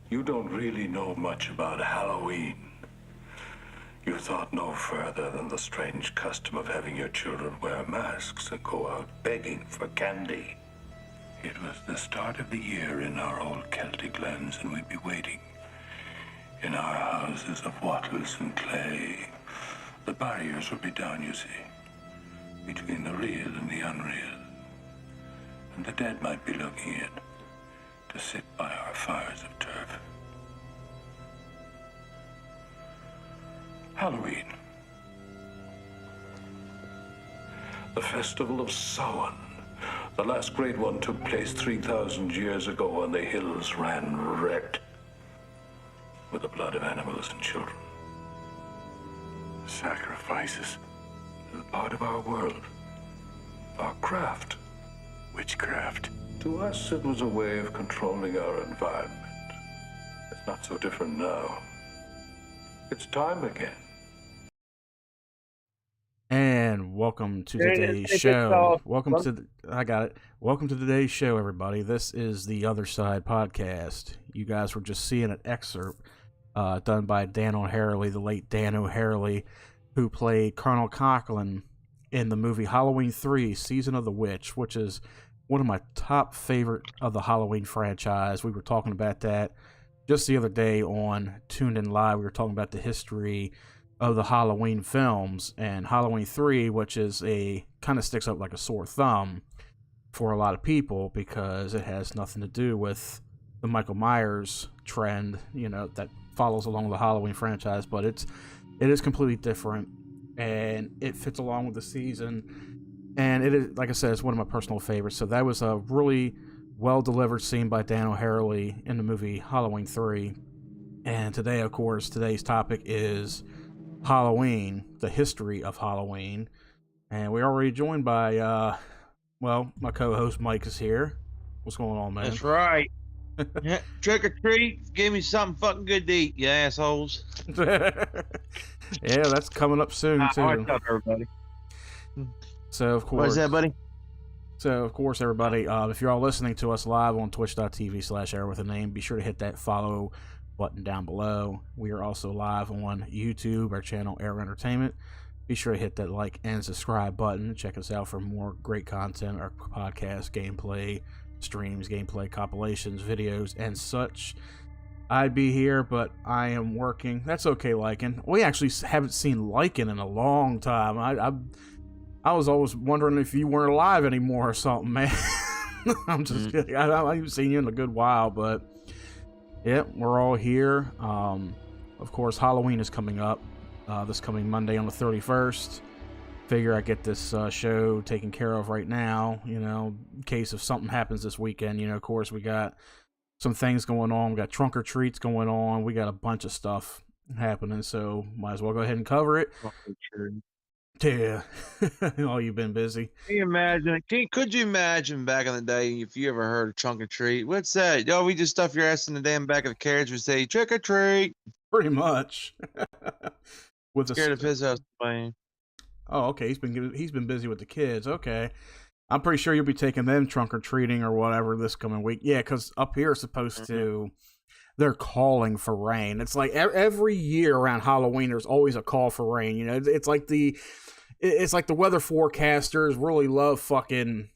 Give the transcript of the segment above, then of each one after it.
You don't really know much about Halloween. You thought no further than the strange custom of having your children wear masks and go out begging for candy. It was the start of the year in our old Celtic lands, and we'd be waiting in our houses of wattles and clay. The barriers would be down, you see, between the real and the unreal. And the dead might be looking in to sit by our fires of turf. Halloween. The festival of Samhain. The last great one took place 3,000 years ago, and the hills ran red with the blood of animals and children. Sacrifices. They're part of our world. Our craft. Witchcraft. To us, it was a way of controlling our environment. It's not so different now. It's time again. And welcome to today's show. I got it. Welcome to today's show, everybody. This is the Othersyde podcast. You guys were just seeing an excerpt done by Dan O'Harely, the late Dan O'Harely, who played Colonel Coughlin in the movie Halloween 3, Season of the Witch, which is one of my top favorite of the Halloween franchise. We were talking about that just the other day on Tuned In Live. We were talking about the history of the Halloween films, and Halloween 3, which is kind of sticks up like a sore thumb for a lot of people because it has nothing to do with the Michael Myers trend, that follows along the Halloween franchise, but it is completely different, and it fits along with the season, and it is, like I said, it's one of my personal favorites. So that was a really well delivered scene by Dan O'Harely in the movie Halloween 3. And today, of course, today's topic is Halloween, the history of Halloween, and we're already joined by my co-host Mike is here. What's going on, man? That's right. Trick or treat, give me something fucking good to eat, you assholes. Yeah, that's coming up soon too. What's up, everybody? So of course, What is that, buddy? So of course, everybody, if you're all listening to us live on twitch.tv/air with a name, be sure to hit that follow button down below. We are also live on YouTube, our channel Air Entertainment. Be sure to hit that like and subscribe button. Check us out for more great content, our podcast, gameplay, streams, gameplay compilations, videos, and such. I'd be here, but I am working. That's okay, Lycan. We actually haven't seen Lycan in a long time. I was always wondering if you weren't alive anymore or something, man. I'm just kidding. I haven't seen you in a good while, but yeah, we're all here. Of course, Halloween is coming up this coming Monday on the 31st. Figure I get this show taken care of right now, in case if something happens this weekend. Of course, we got some things going on. We got trunk or treats going on. We got a bunch of stuff happening, so might as well go ahead and cover it. Yeah. Oh, you've been busy. Can you imagine? Could you imagine back in the day if you ever heard of trunk or treat? What's that? We just stuff your ass in the damn back of the carriage and say trick or treat. Pretty much. With Scared of his house playing. Oh, okay. He's been busy with the kids. Okay. I'm pretty sure you'll be taking them trunk or treating or whatever this coming week. Yeah, because up here it's supposed to. They're calling for rain. It's like every year around Halloween, there's always a call for rain. It's like the weather forecasters really love fucking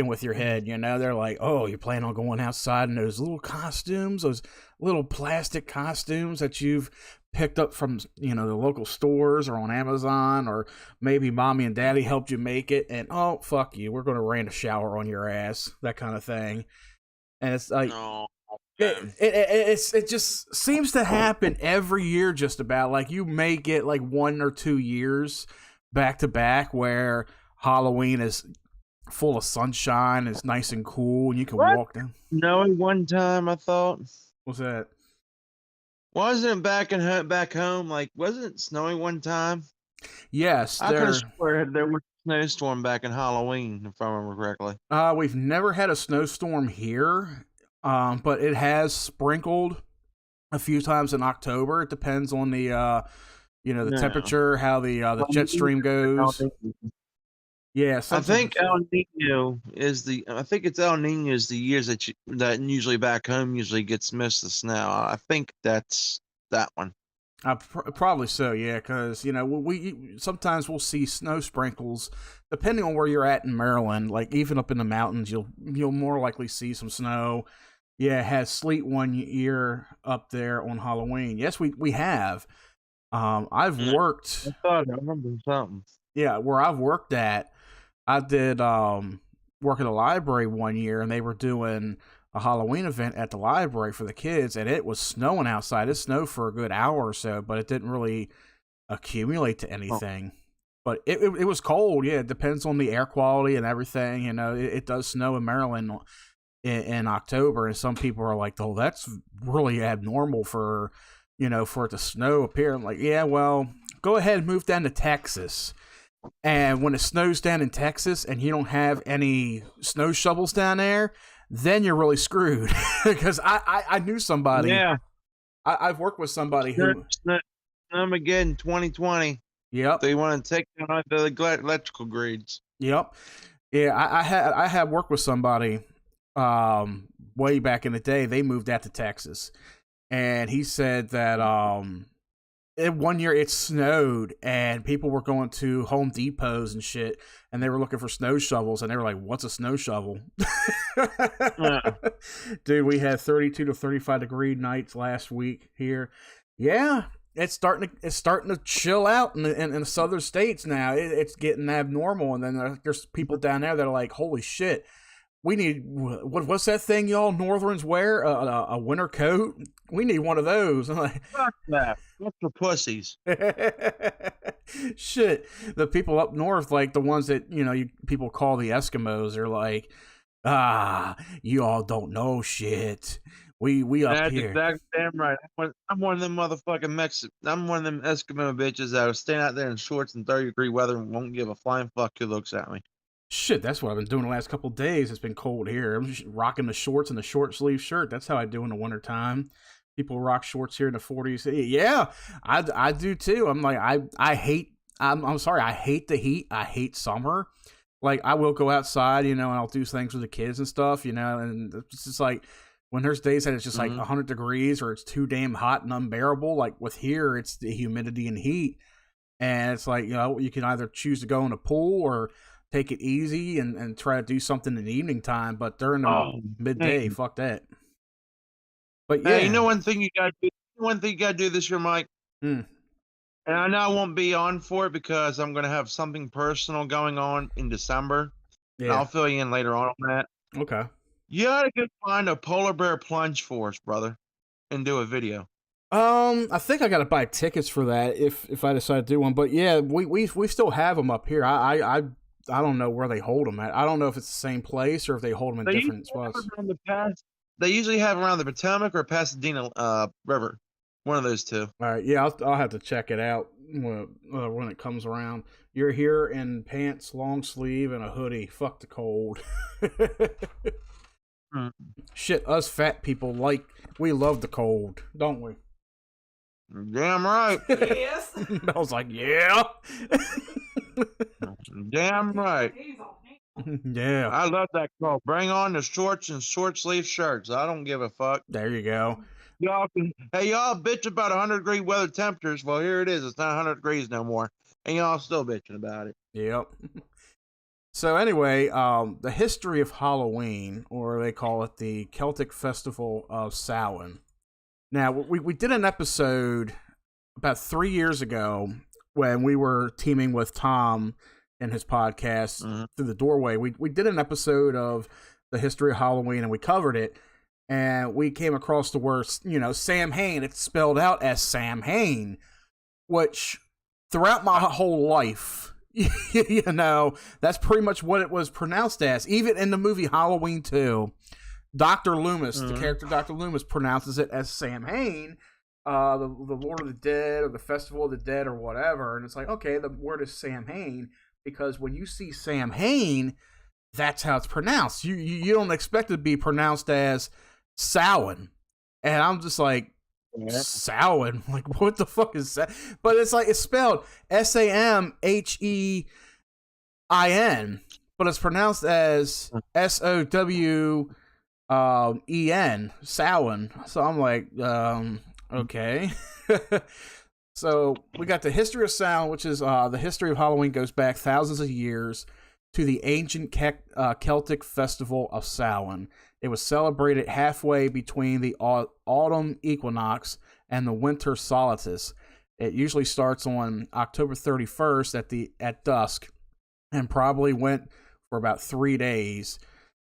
with your head. They're like, oh, you're planning on going outside in those little costumes, those little plastic costumes that you've picked up from the local stores or on Amazon, or maybe mommy and daddy helped you make it, and oh fuck you, we're gonna rain a shower on your ass, that kind of thing. And it's like, no. It just seems to happen every year, just about. Like, you may get like 1 or 2 years back to back where Halloween is full of sunshine, it's nice and cool, and you can walk down. No, one time I thought. What's that? Wasn't it back home? Like, wasn't it snowing one time? Yes, I could have swear there was a snowstorm back in Halloween, if I remember correctly. We've never had a snowstorm here. But it has sprinkled a few times in October. It depends on the temperature, how the jet stream goes. Yeah, I think something. El Nino is the. I think it's El Nino is the years that usually back home usually gets missed the snow. I think that's that one. Probably so, yeah, because we sometimes we'll see snow sprinkles, depending on where you're at in Maryland. Like even up in the mountains, you'll more likely see some snow. Yeah, it has sleet one year up there on Halloween. Yes, we have. I've Yeah, worked. I thought I remember something. Yeah, where I've worked at, I did work at a library one year, and they were doing a Halloween event at the library for the kids, and it was snowing outside. It snowed for a good hour or so, but it didn't really accumulate to Oh, anything. But it was cold. Yeah, it depends on the air quality and everything. It does snow in Maryland in October, and some people are like, "Oh, that's really abnormal for for it to snow up here." I'm like, "Yeah, well, go ahead and move down to Texas." And when it snows down in Texas and you don't have any snow shovels down there, then you're really screwed. Because I knew somebody. yeah, I've worked with somebody Snow, who. snow, Snowmageddon 2020. Yep. They want to take down all the electrical grids. Yep. Yeah, I had worked with somebody way back in the day. They moved out to Texas, and he said that one year it snowed and people were going to Home Depots and shit, and they were looking for snow shovels, and they were like, "What's a snow shovel?" Uh, Dude, we had 32 to 35-degree nights last week here. Yeah, it's starting to chill out in the southern states now. It's getting abnormal, and then there's people down there that are like, "Holy shit, we need what's that thing y'all Northerns wear? A winter coat? We need one of those." I'm like, fuck that. That's for pussies. shit. The people up north, like the ones that people call the Eskimos, are like, you all don't know shit. We up That's here. exactly damn right. I'm one of them motherfucking Mexican. I'm one of them Eskimo bitches that will stand out there in shorts in 30-degree weather and won't give a flying fuck who looks at me. Shit, that's what I've been doing the last couple of days. It's been cold here. I'm just rocking the shorts and the short sleeve shirt. That's how I do in the wintertime. People rock shorts here in the 40s. Yeah, I do too. I'm like, I hate. I'm sorry. I hate the heat. I hate summer. Like I will go outside, and I'll do things with the kids and stuff, and it's just like when there's days that it's just like 100 degrees or it's too damn hot and unbearable. Like with here, it's the humidity and heat, and it's like you can either choose to go in a pool or take it easy and try to do something in the evening time, but during the midday, Man. fuck that. But Hey, yeah. one thing you gotta do. One thing you gotta do this year, Mike. Hmm. And I know I won't be on for it because I'm gonna have something personal going on in December. And Yeah. I'll fill you in later on that. Okay. You gotta go find a polar bear plunge for us, brother, and do a video. I think I gotta buy tickets for that if I decide to do one. But yeah, we still have them up here. I don't know where they hold them at. I don't know if it's the same place or if they hold them in They different usually have spots. around the pass. They usually have around the Potomac or Pasadena River. One of those two. All right, yeah, I'll have to check it out when it comes around. You're here in pants, long sleeve, and a hoodie. Fuck the cold. Mm. Shit, us fat people we love the cold, don't we? Damn right. Yes. I was like, yeah. Damn right. Yeah. I love that call. Bring on the shorts and short sleeve shirts. I don't give a fuck. There you go. Y'all bitch about 100-degree weather temperatures. Well, here it is. It's not 100 degrees no more, and y'all still bitching about it. Yep. So anyway, the history of Halloween, or they call it the Celtic Festival of Samhain. Now, we did an episode about 3 years ago when we were teaming with Tom and his podcast Through the Doorway. We did an episode of the history of Halloween, and we covered it. And we came across the word, Samhain. It's spelled out as Sam Hain, which throughout my whole life, that's pretty much what it was pronounced as. Even in the movie Halloween 2, Dr. Loomis, the character Dr. Loomis, pronounces it as Sam Hain, the Lord of the Dead or the Festival of the Dead or whatever. And it's like, okay, the word is Sam Hain because when you see Sam Hain, that's how it's pronounced. You don't expect it to be pronounced as Samhain. And I'm just like, Samhain? Like, what the fuck is that? But it's like, it's spelled Samhe. I-N, but it's pronounced as S-O-W E-N, Samhain. So I'm like, okay. So we got the history of Samhain, which is the history of Halloween goes back thousands of years to the ancient Celtic festival of Samhain. It was celebrated halfway between the autumn equinox and the winter solstice. It usually starts on October 31st at dusk and probably went for about 3 days.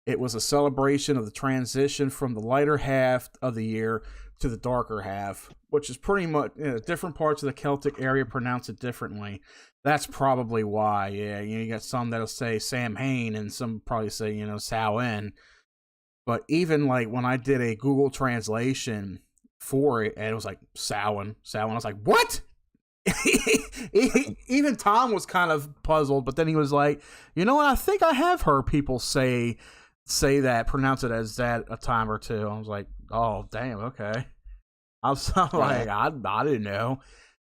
It was a celebration of the transition from the lighter half of the year to the darker half, which is pretty much, different parts of the Celtic area pronounce it differently. That's probably why. Yeah, you got some that'll say Samhain and some probably say, Samhain. But even like when I did a Google translation for it, and it was like Samhain, I was like, what? Even Tom was kind of puzzled, but then he was like, you know what? I think I have heard people say that, pronounce it as that a time or two. I was like, oh, damn, okay. I was like, I didn't know.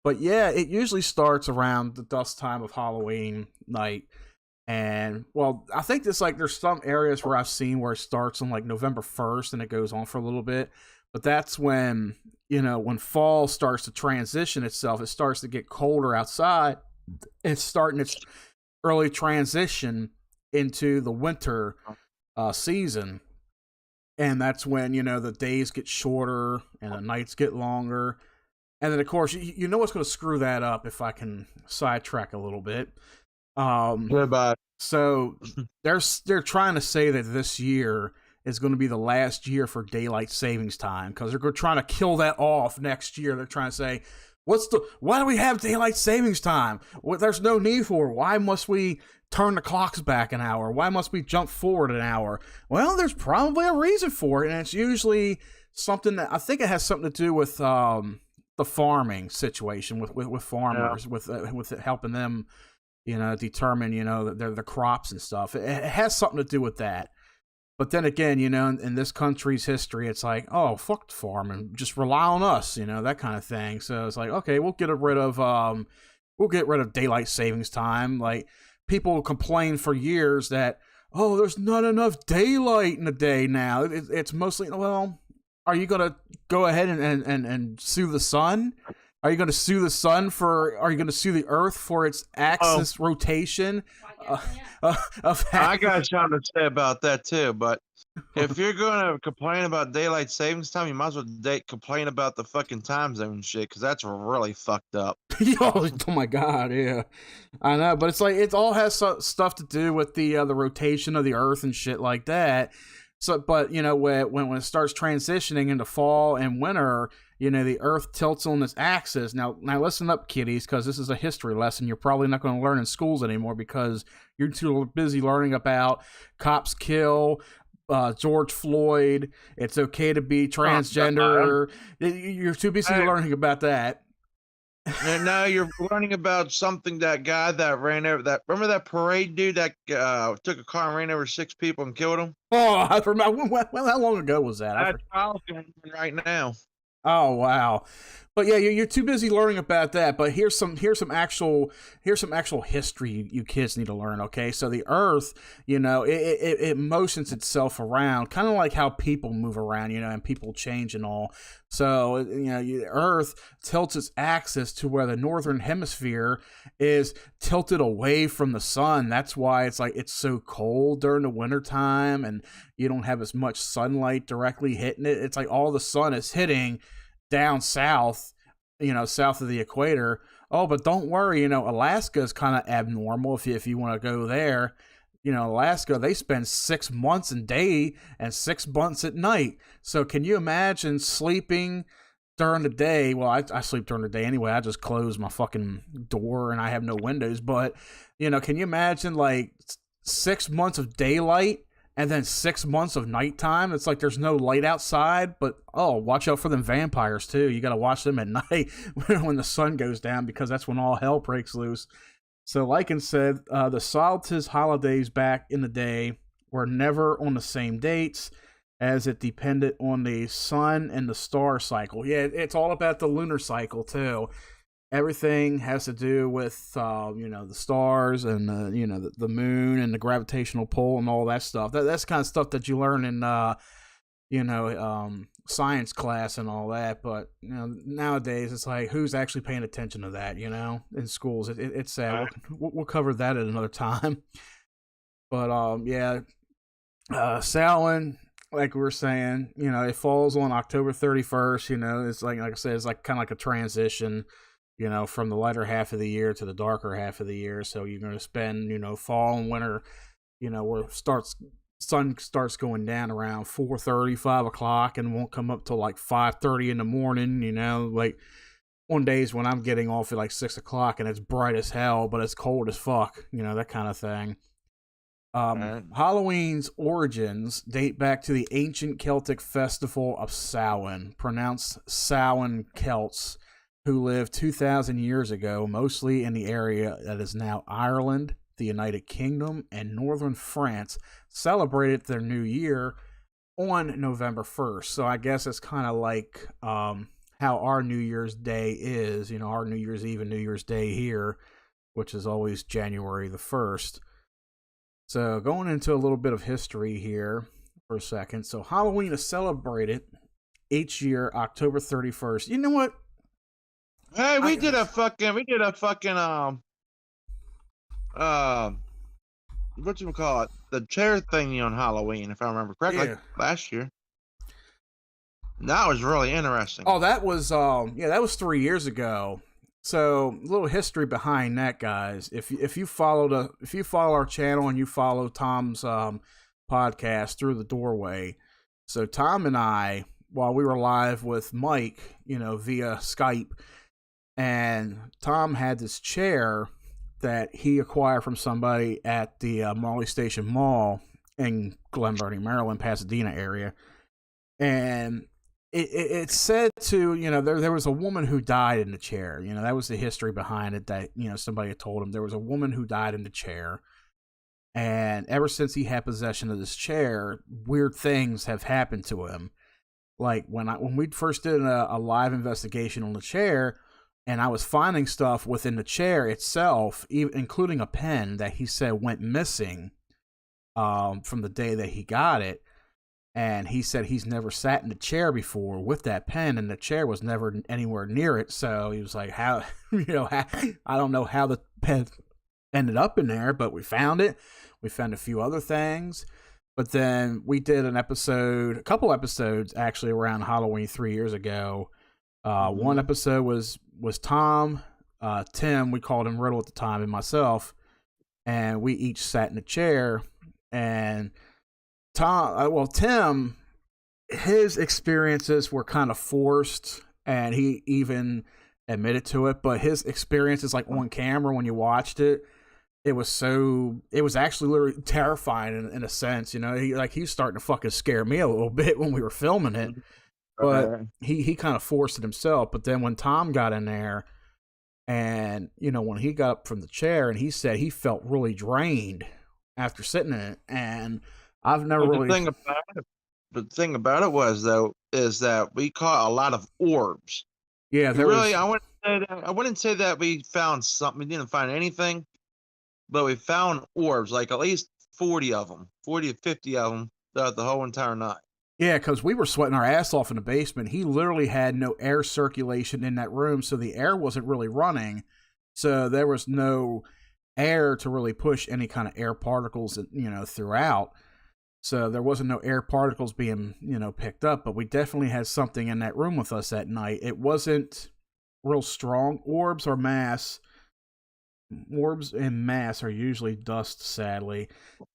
But yeah, it usually starts around the dusk time of Halloween night. And, well, I think there's some areas where I've seen where it starts on like November 1st and it goes on for a little bit. But that's when, when fall starts to transition itself, it starts to get colder outside. It's starting its early transition into the winter season. And that's when, the days get shorter and the nights get longer. And then, of course, you know what's going to screw that up, if I can sidetrack a little bit. Goodbye. So they're trying to say that this year is going to be the last year for daylight savings time because they're trying to kill that off next year. They're trying to say, why do we have daylight savings time? There's no need for it. Why must we turn the clocks back an hour? Why must we jump forward an hour? Well, there's probably a reason for it, and it's usually something that I think it has something to do with the farming situation with farmers, with helping them, determine, the crops and stuff. It has something to do with that. But then again, in this country's history, it's like, oh, fuck farming, just rely on us, that kind of thing. So it's like, okay, we'll get rid of daylight savings time. Like, people complain for years that, oh, there's not enough daylight in the day now. It's mostly, well, are you going to go ahead and sue the sun? Are you going to sue the sun are you going to sue the earth for its axis rotation? I got something to say about that too, but if you're going to complain about daylight savings time, you might as well complain about the fucking time zone shit, because that's really fucked up. Oh my god, yeah, I know, but it's like it all has stuff to do with the rotation of the earth and shit like that. So, but when it starts transitioning into fall and winter, the earth tilts on this axis. Now listen up, kiddies, because this is a history lesson you're probably not going to learn in schools anymore because you're too busy learning about cops kill, George Floyd. It's okay to be transgender. You're too busy learning about that. And now you're learning about something, that guy that ran over remember that parade dude that took a car and ran over 6 people and killed them? Oh, I remember. How long ago was that? That trial's going on right now. Oh wow. But yeah, you're too busy learning about that. But here's some actual history you kids need to learn. Okay, so the Earth, it motions itself around, kind of like how people move around, and people change and all. So the Earth tilts its axis to where the northern hemisphere is tilted away from the sun. That's why it's so cold during the wintertime, and you don't have as much sunlight directly hitting it. It's like all the sun is hitting down south, south of the equator. Oh, but don't worry, Alaska is kind of abnormal if you want to go there. Alaska, they spend 6 months in day and 6 months at night. So can you imagine sleeping during the day? Well, I sleep during the day anyway. I just close my fucking door and I have no windows. But, can you imagine like 6 months of daylight and then 6 months of nighttime? It's like there's no light outside, but watch out for them vampires too. You got to watch them at night when the sun goes down, because that's when all hell breaks loose. So Lycan said, the solstice holidays back in the day were never on the same dates, as it depended on the sun and the star cycle. Yeah, it's all about the lunar cycle too. everything has to do with the stars and the moon and the gravitational pull and all that stuff. That's kind of stuff that you learn in science class and all that. But nowadays it's like, who's actually paying attention to that? In schools, it's sad. We'll cover that at another time. But Samhain, like we were saying, it falls on October 31st. It's like I said, it's like kind of like a transition, from the lighter half of the year to the darker half of the year. So you're going to spend, fall and winter, where sun starts going down around 4:30, 5 o'clock, and won't come up till like 5:30 in the morning. Like on days when I'm getting off at like 6 o'clock and it's bright as hell, but it's cold as fuck. That kind of thing. Halloween's origins date back to the ancient Celtic festival of Samhain, pronounced Samhain. Celts who lived 2,000 years ago, mostly in the area that is now Ireland, the United Kingdom, and northern France, celebrated their new year on November 1st. So I guess it's kind of like how our New Year's Day is, our New Year's Eve and New Year's Day here, which is always January the 1st. So going into a little bit of history here for a second. So Halloween is celebrated each year, October 31st. You know what? Hey, we did a fucking whatchamacallit, the chair thingy on Halloween, if I remember correctly, like last year. That was really interesting. Oh, that was that was 3 years ago. So, a little history behind that, guys. If you follow our channel and you follow Tom's podcast Through the Doorway, so Tom and I, while we were live with Mike, via Skype, and Tom had this chair that he acquired from somebody at the Marley Station Mall in Glen Burnie, Maryland, Pasadena area, and it said to, there was a woman who died in the chair. That was the history behind it, that, somebody had told him there was a woman who died in the chair. And ever since he had possession of this chair, weird things have happened to him. Like when we first did a live investigation on the chair, and I was finding stuff within the chair itself, including a pen that he said went missing from the day that he got it. And he said he's never sat in the chair before with that pen, and the chair was never anywhere near it. So he was like, how, I don't know how the pen ended up in there, but we found it. We found a few other things. But then we did a couple episodes actually around Halloween 3 years ago. One episode was Tom, Tim, we called him Riddle at the time, and myself. And we each sat in a chair, and Tim, his experiences were kind of forced, and he even admitted to it, but his experiences, like on camera when you watched it, it was actually literally terrifying in a sense. He was starting to fucking scare me a little bit when we were filming it, but he kind of forced it himself. But then when Tom got in there, and when he got up from the chair, and he said he felt really drained after sitting in it, and I've never really. The thing about it was, though, is that we caught a lot of orbs. Yeah, I wouldn't say that we found something. We didn't find anything, but we found orbs, like at least 40 of them, 40 to 50 of them throughout the whole entire night. Yeah, because we were sweating our ass off in the basement. He literally had no air circulation in that room, so the air wasn't really running. So there was no air to really push any kind of air particles, throughout. So there wasn't no air particles being, picked up, but we definitely had something in that room with us that night. It wasn't real strong. Orbs and mass are usually dust, sadly.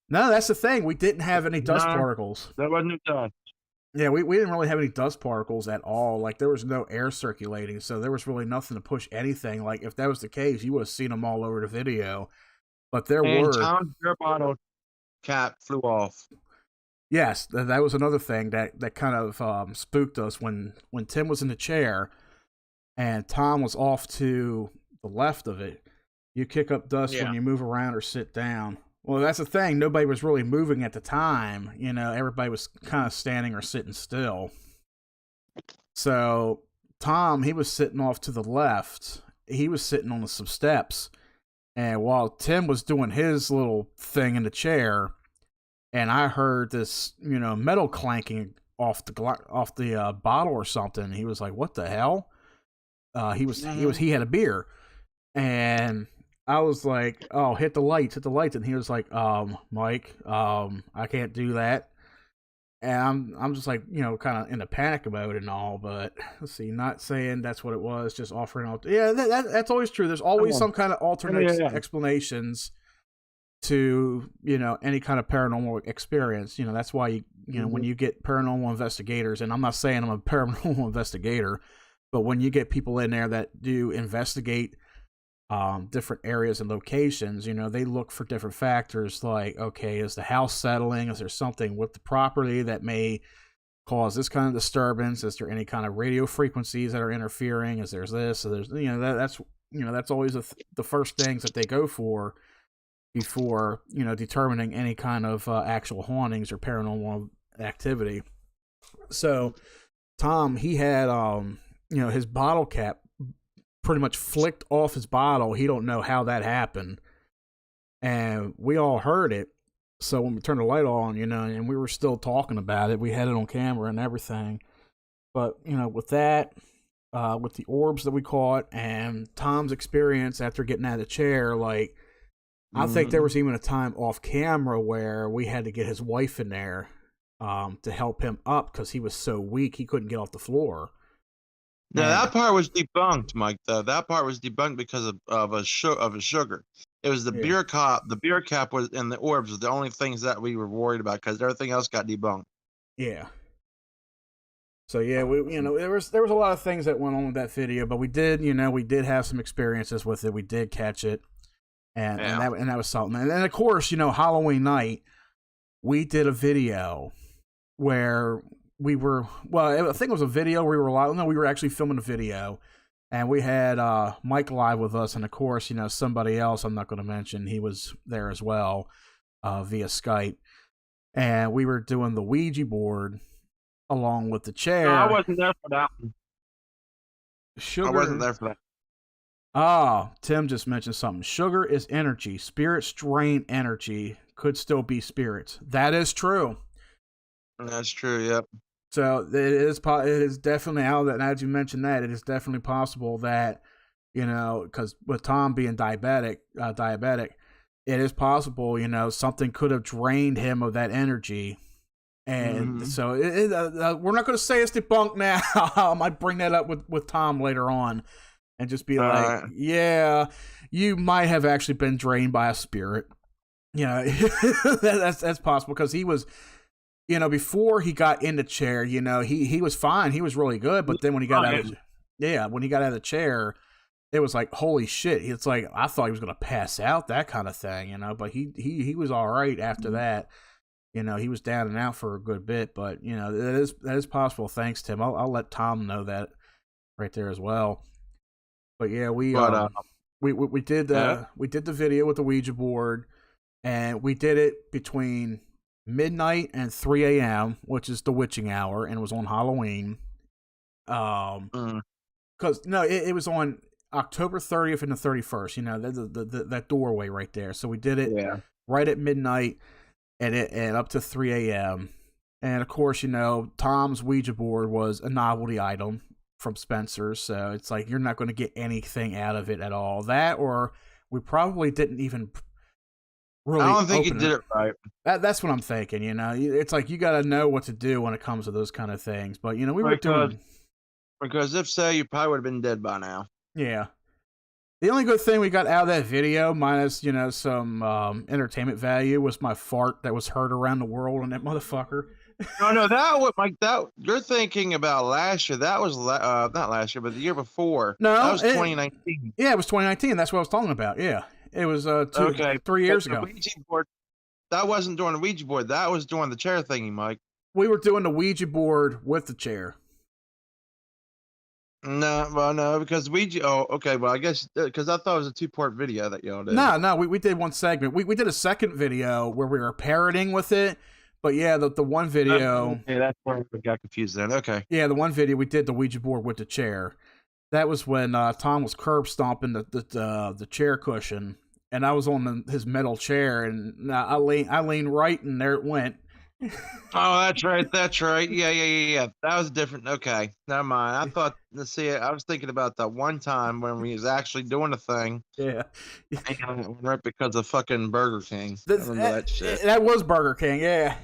No, that's the thing. We didn't have any dust particles. That wasn't dust. Yeah, we didn't really have any dust particles at all. Like, there was no air circulating, so there was really nothing to push anything. Like, if that was the case, you would have seen them all over the video. But there were. Tom's beer bottle cap flew off. Yes, that was another thing that kind of spooked us when Tim was in the chair and Tom was off to the left of it. You kick up dust when you move around or sit down. Well, that's the thing. Nobody was really moving at the time. Everybody was kind of standing or sitting still. So Tom, he was sitting off to the left, he was sitting on some steps, and while Tim was doing his little thing in the chair, and I heard this, metal clanking off the bottle or something. He was like, "What the hell?" He had a beer, and I was like, "Oh, hit the lights," and he was like, Mike, I can't do that." And I'm just like, kind of in a panic mode and all, but let's see, not saying that's what it was, just offering. Yeah, that's always true. There's always some kind of alternate explanations to, any kind of paranormal experience. That's why when you get paranormal investigators, and I'm not saying I'm a paranormal investigator, but when you get people in there that do investigate different areas and locations, they look for different factors like, okay, is the house settling? Is there something with the property that may cause this kind of disturbance? Is there any kind of radio frequencies that are interfering? Is there's this? So there's, that's always the first things that they go for before, determining any kind of actual hauntings or paranormal activity. So Tom, he had, his bottle cap pretty much flicked off his bottle. He don't know how that happened, and we all heard it. So when we turned the light on, and we were still talking about it, we had it on camera and everything. But with that, with the orbs that we caught, and Tom's experience after getting out of the chair, like, I think there was even a time off camera where we had to get his wife in there to help him up because he was so weak he couldn't get off the floor. Now that part was debunked, Mike. Though that part was debunked because of a sugar. It was the beer cap. The beer cap was and the orbs were the only things that we were worried about because everything else got debunked. Yeah. So yeah, there was a lot of things that went on with that video, but we did have some experiences with it. We did catch it, and that was something. And then of course, Halloween night, we did a video where we were, I think it was a video where we were live. No, we were actually filming a video, and we had Mike live with us, and of course, somebody else I'm not going to mention, he was there as well via Skype, and we were doing the Ouija board along with the chair. No, I wasn't there for that one. Sugar. I wasn't there for that. Oh, Tim just mentioned something. Sugar is energy. Spirits drain energy. Could still be spirits. That is true. That's true. Yep. So it is definitely out that. And as you mentioned that, it is definitely possible that because with Tom being diabetic, it is possible something could have drained him of that energy, and so we're not going to say it's debunked now. I might bring that up with Tom later on, and just be like, yeah, you might have actually been drained by a spirit. That's possible because he was. Before he got in the chair, he was fine. He was really good. But then when he got out of the chair, it was like, holy shit. It's like, I thought he was going to pass out, that kind of thing, but he was all right after that. He was down and out for a good bit, but that is possible. Thanks, Tim. I'll let Tom know that right there as well. But yeah, we did the video with the Ouija board, and we did it between midnight and 3 a.m., which is the witching hour, and it was on Halloween. Because it was on October 30th and the 31st. That doorway right there. So we did it right at midnight, and up to 3 a.m. And of course, Tom's Ouija board was a novelty item from Spencer's, so it's like you're not going to get anything out of it at all. That, or we probably didn't even. Really, I don't think you did it right. That's what I'm thinking. It's like you got to know what to do when it comes to those kind of things. But we were doing because if so, you probably would have been dead by now. Yeah. The only good thing we got out of that video, minus some entertainment value, was my fart that was heard around the world on that motherfucker. No, that was like that. You're thinking about last year. That was not last year, but the year before. No, that was 2019. Yeah, it was 2019. That's what I was talking about. Yeah. It was 3 years ago. Ouija board, that wasn't during the Ouija board. That was during the chair thingy, Mike. We were doing the Ouija board with the chair. No, because Ouija. Oh, okay. Well, I guess because I thought it was a 2-part video that y'all did. No, we did one segment. We did a second video where we were parroting with it. But yeah, the one video. Okay, that's where we got confused then. Okay. Yeah, the one video we did the Ouija board with the chair. That was when Tom was curb stomping the chair cushion, and I was on his metal chair, and I leaned right, and there it went. Oh, that's right. That's right. Yeah. That was different. Okay, never mind. I thought. Let's see. I was thinking about that one time when we was actually doing the thing. Yeah, right because of fucking Burger King. I remember that shit. That was Burger King. Yeah.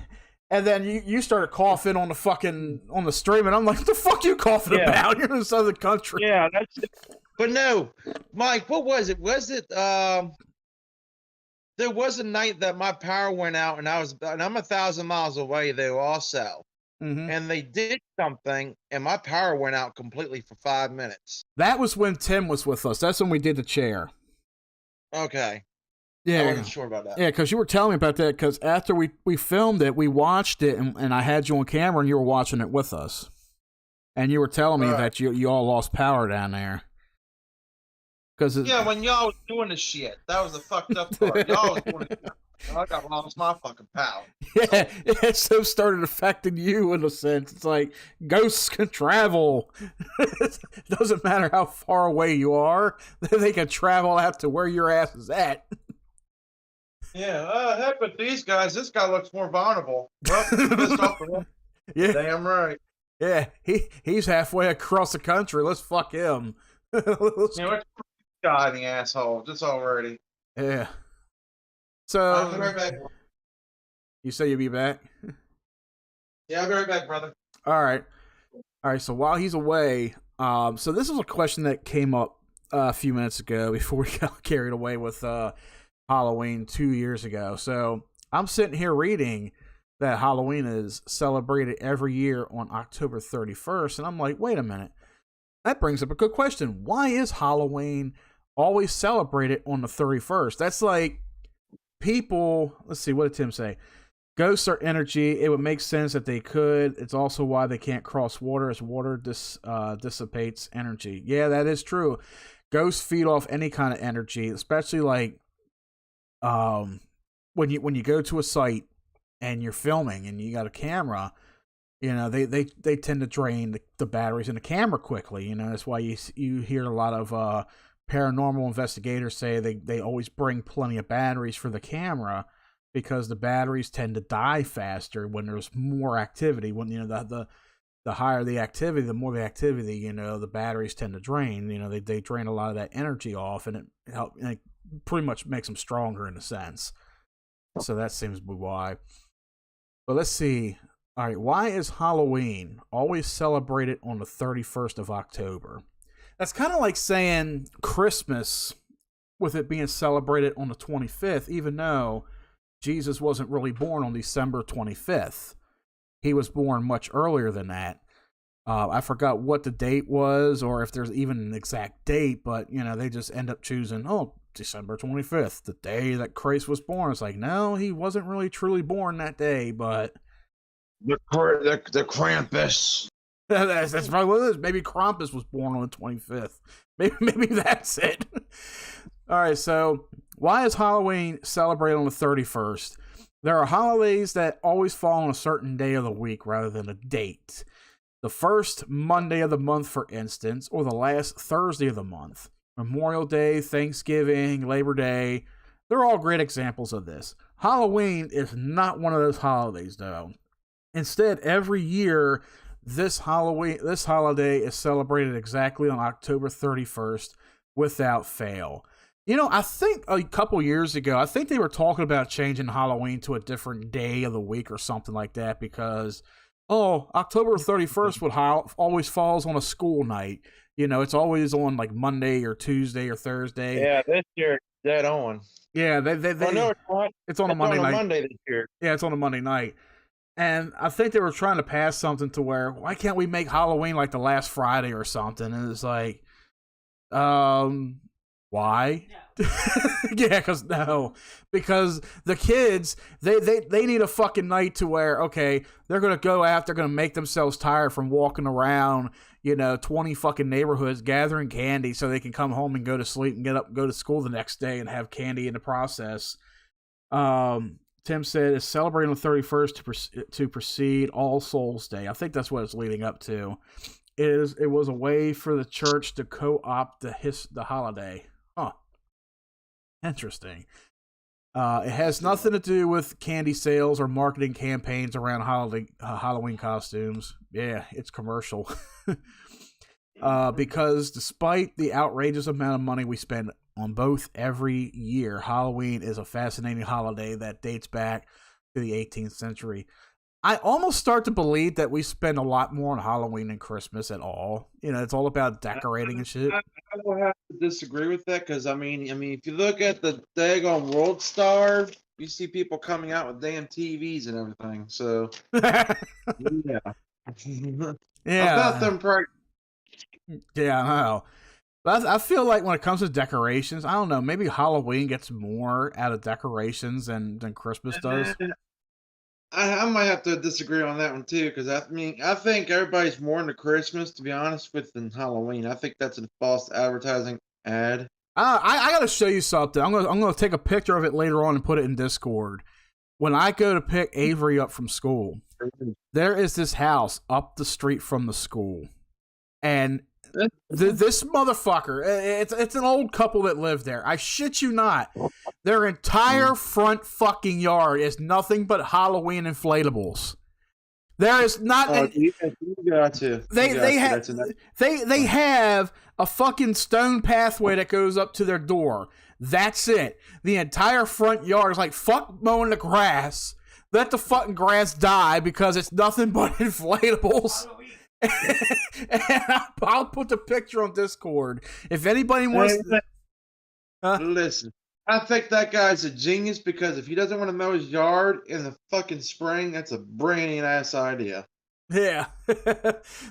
And then you started coughing on the stream, and I'm like, "What the fuck you coughing about? You're in the southern country." Yeah, that's it. But no, Mike, what was it? Was it there was a night that my power went out, and I'm 1,000 miles away though also. Mm-hmm. And they did something, and my power went out completely for 5 minutes. That was when Tim was with us. That's when we did the chair. Okay. Yeah, I wasn't sure about that. Yeah, because you were telling me about that. Because after we filmed it, we watched it, and I had you on camera, and you were watching it with us, and you were telling me that you all lost power down there. Yeah, when y'all was doing the shit, that was the fucked up part. Y'all was doing it. I got lost my fucking power. Yeah, so started affecting you in a sense. It's like ghosts can travel. It doesn't matter how far away you are; they can travel out to where your ass is at. Yeah, heck with these guys. This guy looks more vulnerable. Well, pissed off with him. Yeah, damn right. Yeah, he's halfway across the country. Let's fuck him. It's guy in the asshole just already. Yeah. So I'll be right back. You say you'll be back? Yeah, I'll be right back, brother. All right. So while he's away, so this is a question that came up a few minutes ago before we got carried away with Halloween 2 years ago. So I'm sitting here reading that Halloween is celebrated every year on October 31st, and I'm like, wait a minute. That brings up a good question. Why is Halloween always celebrated on the 31st? That's like people, let's see, what did Tim say? Ghosts are energy. It would make sense that they could. It's also why they can't cross water, as water dissipates energy. Yeah, that is true. Ghosts feed off any kind of energy, especially like when you go to a site and you're filming and you got a camera. You know, they tend to drain the batteries in the camera quickly. You know, that's why you hear a lot of paranormal investigators say they always bring plenty of batteries for the camera, because the batteries tend to die faster when there's more activity. When, you know, the higher the activity, the more the activity, you know, the batteries tend to drain. You know, they drain a lot of that energy off, and it pretty much makes them stronger in a sense. So that seems to be why. But let's see. All right, why is Halloween always celebrated on the 31st of October? That's kind of like saying Christmas, with it being celebrated on the 25th, even though Jesus wasn't really born on December 25th. He was born much earlier than that. I forgot what the date was, or if there's even an exact date, but, you know, they just end up choosing, December 25th, the day that Christ was born. It's like, no, he wasn't really truly born that day, but... The Krampus. That's probably what it is. Maybe Krampus was born on the 25th. Maybe that's it. All right, so why is Halloween celebrated on the 31st? There are holidays that always fall on a certain day of the week rather than a date. The first Monday of the month, for instance, or the last Thursday of the month. Memorial Day, Thanksgiving, Labor Day, they're all great examples of this. Halloween is not one of those holidays, though. Instead, every year, this holiday is celebrated exactly on October 31st without fail. You know, I think a couple years ago, I think they were talking about changing Halloween to a different day of the week or something like that, because, October 31st would always falls on a school night. You know, it's always on like Monday or Tuesday or Thursday. Yeah, this year, dead on. Yeah, no, it's not. It's on a Monday night. Monday this year. Yeah, it's on a Monday night. And I think they were trying to pass something to where, why can't we make Halloween like the last Friday or something? And it's like, why? Yeah, because the kids, they need a fucking night to where, okay, they're going to go out, they're going to make themselves tired from walking around, 20 fucking neighborhoods gathering candy so they can come home and go to sleep and get up and go to school the next day and have candy in the process. Tim said it's celebrating on the 31st to precede All Souls Day. I think that's what it's leading up to. it was a way for the church to co-opt the holiday. Huh. Interesting. It has nothing to do with candy sales or marketing campaigns around Halloween costumes. Yeah, it's commercial. Because despite the outrageous amount of money we spend on both every year, Halloween is a fascinating holiday that dates back to the 18th century. I almost start to believe that we spend a lot more on Halloween than Christmas at all. You know, it's all about decorating and shit. I will have to disagree with that because I mean, if you look at the daggone World Star, you see people coming out with damn TVs and everything. So yeah, yeah, about them prices. Yeah, I know. But I feel like when it comes to decorations, I don't know, maybe Halloween gets more out of decorations than Christmas does. I might have to disagree on that one too, because I think everybody's more into Christmas, to be honest with, than Halloween. I think that's a false advertising ad. I got to show you something. I'm gonna take a picture of it later on and put it in Discord. When I go to pick Avery up from school, there is this house up the street from the school, and this motherfucker, it's an old couple that lived there. I shit you not. Their entire front fucking yard is nothing but Halloween inflatables. There is not. They have a fucking stone pathway that goes up to their door. That's it. The entire front yard is like, fuck mowing the grass. Let the fucking grass die because it's nothing but inflatables. And I'll put the picture on Discord. If anybody wants listen, I think that guy's a genius because if he doesn't want to mow his yard in the fucking spring, that's a brilliant ass idea. Yeah.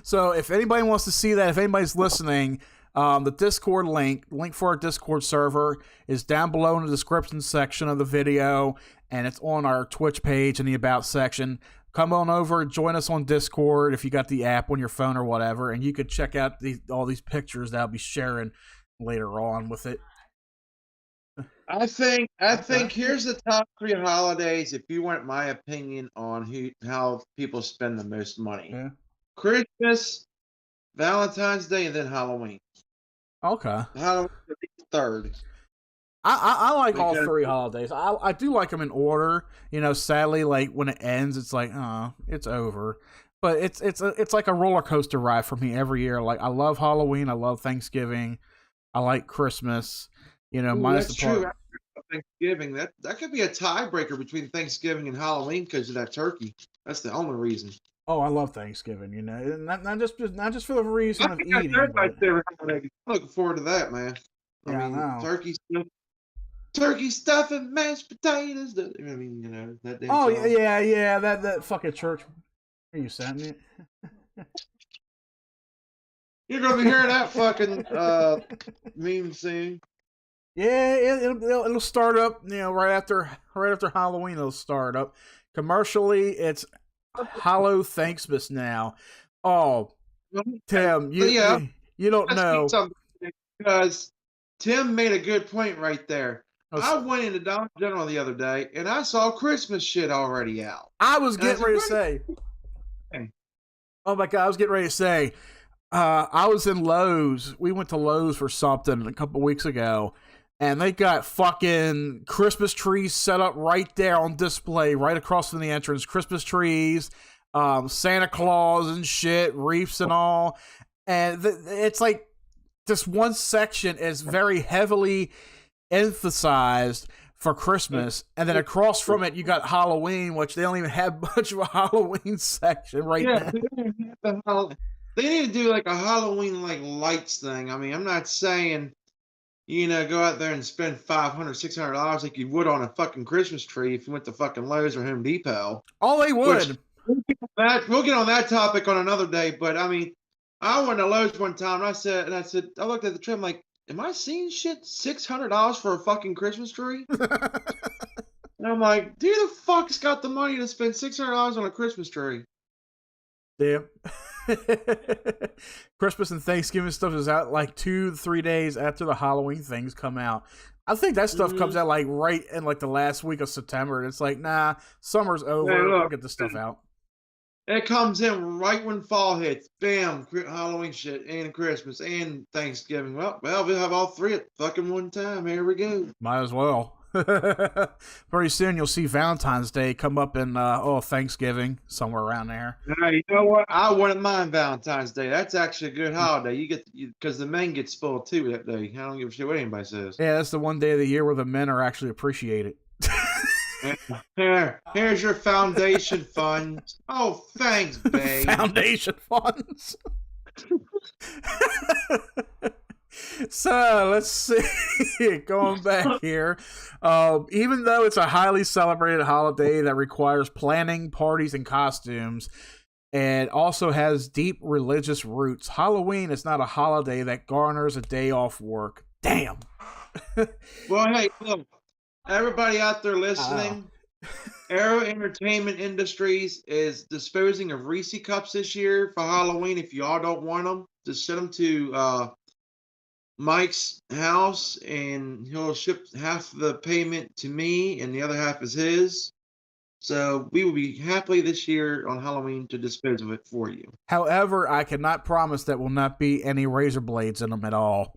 So if anybody wants to see that, if anybody's listening, the Discord link for our Discord server is down below in the description section of the video, and it's on our Twitch page in the About section. Come on over, join us on Discord if you got the app on your phone or whatever, and you could check out all these pictures that I'll be sharing later on with it. I think here's the top 3 holidays, if you want my opinion on how people spend the most money. Yeah. Christmas, Valentine's Day, and then Halloween. Okay. Halloween third. I like all 3 holidays. I do like them in order. You know, sadly, like when it ends, it's like, oh, it's over. But it's like a roller coaster ride for me every year. Like I love Halloween, I love Thanksgiving, I like Christmas. You know, minus that's the part. true. Thanksgiving, that could be a tiebreaker between Thanksgiving and Halloween because of that turkey. That's the only reason. Oh, I love Thanksgiving. You know, not just for the reason of eating. But... I'm looking forward to that, man. Yeah, I mean, turkey stuff and mashed potatoes. I mean, you know that. Oh yeah. That fucking church. Are you sending it? You're gonna be hearing that fucking meme soon. Yeah, it'll start up. You know, right after Halloween, it'll start up. Commercially, it's Hallow Thanksmas now. Oh, Tim, you don't know because Tim made a good point right there. I went into Dollar General the other day and I saw Christmas shit already out. I was getting ready to say. Oh my God, I was getting ready to say. I was in Lowe's. We went to Lowe's for something a couple weeks ago, and they got fucking Christmas trees set up right there on display, right across from the entrance. Christmas trees, Santa Claus and shit, wreaths and all. And it's like this one section is very heavily emphasized for Christmas, and then across from it you got Halloween, which they don't even have much of a Halloween section now. They need to do like a Halloween like lights thing. I mean, I'm not saying, you know, go out there and spend $500, $600 like you would on a fucking Christmas tree if you went to fucking Lowe's or Home Depot. Oh, they would. We'll get on that topic on another day. But I mean, I went to Lowe's one time and I said, I looked at the tree, I'm like, am I seeing shit $600 for a fucking Christmas tree? And I'm like, who the fuck's got the money to spend $600 on a Christmas tree? Damn. Christmas and Thanksgiving stuff is out like 2 to 3 days after the Halloween things come out. I think that stuff comes out like right in like the last week of September. It's like, nah, summer's over. We'll get this stuff out. It comes in right when fall hits. Bam, Halloween shit, and Christmas, and Thanksgiving. Well, we'll have all three at fucking one time. Here we go. Might as well. Pretty soon you'll see Valentine's Day come up in Thanksgiving, somewhere around there. You know what? I wouldn't mind Valentine's Day. That's actually a good holiday. You get because the men get spoiled too that day. I don't give a shit what anybody says. Yeah, that's the one day of the year where the men are actually appreciated. Here's your foundation funds. Oh, thanks, babe. Foundation funds. So let's see. Going back here, even though it's a highly celebrated holiday that requires planning, parties, and costumes, and also has deep religious roots, Halloween is not a holiday that garners a day off work. Damn. Well, hey, look, everybody out there listening, Arrow Entertainment Industries is disposing of Reese cups this year for Halloween. If y'all don't want them, just send them to Mike's house, and he'll ship half the payment to me, and the other half is his. So we will be happily this year on Halloween to dispose of it for you. However, I cannot promise that will not be any razor blades in them at all.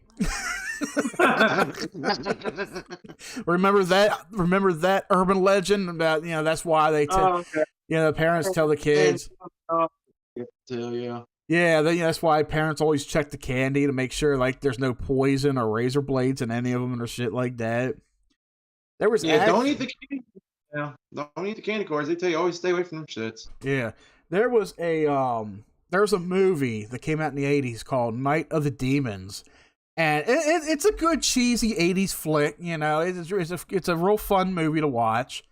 Remember that urban legend about, that's why they the parents tell the kids. Yeah, that's why parents always check the candy to make sure like there's no poison or razor blades in any of them or shit like that. There was don't eat the candy. Yeah, don't eat the candy corns. They tell you always stay away from them shits. Yeah, there was a movie that came out in the 80s called Night of the Demons. And it's a good cheesy 80s flick, it's a real fun movie to watch.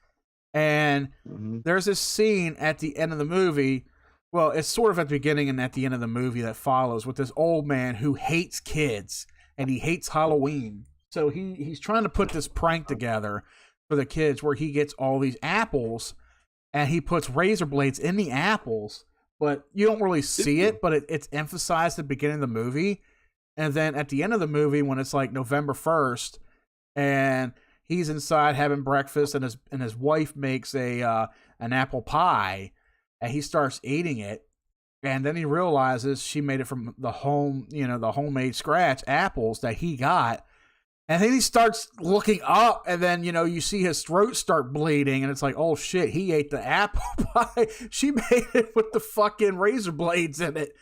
And there's this scene at the end of the movie. Well, it's sort of at the beginning and at the end of the movie that follows with this old man who hates kids and he hates Halloween. So he's trying to put this prank together for the kids where he gets all these apples and he puts razor blades in the apples, but you don't really see it, but it's emphasized at the beginning of the movie. And then at the end of the movie, when it's like November 1st, and he's inside having breakfast, and his wife makes an apple pie, and he starts eating it, and then he realizes she made it from the homemade scratch apples that he got, and then he starts looking up, and then you see his throat start bleeding, and it's like, oh shit, he ate the apple pie. She made it with the fucking razor blades in it.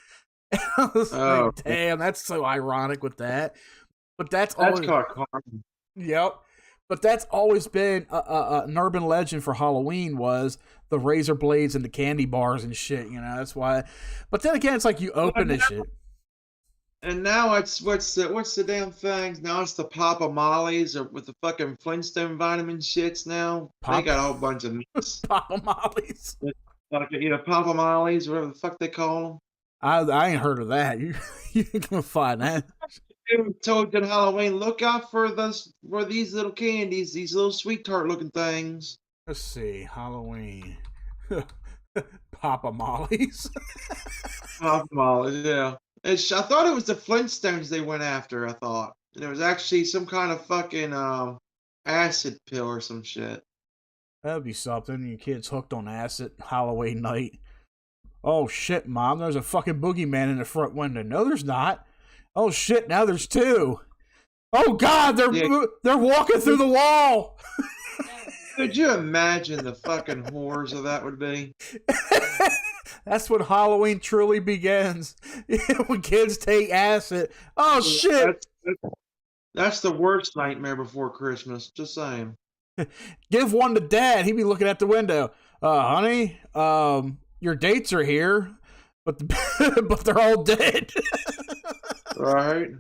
I was like, damn, that's so ironic with that. But that's always called karma. Yep. But that's always been an urban legend for Halloween was the razor blades and the candy bars and shit. That's why. But then again, it's like you open this shit. And now it's what's the damn things? Now it's the Papa Mollies or with the fucking Flintstone vitamin shits. Now they got a whole bunch of mix. Papa Mollies. Papa Mollies, whatever the fuck they call them. I ain't heard of that. You can find that. Told you on Halloween, look out for these little candies, these little sweet tart looking things. Let's see, Halloween. Papa Mollies. Papa Mollies, yeah. I thought it was the Flintstones they went after, I thought. And it was actually some kind of fucking acid pill or some shit. That'd be something. Your kid's hooked on acid Halloween night. Oh shit, Mom, there's a fucking boogeyman in the front window. No, there's not. Oh shit, now there's two. Oh god, they're walking through the wall. Could you imagine the fucking horrors of that would be? That's when Halloween truly begins. When kids take acid. Oh shit. That's the worst nightmare before Christmas. Just saying. Give one to Dad. He'd be looking at the window. Honey, your dates are here, but but they're all dead. Right.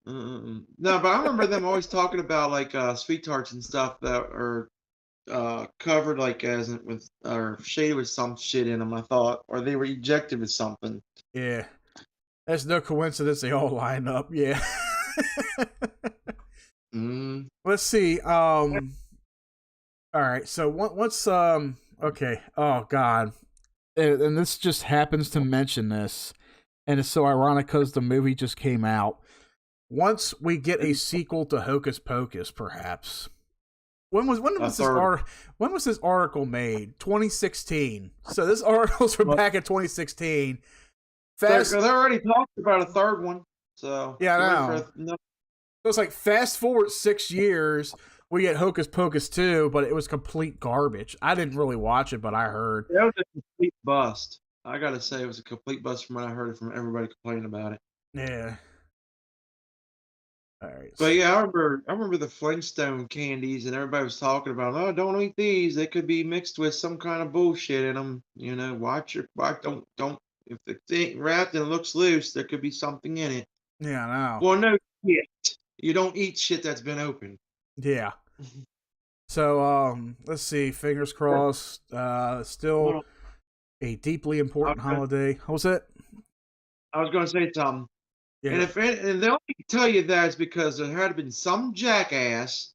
No, but I remember them always talking about like sweet tarts and stuff that are covered like or shaded with some shit in them. I thought, or they were ejected with something. Yeah, that's no coincidence. They all line up. Yeah. Let's see. All right. So once okay. Oh God. And this just happens to mention this, and it's so ironic because the movie just came out. Once we get a sequel to Hocus Pocus, perhaps When was this article made? 2016. So this article's from back in 2016. They already talked about a third one. So yeah, I know. So it's like fast forward 6 years, we get Hocus Pocus 2, but it was complete garbage. I didn't really watch it, but I heard it was a complete bust. I gotta say, it was a complete bust from what I heard from everybody complaining about it. Yeah. All right. But yeah, I remember the Flintstone candies, and everybody was talking about, oh, don't eat these. They could be mixed with some kind of bullshit in them. You know, don't. If it's ain't wrapped and it looks loose, there could be something in it. Yeah, I know. Well, no shit. You don't eat shit that's been opened. Yeah. So, let's see. Fingers crossed. Still a deeply important holiday. What was it? I was going to say something. Yeah. And they'll tell you that is because there had been some jackass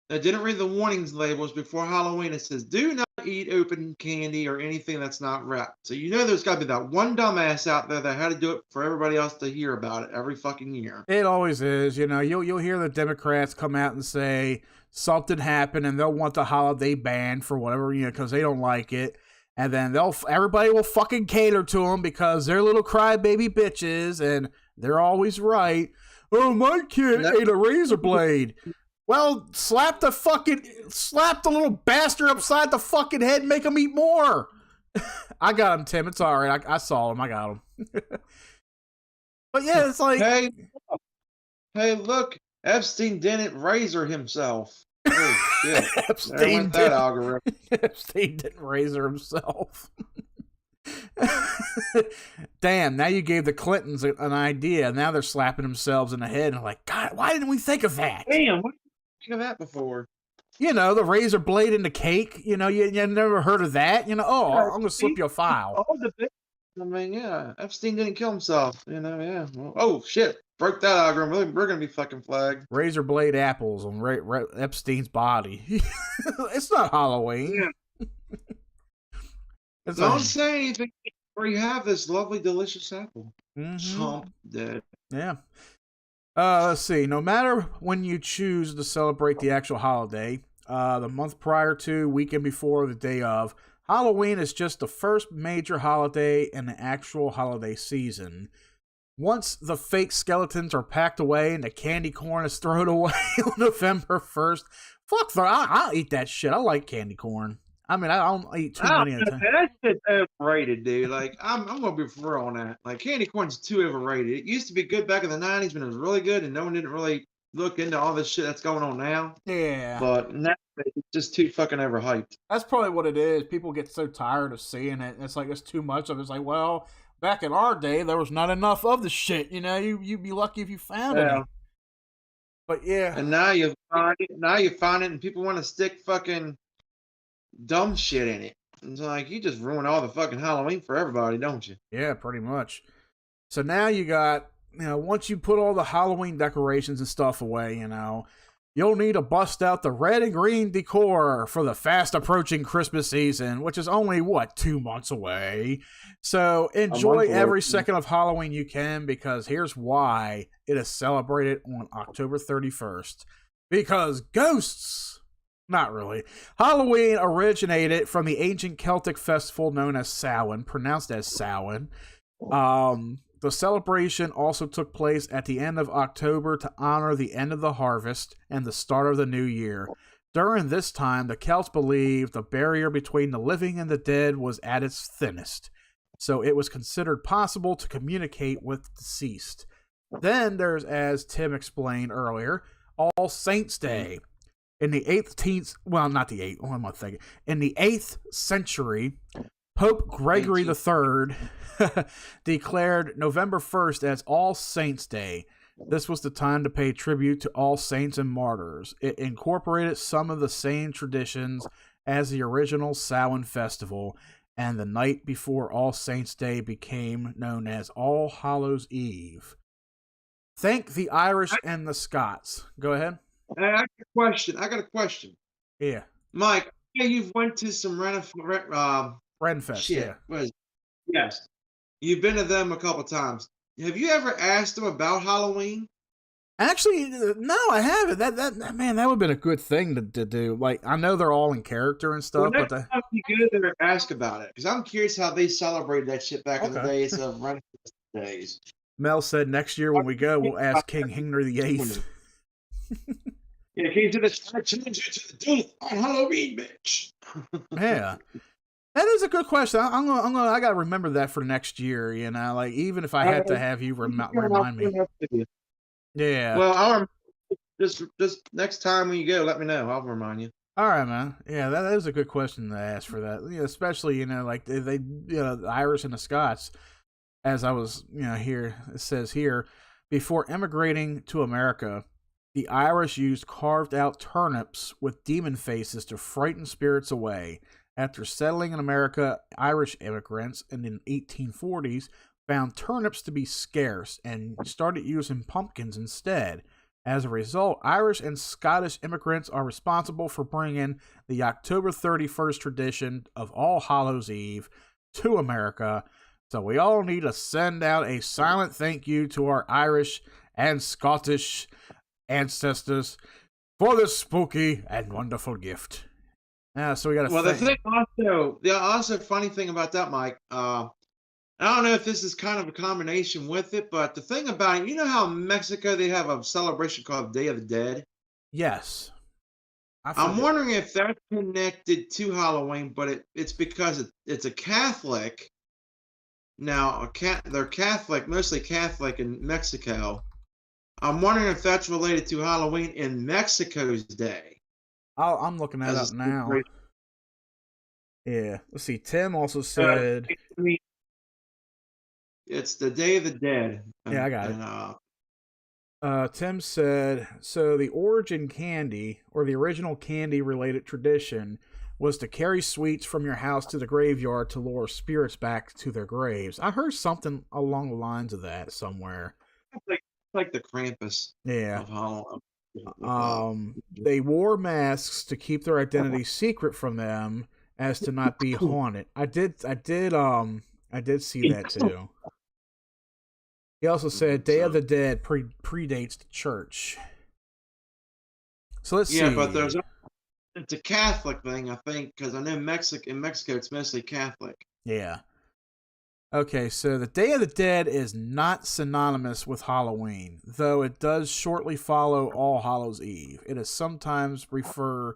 that didn't read the warnings labels before Halloween. It says, do not eat open candy or anything that's not wrapped. So you know there's got to be that one dumbass out there that had to do it for everybody else to hear about it every fucking year. It always is. You know, you'll hear the Democrats come out and say something happened and they'll want the holiday banned for whatever, you know, because they don't like it. And then everybody will fucking cater to them because they're little crybaby bitches and they're always right. Oh, my kid ate a razor blade. Well, slap the little bastard upside the fucking head and make him eat more. I got him, Tim. It's all right. I saw him. I got him. But yeah, it's like... Hey, look. Epstein didn't razor himself. Oh, shit. Epstein didn't razor himself. Damn, now you gave the Clintons an idea. Now they're slapping themselves in the head and like, God, why didn't we think of that? Damn, what did you think of that before? You know, the razor blade in the cake. You know, you never heard of that? You know, I'm going to slip you a file. I mean, yeah, Epstein didn't kill himself. You know, yeah. Well, oh, shit. Broke that algorithm. We're going to be fucking flagged. Razor blade apples on Epstein's body. It's not Halloween. Yeah. Don't say anything before you have this lovely, delicious apple. Chomp dead. Yeah. Let's see. No matter when you choose to celebrate the actual holiday, the month prior to, weekend before, the day of, Halloween is just the first major holiday in the actual holiday season. Once the fake skeletons are packed away and the candy corn is thrown away on November 1st, I'll eat that shit. I like candy corn. I mean, I don't eat too many at a time. That shit's overrated, dude. Like, I'm going to be real on that. Like, candy corn's too overrated. It used to be good back in the 90s when it was really good and no one didn't really look into all this shit that's going on now. Yeah. But now it's just too fucking overhyped. That's probably what it is. People get so tired of seeing it. It's like, it's too much of it. It's like, well, back in our day, there was not enough of the shit. You know, you'd be lucky if you found it. But yeah. And now you find it and people want to stick fucking dumb shit in it. It's like, you just ruin all the fucking Halloween for everybody, don't you? Yeah, pretty much. So now you got, you know, once you put all the Halloween decorations and stuff away, you know, you'll need to bust out the red and green decor for the fast approaching Christmas season, which is only, 2 months away. So enjoy every second of Halloween you can, because here's why it is celebrated on October 31st. Because ghosts! Not really. Halloween originated from the ancient Celtic festival known as Samhain, pronounced as Samhain. The celebration also took place at the end of October to honor the end of the harvest and the start of the new year. During this time, the Celts believed the barrier between the living and the dead was at its thinnest, so it was considered possible to communicate with the deceased. Then there's, as Tim explained earlier, All Saints' Day. In the 8th century, Pope Gregory III declared November 1st as All Saints' Day. This was the time to pay tribute to all saints and martyrs. It incorporated some of the same traditions as the original Samhain festival, and the night before All Saints' Day became known as All Hallows' Eve. Thank the Irish and the Scots. Go ahead. I got a question. Yeah. Mike, you've went to some Renfest, shit. Yeah. Yes. You've been to them a couple times. Have you ever asked them about Halloween? Actually, no, I haven't. That man, that would have been a good thing to do. Like, I know they're all in character and stuff, Well, but next time you go there, ask about it because I'm curious how they celebrated that shit back in the okay. days of running days. Mel said next year when we go, we'll ask King Henry VIII. Yeah, King to the I challenge you to the duel on Halloween, bitch. Yeah. That is a good question. I gotta remember that for next year. You know, like even if I had to have you remind me. Yeah. Well, I'll just next time when you go, let me know. I'll remind you. All right, man. Yeah, that is a good question to ask for that. You know, especially like they the Irish and the Scots. As I was here, it says here, before immigrating to America, the Irish used carved out turnips with demon faces to frighten spirits away. After settling in America, Irish immigrants in the 1840s found turnips to be scarce and started using pumpkins instead. As a result, Irish and Scottish immigrants are responsible for bringing the October 31st tradition of All Hallows Eve to America. So we all need to send out a silent thank you to our Irish and Scottish ancestors for this spooky and wonderful gift. So we got to. Well, the also funny thing about that, Mike. I don't know if this is kind of a combination with it, but the thing about it, you know how in Mexico they have a celebration called Day of the Dead. Yes. I'm wondering if that's connected to Halloween, but it's because it's a Catholic. Now, they're Catholic, mostly Catholic in Mexico. I'm wondering if that's related to Halloween in Mexico's day. I'm looking that up now. Yeah. Let's see. Tim also said... it's the Day of the Dead. Yeah, I got it. Tim said, so the origin candy, or the original candy-related tradition, was to carry sweets from your house to the graveyard to lure spirits back to their graves. I heard something along the lines of that somewhere. It's like the Krampus. Yeah. Of Halloween. They wore masks to keep their identity secret from them, as to not be haunted. I did see that too. He also said Day of the Dead predates the church. So let's see. Yeah, but it's a Catholic thing, I think, because I know in Mexico it's mostly Catholic. Yeah. Okay, so the Day of the Dead is not synonymous with Halloween, though it does shortly follow All Hallows Eve. It is sometimes referred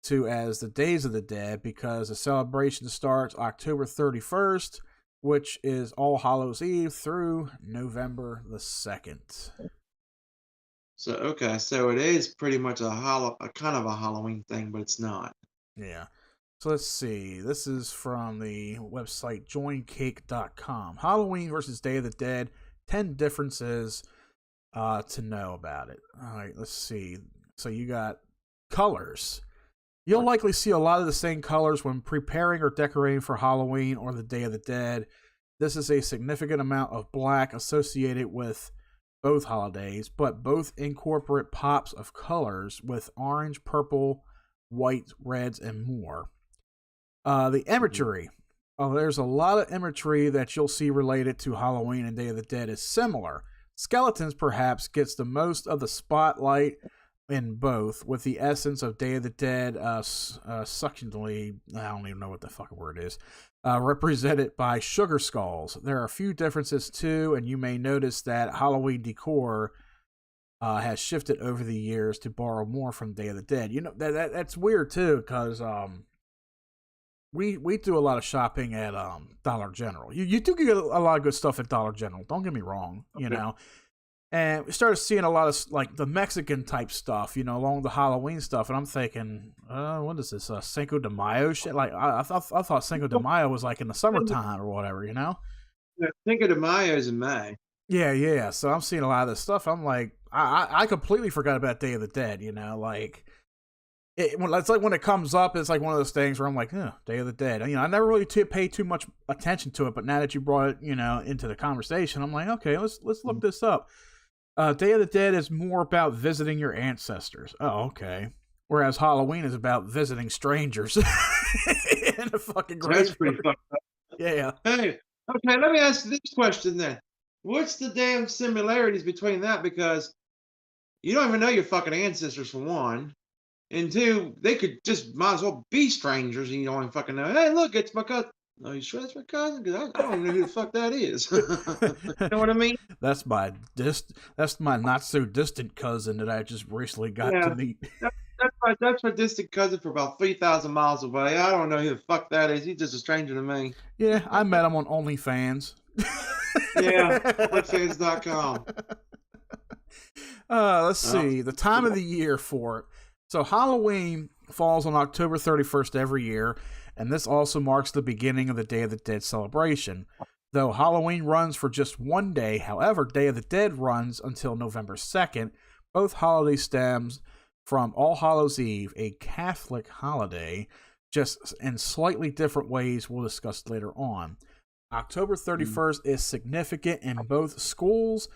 to as the Days of the Dead because the celebration starts October 31st, which is All Hallows Eve, through November the 2nd. So, okay, so it is pretty much a kind of a Halloween thing, but it's not. Yeah. So let's see. This is from the website joincake.com. Halloween versus Day of the Dead. 10 differences to know about it. All right, let's see. So you got colors. You'll likely see a lot of the same colors when preparing or decorating for Halloween or the Day of the Dead. This is a significant amount of black associated with both holidays, but both incorporate pops of colors with orange, purple, white, reds, and more. The imagery. There's a lot of imagery that you'll see related to Halloween and Day of the Dead is similar. Skeletons perhaps gets the most of the spotlight in both, with the essence of Day of the Dead succinctly, I don't even know what the fucking word is, represented by sugar skulls. There are a few differences too, and you may notice that Halloween decor has shifted over the years to borrow more from Day of the Dead. You know, that's weird too, because we do a lot of shopping at Dollar General. You do get a lot of good stuff at Dollar General. Don't get me wrong, you know. And we started seeing a lot of like the Mexican type stuff, you know, along the Halloween stuff. And I'm thinking, what is this? Cinco de Mayo shit? Like I thought Cinco de Mayo was like in the summertime or whatever, you know. Yeah, Cinco de Mayo is in May. Yeah. So I'm seeing a lot of this stuff. I'm like, I completely forgot about Day of the Dead, you know, like. It's like when it comes up, it's like one of those things where I'm like, Day of the Dead. You know, I never really pay too much attention to it, but now that you brought it, you know, into the conversation, I'm like, okay, let's look this up. Day of the Dead is more about visiting your ancestors. Oh, okay. Whereas Halloween is about visiting strangers in a fucking grave. That's pretty fucked up. Yeah. Hey, okay, let me ask you this question then. What's the damn similarities between that? Because you don't even know your fucking ancestors for one. And two, they could just might as well be strangers and you don't even fucking know. Hey, look, it's my cousin. No, you sure that's my cousin? Because I don't even know who the fuck that is. You know what I mean? That's my not so distant cousin that I just recently got to meet. That's my distant cousin for about 3,000 miles away. I don't know who the fuck that is. He's just a stranger to me. Yeah, I met him on OnlyFans. Yeah, OnlyFans.com. Let's see. The time of the year for it. So Halloween falls on October 31st every year, and this also marks the beginning of the Day of the Dead celebration. Though Halloween runs for just one day, however, Day of the Dead runs until November 2nd. Both holidays stems from All Hallows Eve, a Catholic holiday, just in slightly different ways we'll discuss later on. October 31st is significant in both schools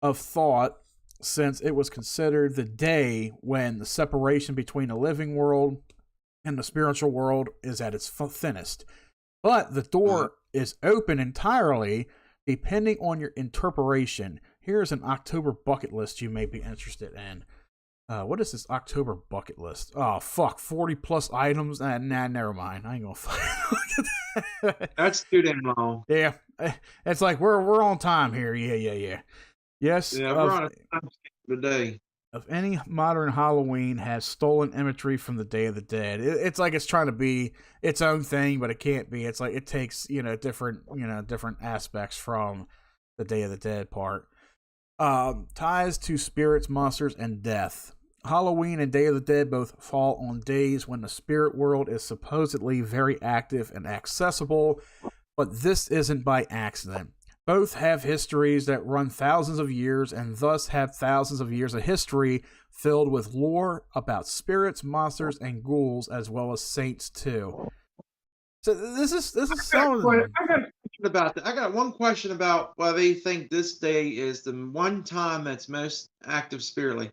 of thought, since it was considered the day when the separation between the living world and the spiritual world is at its thinnest. But the door is open entirely, depending on your interpretation. Here's an October bucket list you may be interested in. What is this October bucket list? Oh, fuck, 40 plus items? Nah, never mind. I ain't gonna fucking look at that. That's too damn long. Yeah, it's like we're on time here. Yeah. Yes. Yeah, we're on a time skip today. If any modern Halloween has stolen imagery from the Day of the Dead, it's like it's trying to be its own thing, but it can't be. It's like it takes different aspects from the Day of the Dead part. Ties to spirits, monsters, and death. Halloween and Day of the Dead both fall on days when the spirit world is supposedly very active and accessible, but this isn't by accident. Both have histories that run thousands of years and thus have thousands of years of history filled with lore about spirits, monsters, and ghouls, as well as saints too. So this is some. I got a question about that. I got one question about why they think this day is the one time that's most active spiritually.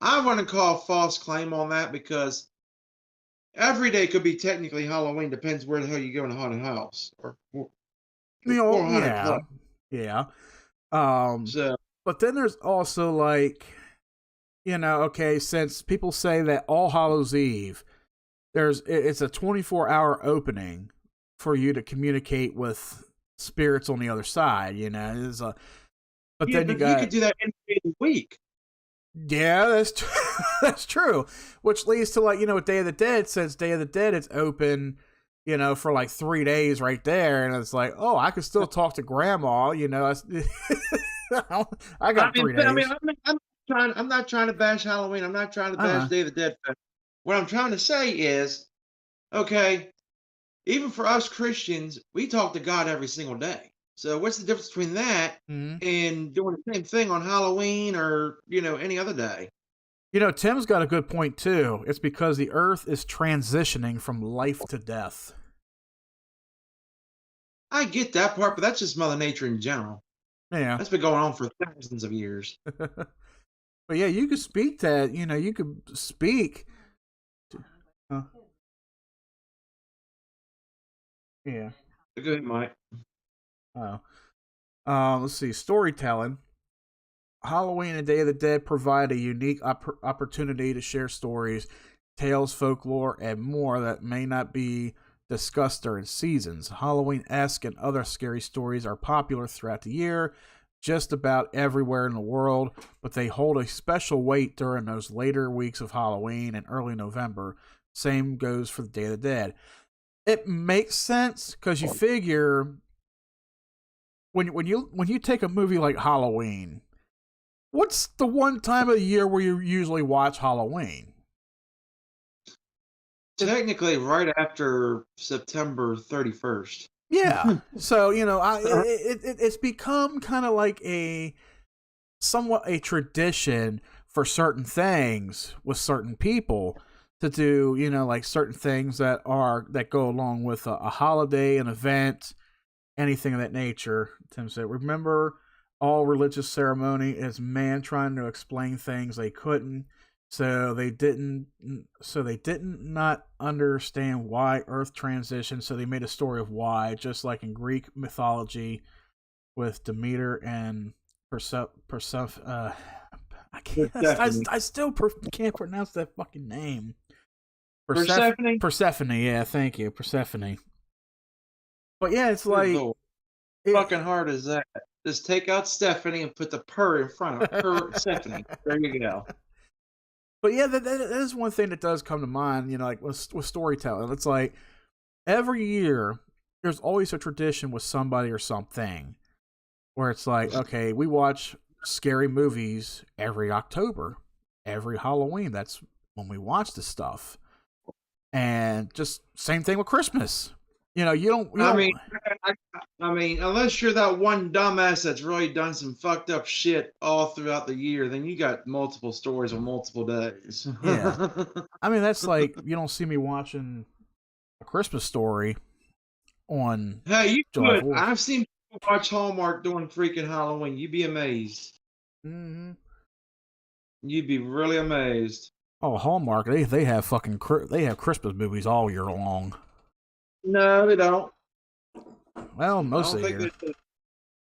I want to call a false claim on that because every day could be technically Halloween. Depends where the hell you go in a haunted house or. Yeah. So, but then there's also like, okay, since people say that All Hallows Eve, it's a 24-hour opening for you to communicate with spirits on the other side. But then you could do that any day of the week. Yeah, that's true. Which leads to with Day of the Dead, since Day of the Dead it's open. For like 3 days right there, and it's like, oh, I could still talk to grandma. I got 3 days. I'm not trying to bash Halloween. I'm not trying to bash Day of the Dead. What I'm trying to say is, okay, even for us Christians, we talk to God every single day. So what's the difference between that and doing the same thing on Halloween or any other day? Tim's got a good point too. It's because the earth is transitioning from life to death. I get that part, but that's just Mother Nature in general. Yeah. That's been going on for thousands of years. But yeah, you could speak that, you could speak. Yeah. Go ahead, Mike. Let's see. Storytelling. Halloween and Day of the Dead provide a unique opportunity to share stories, tales, folklore, and more that may not be discussed during seasons. Halloween-esque and other scary stories are popular throughout the year, just about everywhere in the world, but they hold a special weight during those later weeks of Halloween and early November. Same goes for the Day of the Dead. It makes sense because you figure when you take a movie like Halloween, what's the one time of the year where you usually watch Halloween? Technically, right after September 31st. Yeah. So, it's become kind of like somewhat a tradition for certain things with certain people to do, like certain things that go along with a holiday, an event, anything of that nature. Tim said, remember, all religious ceremony is man trying to explain things they couldn't. So they didn't not understand why Earth transitioned. So they made a story of why, just like in Greek mythology with Demeter and I I still can't pronounce that fucking name. Persephone? Persephone, yeah, thank you, Persephone. But yeah, it's like fucking hard as that. Just take out Stephanie and put the "per" in front of Persephone. There you go. But yeah, that is one thing that does come to mind. You know, like with storytelling, it's like every year there's always a tradition with somebody or something where it's like, okay, we watch scary movies every October, every Halloween. That's when we watch this stuff. And just same thing with Christmas. You know, you don't. I mean, unless you're that one dumbass that's really done some fucked up shit all throughout the year, then you got multiple stories on multiple days. Yeah, I mean that's like you don't see me watching A Christmas Story on. Hey, you July could. 4th. I've seen people watch Hallmark during freaking Halloween. You'd be amazed. Mm-hmm. You'd be really amazed. Oh, Hallmark! They have Christmas movies all year long. No, they don't. Well, most of the year.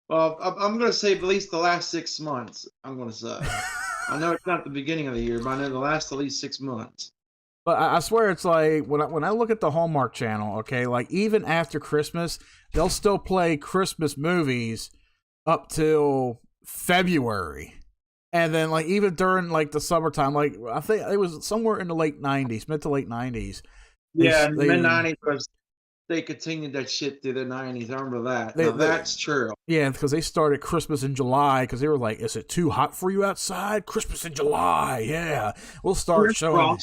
Well, I'm going to say at least the last 6 months. I'm going to say. I know it's not the beginning of the year, but I know the last at least 6 months. But I swear it's like when I look at the Hallmark Channel, okay, like even after Christmas, they'll still play Christmas movies up till February. And then like even during like the summertime, like I think it was somewhere in the mid to late 90s. Yeah, mid 90s was they continued that shit through the 90s. I remember that. That's true. Yeah, because they started Christmas in July because they were like, is it too hot for you outside? Christmas in July, yeah. We'll start showing.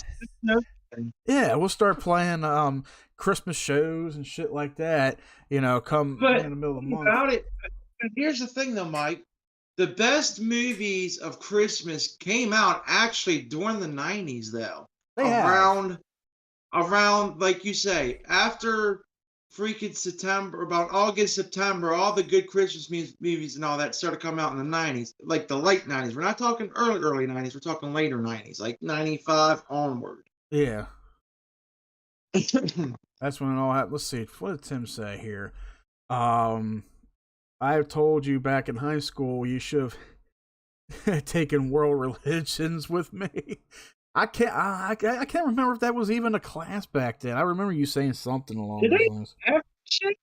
Yeah, we'll start playing Christmas shows and shit like that, you know, in the middle of the month. About it, here's the thing though, Mike. The best movies of Christmas came out actually during the 90s though. Around like you say, after freaking September, about August, September, all the good Christmas movies and all that started coming out in the 90s, like the late 90s. We're not talking early 90s, we're talking later 90s, like 95 onward. Yeah. That's when it all happened. Let's see. What did Tim say here? I told you back in high school you should have taken world religions with me. I can't remember if that was even a class back then. I remember you saying something along those lines. Have shit?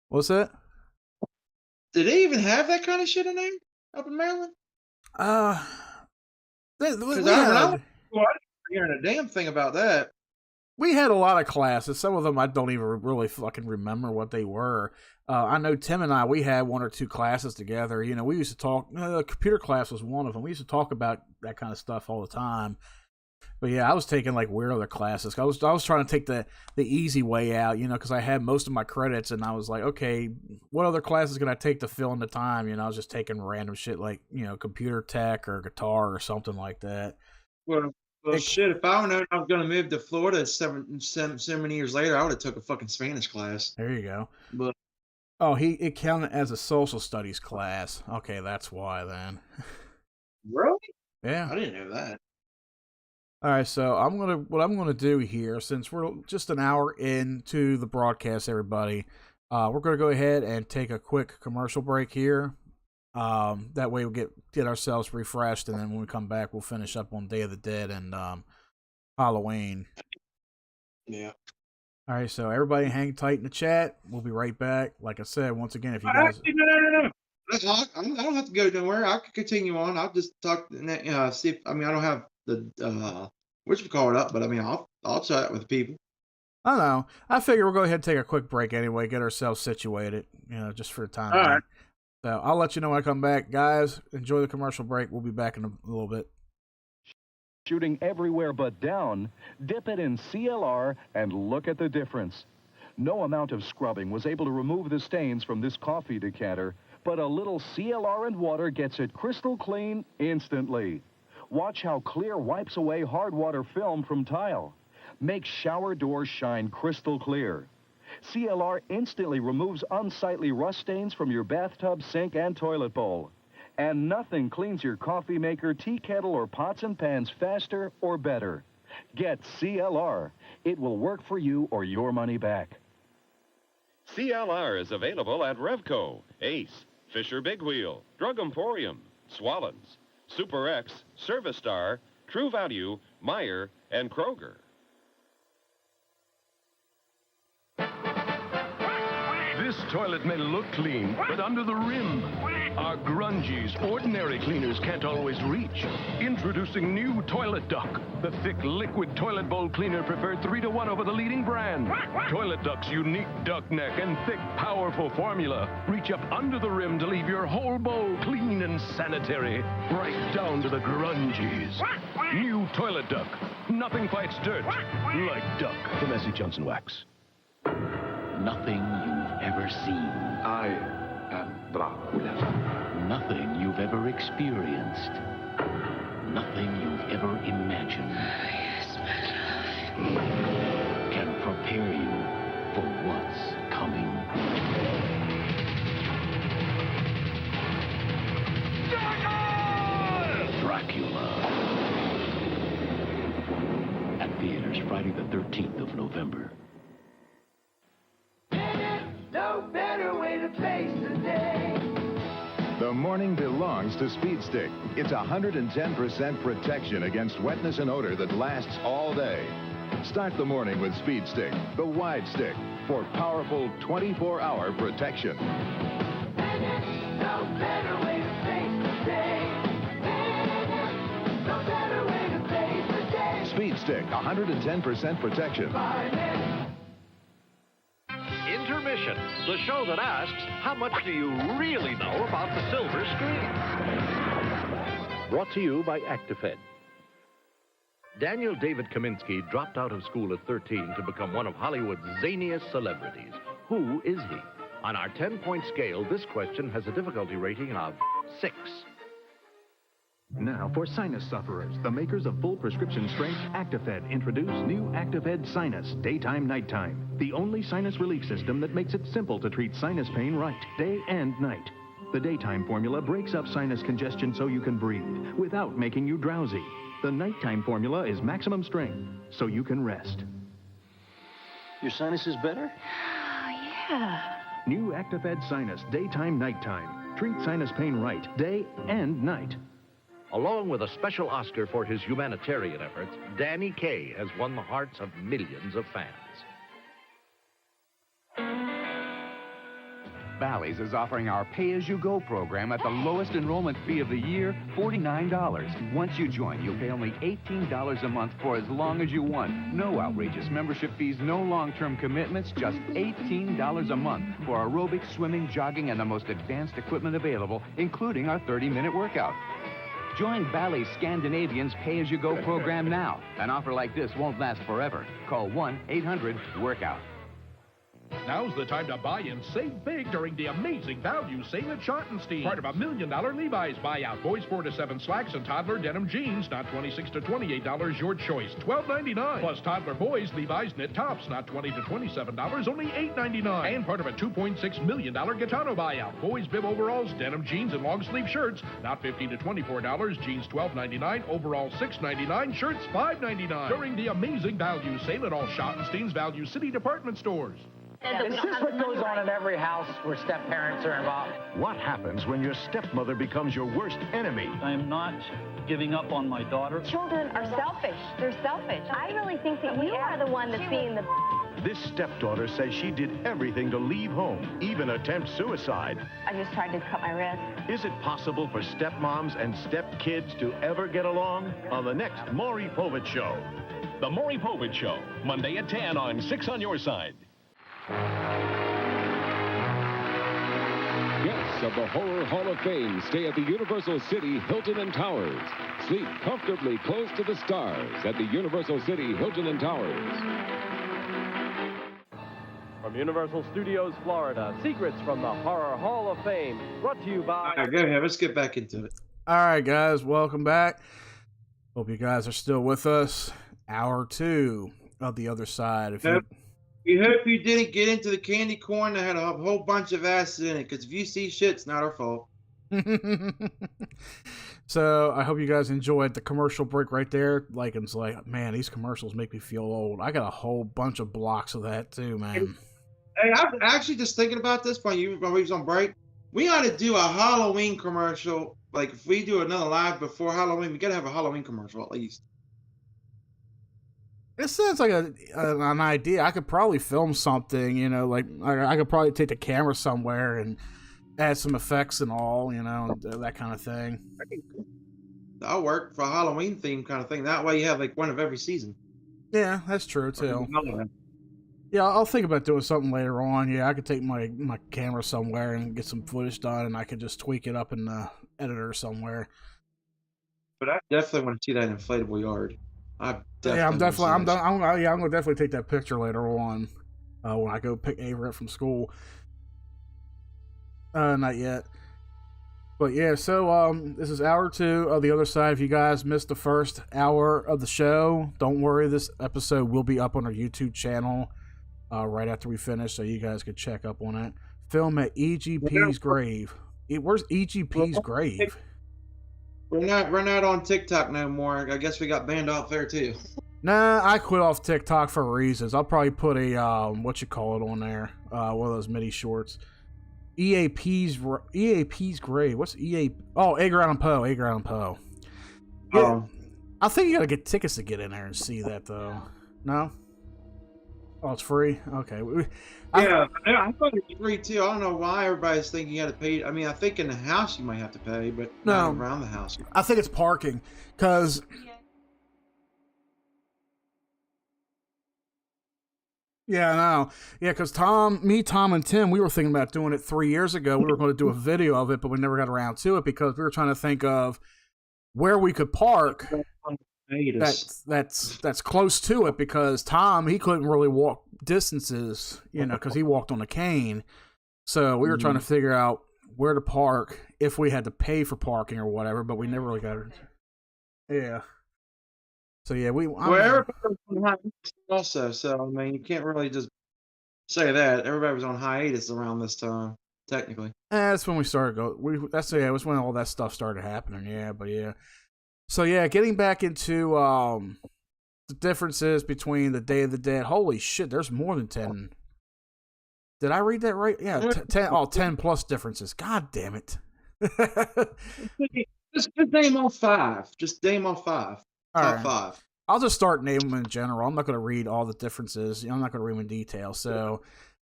What's that? Did they even have that kind of shit in there up in Maryland? I didn't hear a damn thing about that. We had a lot of classes. Some of them I don't even really fucking remember what they were. I know Tim and I, we had 1 or 2 classes together. You know, we used to talk. Computer class was one of them. We used to talk about that kind of stuff all the time. But yeah, I was taking like weird other classes. I was trying to take the easy way out, you know, because I had most of my credits, and I was like, okay, what other classes can I take to fill in the time? You know, I was just taking random shit like, you know, computer tech or guitar or something like that. Well, shit, if I would known I was going to move to Florida so many years later, I would have took a fucking Spanish class. There you go. But it counted as a social studies class. Okay, that's why then. Really? Yeah. I didn't know that. All right, so what I'm gonna do here, since we're just an hour into the broadcast, everybody, we're gonna go ahead and take a quick commercial break here. That way we'll get ourselves refreshed, and then when we come back, we'll finish up on Day of the Dead and Halloween. Yeah. All right, so everybody hang tight in the chat. We'll be right back. Like I said, once again, if you guys... Actually, no. I don't have to go nowhere. I can continue on. I'll just talk, see if, I don't have the, whatchamacallit up, but I'll chat with people. I don't know. I figure we'll go ahead and take a quick break anyway, get ourselves situated, you know, just for the time. All right. So I'll let you know when I come back. Guys, enjoy the commercial break. We'll be back in a little bit. Shooting everywhere but down, dip it in CLR and look at the difference. No amount of scrubbing was able to remove the stains from this coffee decanter, but a little CLR and water gets it crystal clean instantly. Watch how clear wipes away hard water film from tile. Make shower doors shine crystal clear. CLR instantly removes unsightly rust stains from your bathtub, sink, and toilet bowl. And nothing cleans your coffee maker, tea kettle, or pots and pans faster or better. Get CLR. It will work for you or your money back. CLR is available at Revco, Ace, Fisher Big Wheel, Drug Emporium, Swallens, Super X, Service Star, True Value, Meyer, and Kroger. This toilet may look clean, but under the rim are grungies ordinary cleaners can't always reach. Introducing new Toilet Duck, the thick liquid toilet bowl cleaner preferred 3-to-1 over the leading brand. Toilet Duck's unique duck neck and thick, powerful formula reach up under the rim to leave your whole bowl clean and sanitary, right down to the grungies. New Toilet Duck. Nothing fights dirt like duck. From S.C. Johnson Wax. Nothing you've ever seen. I am Dracula. Nothing you've ever experienced. Nothing you've ever imagined. Yes, my love. Can prepare you for what's coming. Dracula. At theaters Friday the 13th of November. No better way to face the day. The morning belongs to Speed Stick. It's 110% protection against wetness and odor that lasts all day. Start the morning with Speed Stick, the wide stick, for powerful 24-hour protection. No better way to face the day. No better way to face the day. Speed Stick, 110% protection. Intermission, the show that asks, how much do you really know about the silver screen? Brought to you by Actifed. Daniel David Kaminsky dropped out of school at 13 to become one of Hollywood's zaniest celebrities. Who is he? On our 10-point scale, this question has a difficulty rating of 6. Now, for sinus sufferers, the makers of full prescription strength Actifed introduce new Actifed Sinus, daytime, nighttime. The only sinus relief system that makes it simple to treat sinus pain right, day and night. The daytime formula breaks up sinus congestion so you can breathe without making you drowsy. The nighttime formula is maximum strength so you can rest. Your sinus is better? Oh, yeah. New Actifed Sinus, daytime, nighttime. Treat sinus pain right, day and night. Along with a special Oscar for his humanitarian efforts, Danny Kaye has won the hearts of millions of fans. Bally's is offering our pay-as-you-go program at the lowest enrollment fee of the year, $49. Once you join, you'll pay only $18 a month for as long as you want. No outrageous membership fees, no long-term commitments, just $18 a month for aerobics, swimming, jogging, and the most advanced equipment available, including our 30-minute workout. Join Bally's Scandinavian's pay-as-you-go program now. An offer like this won't last forever. Call 1-800-WORKOUT. Now's the time to buy and save big during the amazing value sale at Schottenstein. Part of $1 million Levi's buyout. Boys 4 to 7 slacks and toddler denim jeans, not $26 to $28, your choice, $12.99. Plus toddler boys Levi's knit tops, not $20 to $27, only $8.99. And part of a $2.6 million Gaetano buyout. Boys bib overalls, denim jeans, and long sleeve shirts, not $15 to $24, jeans $12.99, overalls $6.99, shirts $5.99. During the amazing value sale at all Schottenstein's Value City department stores. Is this what goes on in every house where step-parents are involved? What happens when your stepmother becomes your worst enemy? I am not giving up on my daughter. Children are selfish. They're selfish. I really think that you are the one that's being the... This stepdaughter says she did everything to leave home, even attempt suicide. I just tried to cut my wrist. Is it possible for stepmoms and stepkids to ever get along? On the next Maury Povich Show. The Maury Povich Show, Monday at 10 on 6 on Your Side. Guests of the Horror Hall of Fame stay at the Universal City Hilton and Towers. Sleep comfortably close to the stars at the Universal City Hilton and Towers. From Universal Studios, Florida, secrets from the Horror Hall of Fame, brought to you by... All right, go ahead. Let's get back into it. All right, guys, welcome back. Hope you guys are still with us. Hour 2 of The Other Side. We hope you didn't get into the candy corn that had a whole bunch of acid in it, because if you see shit, it's not our fault. So I hope you guys enjoyed the commercial break right there. Lycan's like, man, these commercials make me feel old. I got a whole bunch of blocks of that too, man. Hey, I'm actually just thinking about this while we was on break. We ought to do a Halloween commercial like if we do another live before Halloween, we gotta have a Halloween commercial at least. It sounds like an idea. I could probably film something, you know, like I could probably take the camera somewhere and add some effects and all, you know, that kind of thing. That'll work for a Halloween theme kind of thing. That way you have like one of every season. Yeah, that's true too. Yeah, I'll think about doing something later on. Yeah, I could take my camera somewhere and get some footage done, and I could just tweak it up in the editor somewhere. But I definitely want to see that inflatable yard. I'm gonna definitely take that picture later on when I go pick Avery up from school. Not yet, but yeah. So this is hour 2 of The Other Side. If you guys missed the first hour of the show, don't worry. This episode will be up on our YouTube channel right after we finish, so you guys can check up on it. Film at EGP's grave. Where's EGP's grave? We're not on TikTok no more. I guess we got banned off there too. Nah, I quit off TikTok for reasons. I'll probably put a on there. One of those mini shorts. EAP's grave. What's EAP? Oh, Edgar Allan Poe. Yeah, I think you gotta get tickets to get in there and see that though. No? Oh, it's free? Okay. I thought it was free too. I don't know why everybody's thinking you got to pay. I mean, I think in the house you might have to pay, but not around the house. I think it's parking because yeah, I know. Yeah, because Tom, and Tim, we were thinking about doing it 3 years ago. We were going to do a video of it, but we never got around to it because we were trying to think of where we could park. That's close to it because Tom, he couldn't really walk distances, you know, because he walked on a cane. So we were trying to figure out where to park if we had to pay for parking or whatever, but we never really got it. Yeah. So yeah, also. So I mean, you can't really just say that everybody was on hiatus around this time. Technically, that's when we started going. It was when all that stuff started happening. Yeah, but yeah. So yeah, getting back into the differences between the Day of the Dead. Holy shit, there's more than 10. Did I read that right? Yeah, 10 plus differences. God damn it. Just name all 5. Just name all 5. Top 5. I'll just start naming them in general. I'm not going to read all the differences. I'm not going to read them in detail. So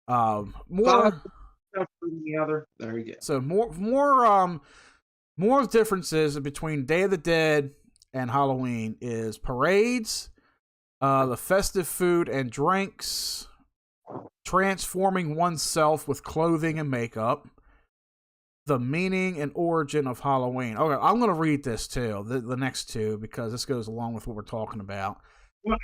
more. There you go. So more differences between Day of the Dead and Halloween is parades, the festive food and drinks, transforming oneself with clothing and makeup, the meaning and origin of Halloween. Okay, I'm going to read this too, the next 2, because this goes along with what we're talking about. Well,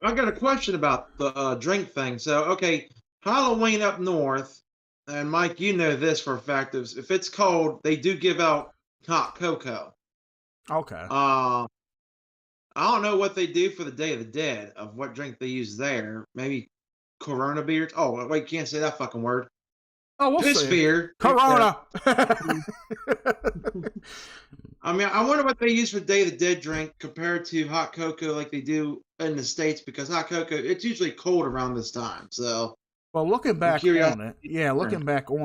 I got a question about the drink thing. So, okay, Halloween up north, and Mike, you know this for a fact, if it's cold, they do give out hot cocoa. Okay. I don't know what they do for the Day of the Dead, of what drink they use there. Maybe Corona beers. Oh, wait, can't say that fucking word. Oh, we'll Piss see. beer. Corona. I mean, I wonder what they use for Day of the Dead drink compared to hot cocoa like they do in the States, because hot cocoa, it's usually cold around this time. So, well, looking back on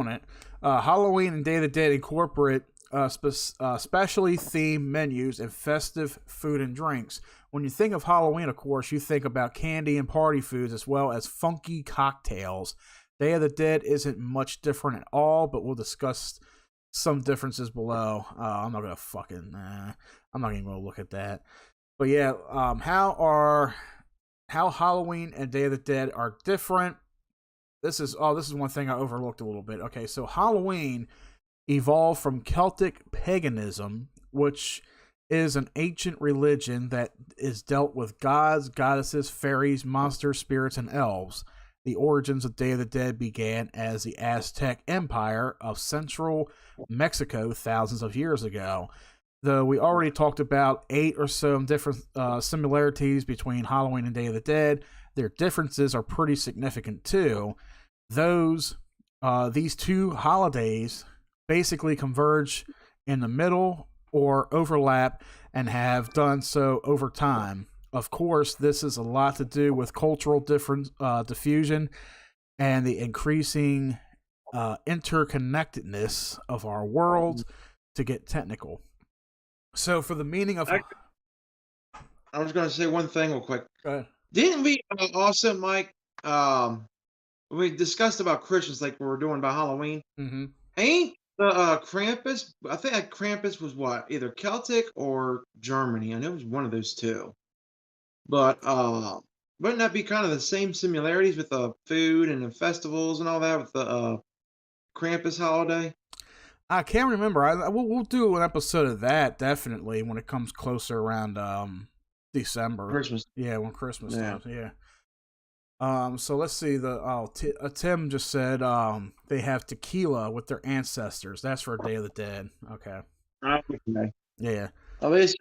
it, Halloween and Day of the Dead incorporate specially themed menus and festive food and drinks. When you think of Halloween, of course, you think about candy and party foods as well as funky cocktails. Day of the Dead isn't much different at all, but we'll discuss some differences below. I'm not even going to look at that. But yeah, how Halloween and Day of the Dead are different. This is one thing I overlooked a little bit. Okay, so Halloween evolved from Celtic paganism, which is an ancient religion that is dealt with gods, goddesses, fairies, monsters, spirits, and elves. The origins of Day of the Dead began as the Aztec Empire of central Mexico thousands of years ago. Though we already talked about 8 or so different similarities between Halloween and Day of the Dead, their differences are pretty significant too. These 2 holidays basically converge in the middle or overlap and have done so over time. Of course, this is a lot to do with cultural diffusion and the increasing interconnectedness of our world, to get technical. So for the meaning of... I was going to say one thing real quick. Go ahead. Didn't we also, Mike, we discussed about Christmas like we were doing about Halloween? Mm-hmm. Ain't the Krampus, I think that Krampus was what? Either Celtic or Germany. I know it was one of those two. But wouldn't that be kind of the same similarities with the food and the festivals and all that with the Krampus holiday? I can't remember. We'll do an episode of that definitely when it comes closer around December. Christmas. Yeah, when Christmas comes. Yeah. So let's see. Tim just said they have tequila with their ancestors. That's for Day of the Dead. Okay. Okay. Yeah. Oh, it's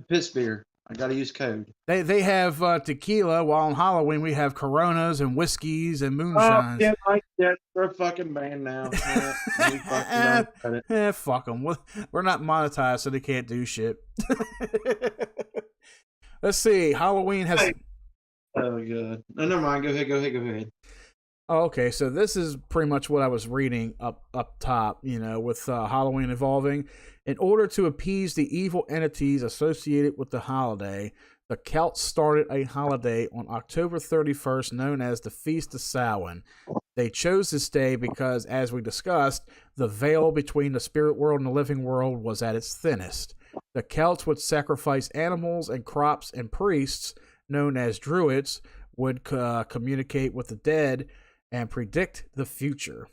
piss beer. I gotta use code. They have tequila, while on Halloween we have Coronas and whiskeys and moonshines. Oh, yeah, like that. We're a fucking band now. Fuck them. We're not monetized, so they can't do shit. Let's see. Halloween has... Oh, good. No, never mind. Go ahead. Oh, okay, so this is pretty much what I was reading up top, with Halloween evolving. In order to appease the evil entities associated with the holiday, the Celts started a holiday on October 31st known as the Feast of Samhain. They chose this day because, as we discussed, the veil between the spirit world and the living world was at its thinnest. The Celts would sacrifice animals and crops, and priests, known as druids, would communicate with the dead and predict the future.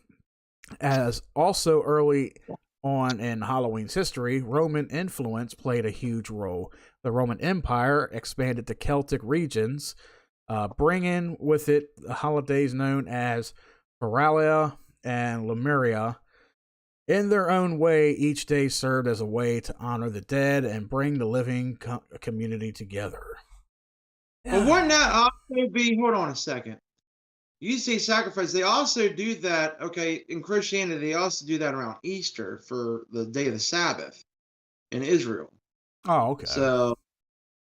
As also early on in Halloween's history, Roman influence played a huge role. The Roman Empire expanded to Celtic regions, bringing with it the holidays known as Feralia and Lemuria. In their own way, each day served as a way to honor the dead and bring the living community together. But wouldn't that also be... Hold on a second. You say sacrifice. They also do that, okay, in Christianity, they also do that around Easter for the day of the Sabbath in Israel. Oh, okay. So,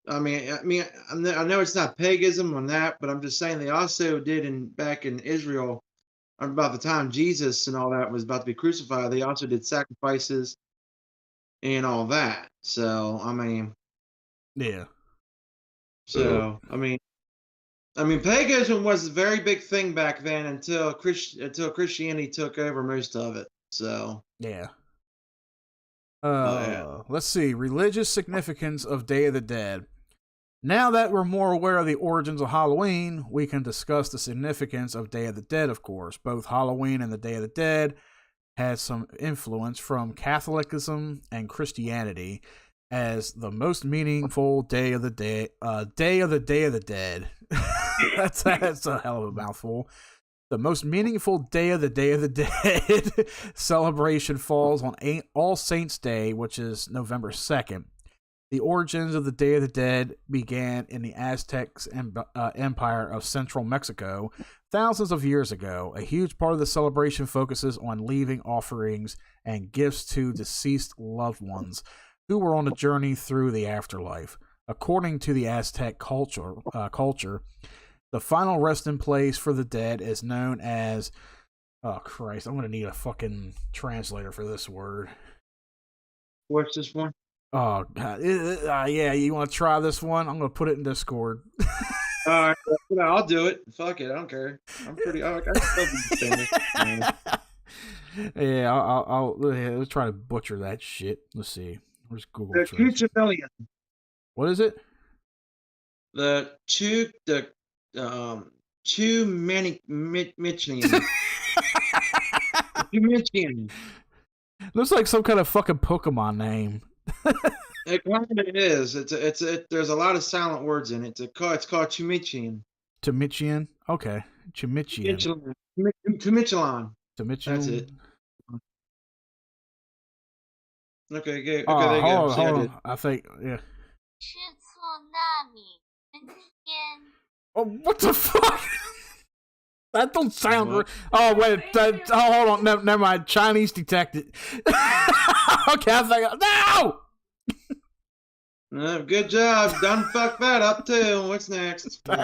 I know it's not paganism on that, but I'm just saying they also did back in Israel, about the time Jesus and all that was about to be crucified, they also did sacrifices and all that. So, yeah. So, paganism was a very big thing back then until Christianity took over most of it. So yeah. Let's see. Religious significance of Day of the Dead. Now that we're more aware of the origins of Halloween, we can discuss the significance of Day of the Dead, of course. Both Halloween and the Day of the Dead had some influence from Catholicism and Christianity as the most meaningful Day of the Dead. Day of the Dead. That's a hell of a mouthful. The most meaningful Day of the Dead celebration falls on All Saints Day, which is November 2nd. The origins of the Day of the Dead began in the Aztecs Empire of central Mexico thousands of years ago. A huge part of the celebration focuses on leaving offerings and gifts to deceased loved ones who were on a journey through the afterlife. According to the Aztec culture, the final resting place for the dead is known as... Oh, Christ, I'm going to need a fucking translator for this word. What's this one? Oh, God. Yeah, you want to try this one? I'm going to put it in Discord. All right, I'll do it. Fuck it, I don't care. I'm pretty... I still be Spanish. Yeah, I'll try to butcher that shit. Let's see. Where's Google Translate? What is it? Too many Michigan. Looks like some kind of fucking Pokemon name. It kind of is. There's a lot of silent words in it. It's called Chimichian. Chimichian? Okay. Chimichian. Chimichalon. That's it. Okay, good. Okay, there you go. Hold on. I think, yeah. Oh, what the fuck? That don't sound right. Oh, wait. Hold on. Never mind. Chinese detected. Okay, I think. No! Good job. Done fucked that up, too. What's next? All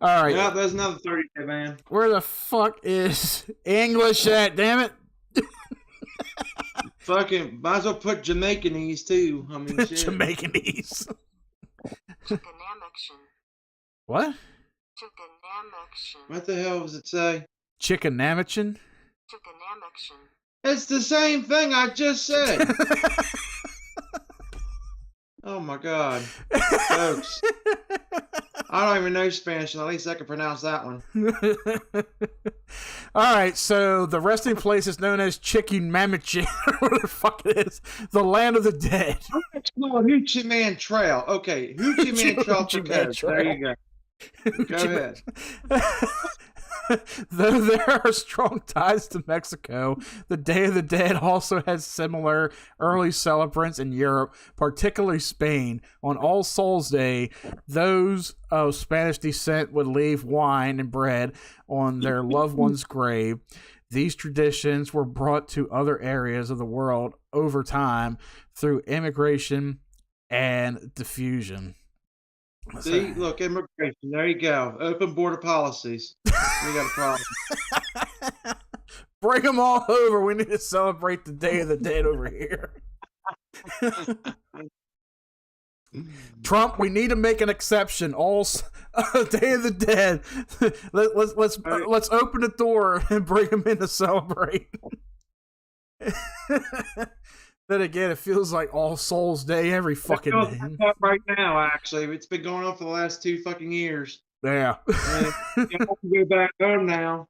right. Yeah, there's another 30K, man. Where the fuck is English at? Damn it. Fucking might as well put Jamaicanese too. I mean, shit. Jamaicanese. What? What the hell does it say? Chicken-namichin? It's the same thing I just said. Oh my God, folks! I don't even know Spanish, and at least I can pronounce that one. All right, so the resting place is known as Chicken-namichin, what the fuck it is, the land of the dead. It's called Hoochie Man Trail. Okay, Hoochie Man Trail. There you go. Go ahead. Though there are strong ties to Mexico, the Day of the Dead also has similar early celebrants in Europe, particularly Spain. On All Souls Day, those of Spanish descent would leave wine and bread on their loved one's grave. These traditions were brought to other areas of the world over time through immigration and diffusion. See, look, immigration. There you go. Open border policies. We got a problem. Bring them all over. We need to celebrate the Day of the Dead over here. Trump, we need to make an exception. All Day of the Dead. Let's open the door and bring them in to celebrate. Then again, it feels like All Souls Day every fucking day. Right now, actually, it's been going on for the last 2 fucking years. Yeah. You have to go back home now.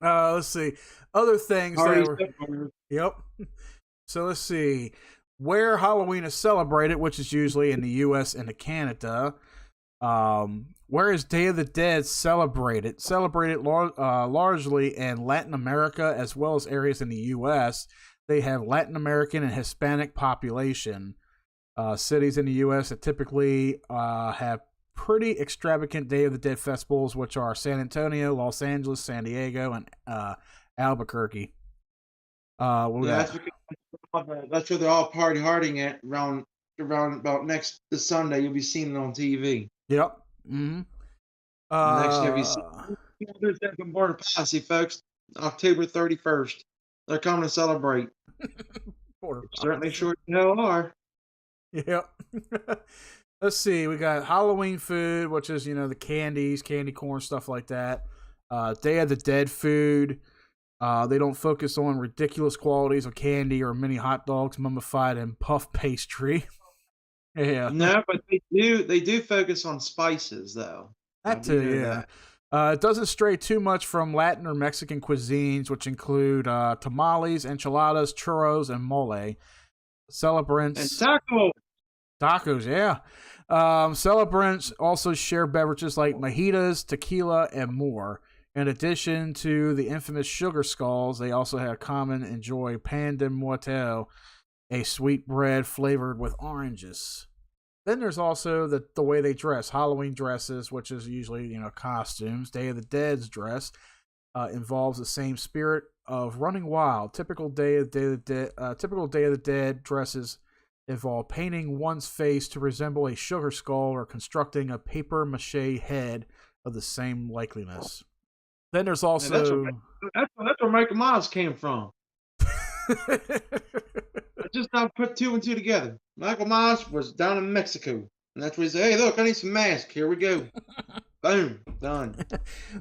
Let's see. Other things. Yep. So let's see. Where Halloween is celebrated, which is usually in the U.S. and Canada. Where is Day of the Dead celebrated? Celebrated largely in Latin America as well as areas in the U.S. They have Latin American and Hispanic population. Cities in the U.S. that typically have pretty extravagant Day of the Dead festivals, which are San Antonio, Los Angeles, San Diego, and Albuquerque. That's where they're all party harding at around about this Sunday. You'll be seeing it on TV. Yep. Mm-hmm. Next year, there's that border policy, folks. October 31st. They're coming to celebrate. Certainly sure the hell are. Yep. Let's see. We got Halloween food, which is, the candies, candy corn, stuff like that. Day of the Dead food. They don't focus on ridiculous qualities of candy or mini hot dogs mummified in puff pastry. Yeah. No, but they do focus on spices, though. That too, yeah. It doesn't stray too much from Latin or Mexican cuisines, which include tamales, enchiladas, churros, and mole. Celebrants. And tacos. Tacos, yeah. Celebrants also share beverages like mojitos, tequila, and more. In addition to the infamous sugar skulls, they also have common enjoy pan de muerto, a sweet bread flavored with oranges. Then there's also the way they dress. Halloween dresses, which is usually, costumes. Day of the Dead's dress involves the same spirit of running wild. Typical Day of the Dead dresses involve painting one's face to resemble a sugar skull or constructing a paper mache head of the same likeness. Then there's also... That's where Michael Myers came from. I just now put 2 and 2 together. Michael Myers was down in Mexico. And that's where he said, hey, look, I need some masks. Here we go. Boom. Done.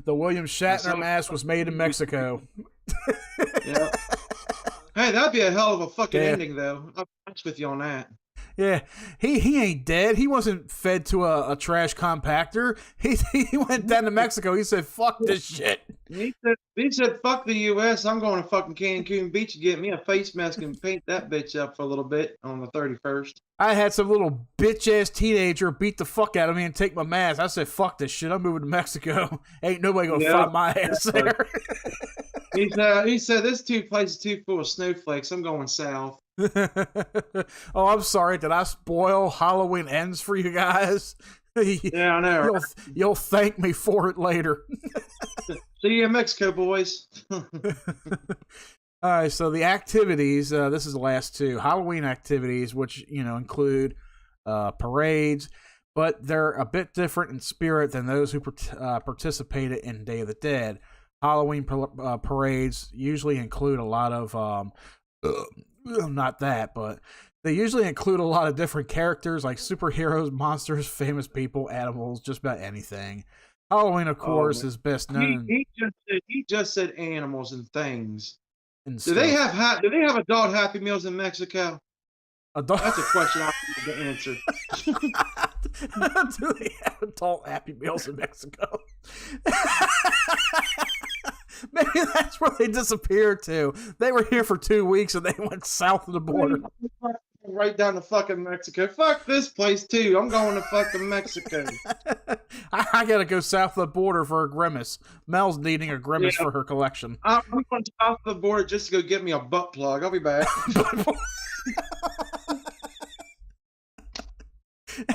The William Shatner mask was made in Mexico. Yeah. Hey, that'd be a hell of a fucking ending, though. I'll match with you on that. Yeah, he ain't dead. He wasn't fed to a trash compactor. He went down to Mexico. He said, fuck this shit. He said, fuck the U.S. I'm going to fucking Cancun Beach to get me a face mask and paint that bitch up for a little bit on the 31st. I had some little bitch-ass teenager beat the fuck out of me and take my mask. I said, fuck this shit. I'm moving to Mexico. Ain't nobody going to find my ass there. He said, this place is too full of snowflakes. I'm going south. Oh, I'm sorry. Did I spoil Halloween Ends for you guys? Yeah, I know. Right? You'll thank me for it later. See you in Mexico, boys. All right, so the activities, this is the last 2. Halloween activities, which, include parades, but they're a bit different in spirit than those who participated in Day of the Dead. Halloween parades usually include a lot of not that, but they usually include a lot of different characters like superheroes, monsters, famous people, animals, just about anything. Halloween, of course, is best known. He just said animals and things. And do they have adult Happy Meals in Mexico? That's a question I need to answer. Do they have adult Happy Meals in Mexico? Maybe that's where they disappeared to. They were here for 2 weeks and they went south of the border. Right down to fucking Mexico. Fuck this place too. I'm going to fucking Mexico. I gotta go south of the border for a Grimace. Mel's needing a Grimace for her collection. I'm going south of the border just to go get me a butt plug. I'll be back.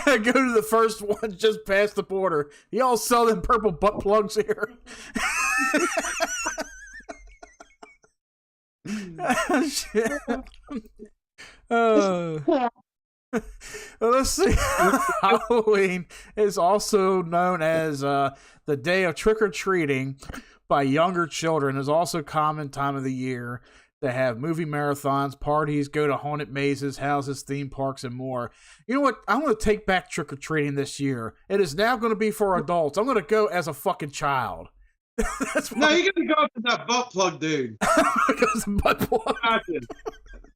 Go to the first one just past the border. Y'all sell them purple butt plugs here. Shit. Let's see. Halloween is also known as the day of trick-or-treating by younger children. Is also a common time of the year to have movie marathons, parties, go to haunted mazes, houses, theme parks, and more. You know what? I'm going to take back trick-or-treating this year. It is now going to be for adults. I'm going to go as a fucking child. No, you're going to go to that butt plug, dude. Because butt plug.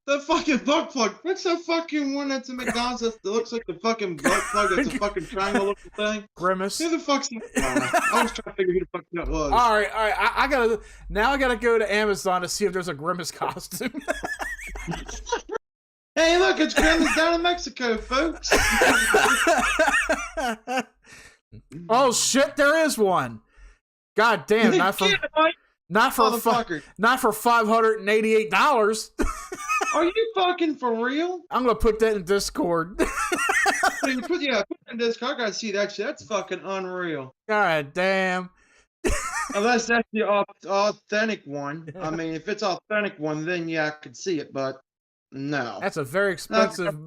The fucking butt plug. What's the fucking one that's in McDonald's that looks like the fucking butt plug that's a fucking triangle looking thing? Grimace. Who the fuck's that? I was trying to figure who the fuck that was. All right. I gotta go to Amazon to see if there's a Grimace costume. Hey, look, it's Grimace down in Mexico, folks. Oh shit, there is one. God damn, not for $588. Are you fucking for real? I'm gonna put that in Discord. Put it in Discord. I gotta see that shit. That's fucking unreal. God damn. Unless that's the authentic one. I mean, if it's authentic one, then yeah, I could see it. But no, that's a very expensive,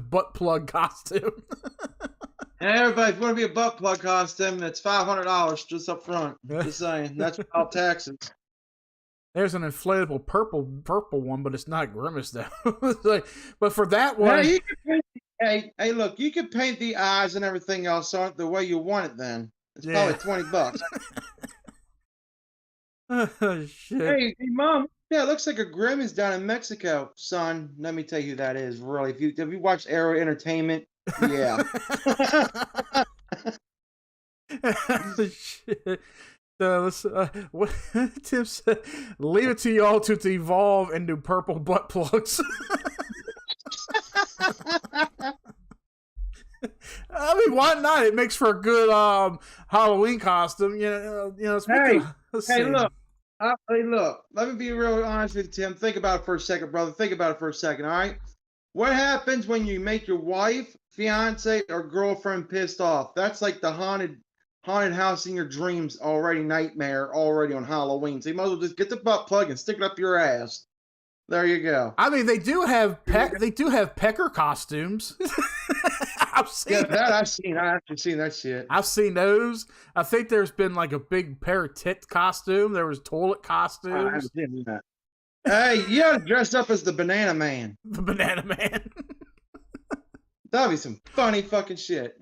butt plug costume. Hey, everybody, if you want to be a butt plug costume, that's $500 just up front. Just saying, that's without taxes. There's an inflatable purple one, but it's not Grimace though. But for that one, hey, look, you can paint the eyes and everything else on it the way you want it. Then it's probably $20. Oh, shit. Hey, mom, yeah, it looks like a Grimace down in Mexico, son. Let me tell you who that is. Really, if you watched Arrow Entertainment, yeah. Shit. Let's, what Tim said, leave it to y'all to evolve into purple butt plugs. I mean, why not? It makes for a good Halloween costume. Hey, look. Look. Let me be real honest with you, Tim. Think about it for a second, brother. Think about it for a second, all right? What happens when you make your wife, fiance, or girlfriend pissed off? That's like the haunted house in your dreams already, nightmare already on Halloween. So you might as well just get the butt plug and stick it up your ass. There you go. I mean, they do have pecker costumes. I've seen I've actually seen that shit. I've seen those. I think there's been like a big pair of tit costume. There was toilet costumes. I haven't seen that. Hey, you gotta dress up as the Banana Man. The Banana Man. That'd be some funny fucking shit.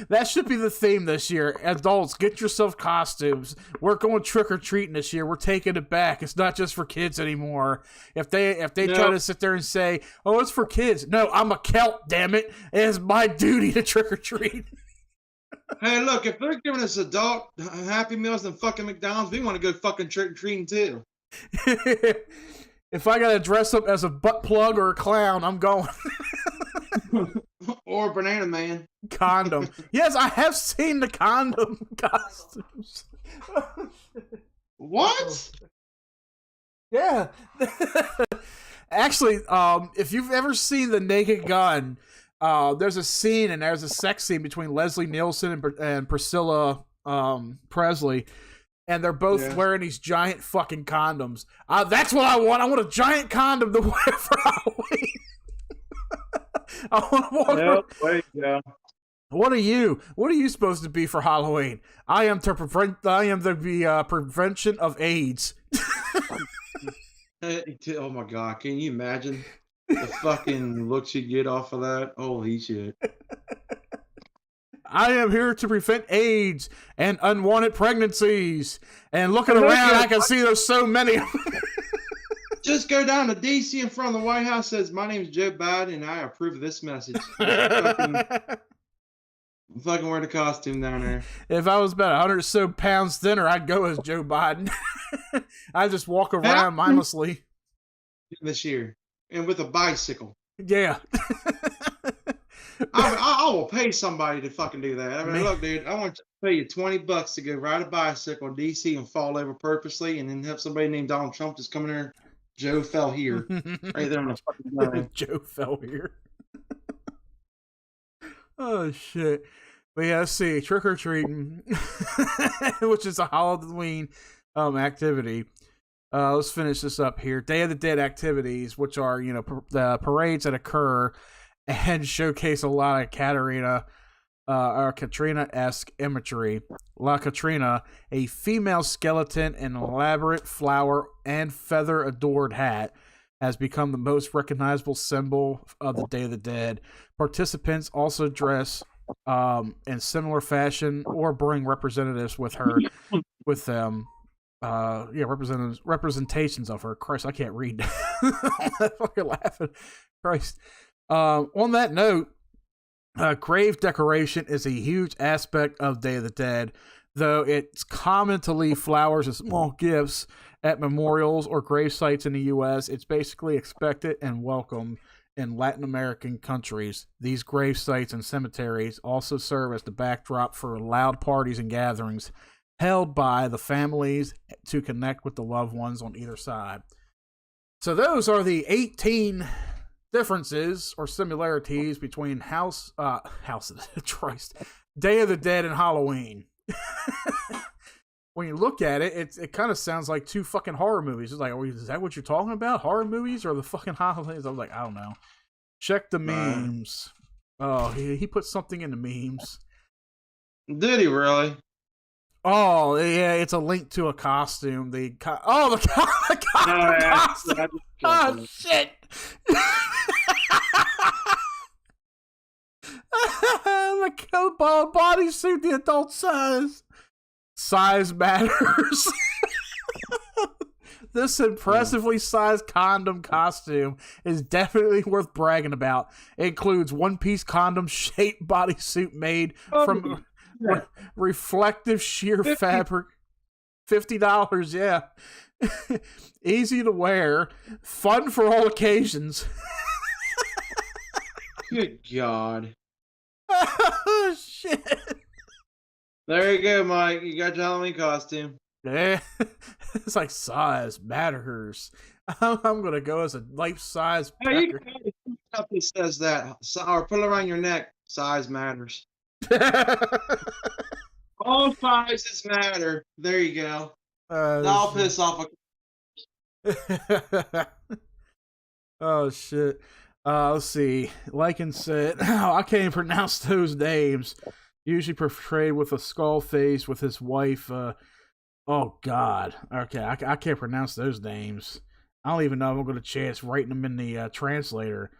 That should be the theme this year. Adults, get yourself costumes. We're going trick-or-treating this year. We're taking it back. It's not just for kids anymore. If they try to sit there and say, oh, it's for kids. No, I'm a Celt, damn it. It's my duty to trick-or-treat. Hey, look, if they're giving us adult Happy Meals and fucking McDonald's, we want to go fucking trick-or-treating too. If I gotta dress up as a butt plug or a clown, I'm going. Or Banana Man. Condom. Yes, I have seen the condom costumes. What? Yeah. Actually, if you've ever seen The Naked Gun, there's a scene and there's a sex scene between Leslie Nielsen and Priscilla Presley. And they're both wearing these giant fucking condoms. That's what I want. I want a giant condom to wear for Halloween. I want to walk around. What are you? What are you supposed to be for Halloween? I am the prevention of AIDS. Oh my god, can you imagine the fucking looks you get off of that? Holy shit. I am here to prevent AIDS and unwanted pregnancies. And looking around, I can see there's so many. Just go down to D.C. in front of the White House, says, "My name is Joe Biden, and I approve of this message." Fucking wear the costume down there. If I was about 100 or so pounds thinner, I'd go as Joe Biden. I'd just walk around mindlessly. This year. And with a bicycle. Yeah. I will pay somebody to fucking do that. I mean, look, dude, I want to pay you $20 to go ride a bicycle in D.C. and fall over purposely, and then have somebody named Donald Trump just come in there. Joe fell here. Right there on the fucking line. Joe fell here. Oh, shit. But yeah, let's see. Trick or treating, which is a Halloween activity. Let's finish this up here. Day of the Dead activities, which are, the parades that occur and showcase a lot of Katrina-esque imagery. La Katrina, a female skeleton in an elaborate flower and feather-adored hat, has become the most recognizable symbol of the Day of the Dead. Participants also dress in similar fashion or bring representatives with them. Representations of her. Christ, I can't read. I'm fucking laughing. Christ. On that note, grave decoration is a huge aspect of Day of the Dead, though it's common to leave flowers and small gifts at memorials or grave sites in the U.S. It's basically expected and welcome in Latin American countries. These grave sites and cemeteries also serve as the backdrop for loud parties and gatherings held by the families to connect with the loved ones on either side. So those are the 18 differences or similarities between Day of the Dead and Halloween. When you look at it, it kind of sounds like two fucking horror movies. It's like, is that what you're talking about? Horror movies or the fucking holidays? I was like, I don't know. Check the memes. Oh, he put something in the memes. Did he really? Oh, yeah, it's a link to a costume. The costume. Oh, shit. The bodysuit, the adult size. Size matters. This impressively sized condom costume is definitely worth bragging about. It includes one-piece condom-shaped bodysuit made from reflective sheer fabric. $50, yeah. Easy to wear. Fun for all occasions. Good God. Oh, shit. There you go, Mike. You got your Halloween costume. Yeah. It's like size matters. I'm going to go as a life-size. Hey, you can stuff that says that. Or put it around your neck. Size matters. All sizes matter. There you go. I'll piss off Oh, shit. Let's see. Lycan said, I can't even pronounce those names. Usually portrayed with a skull face with his wife. Oh, God. Okay, I can't pronounce those names. I don't even know if I'm going to chance writing them in the translator.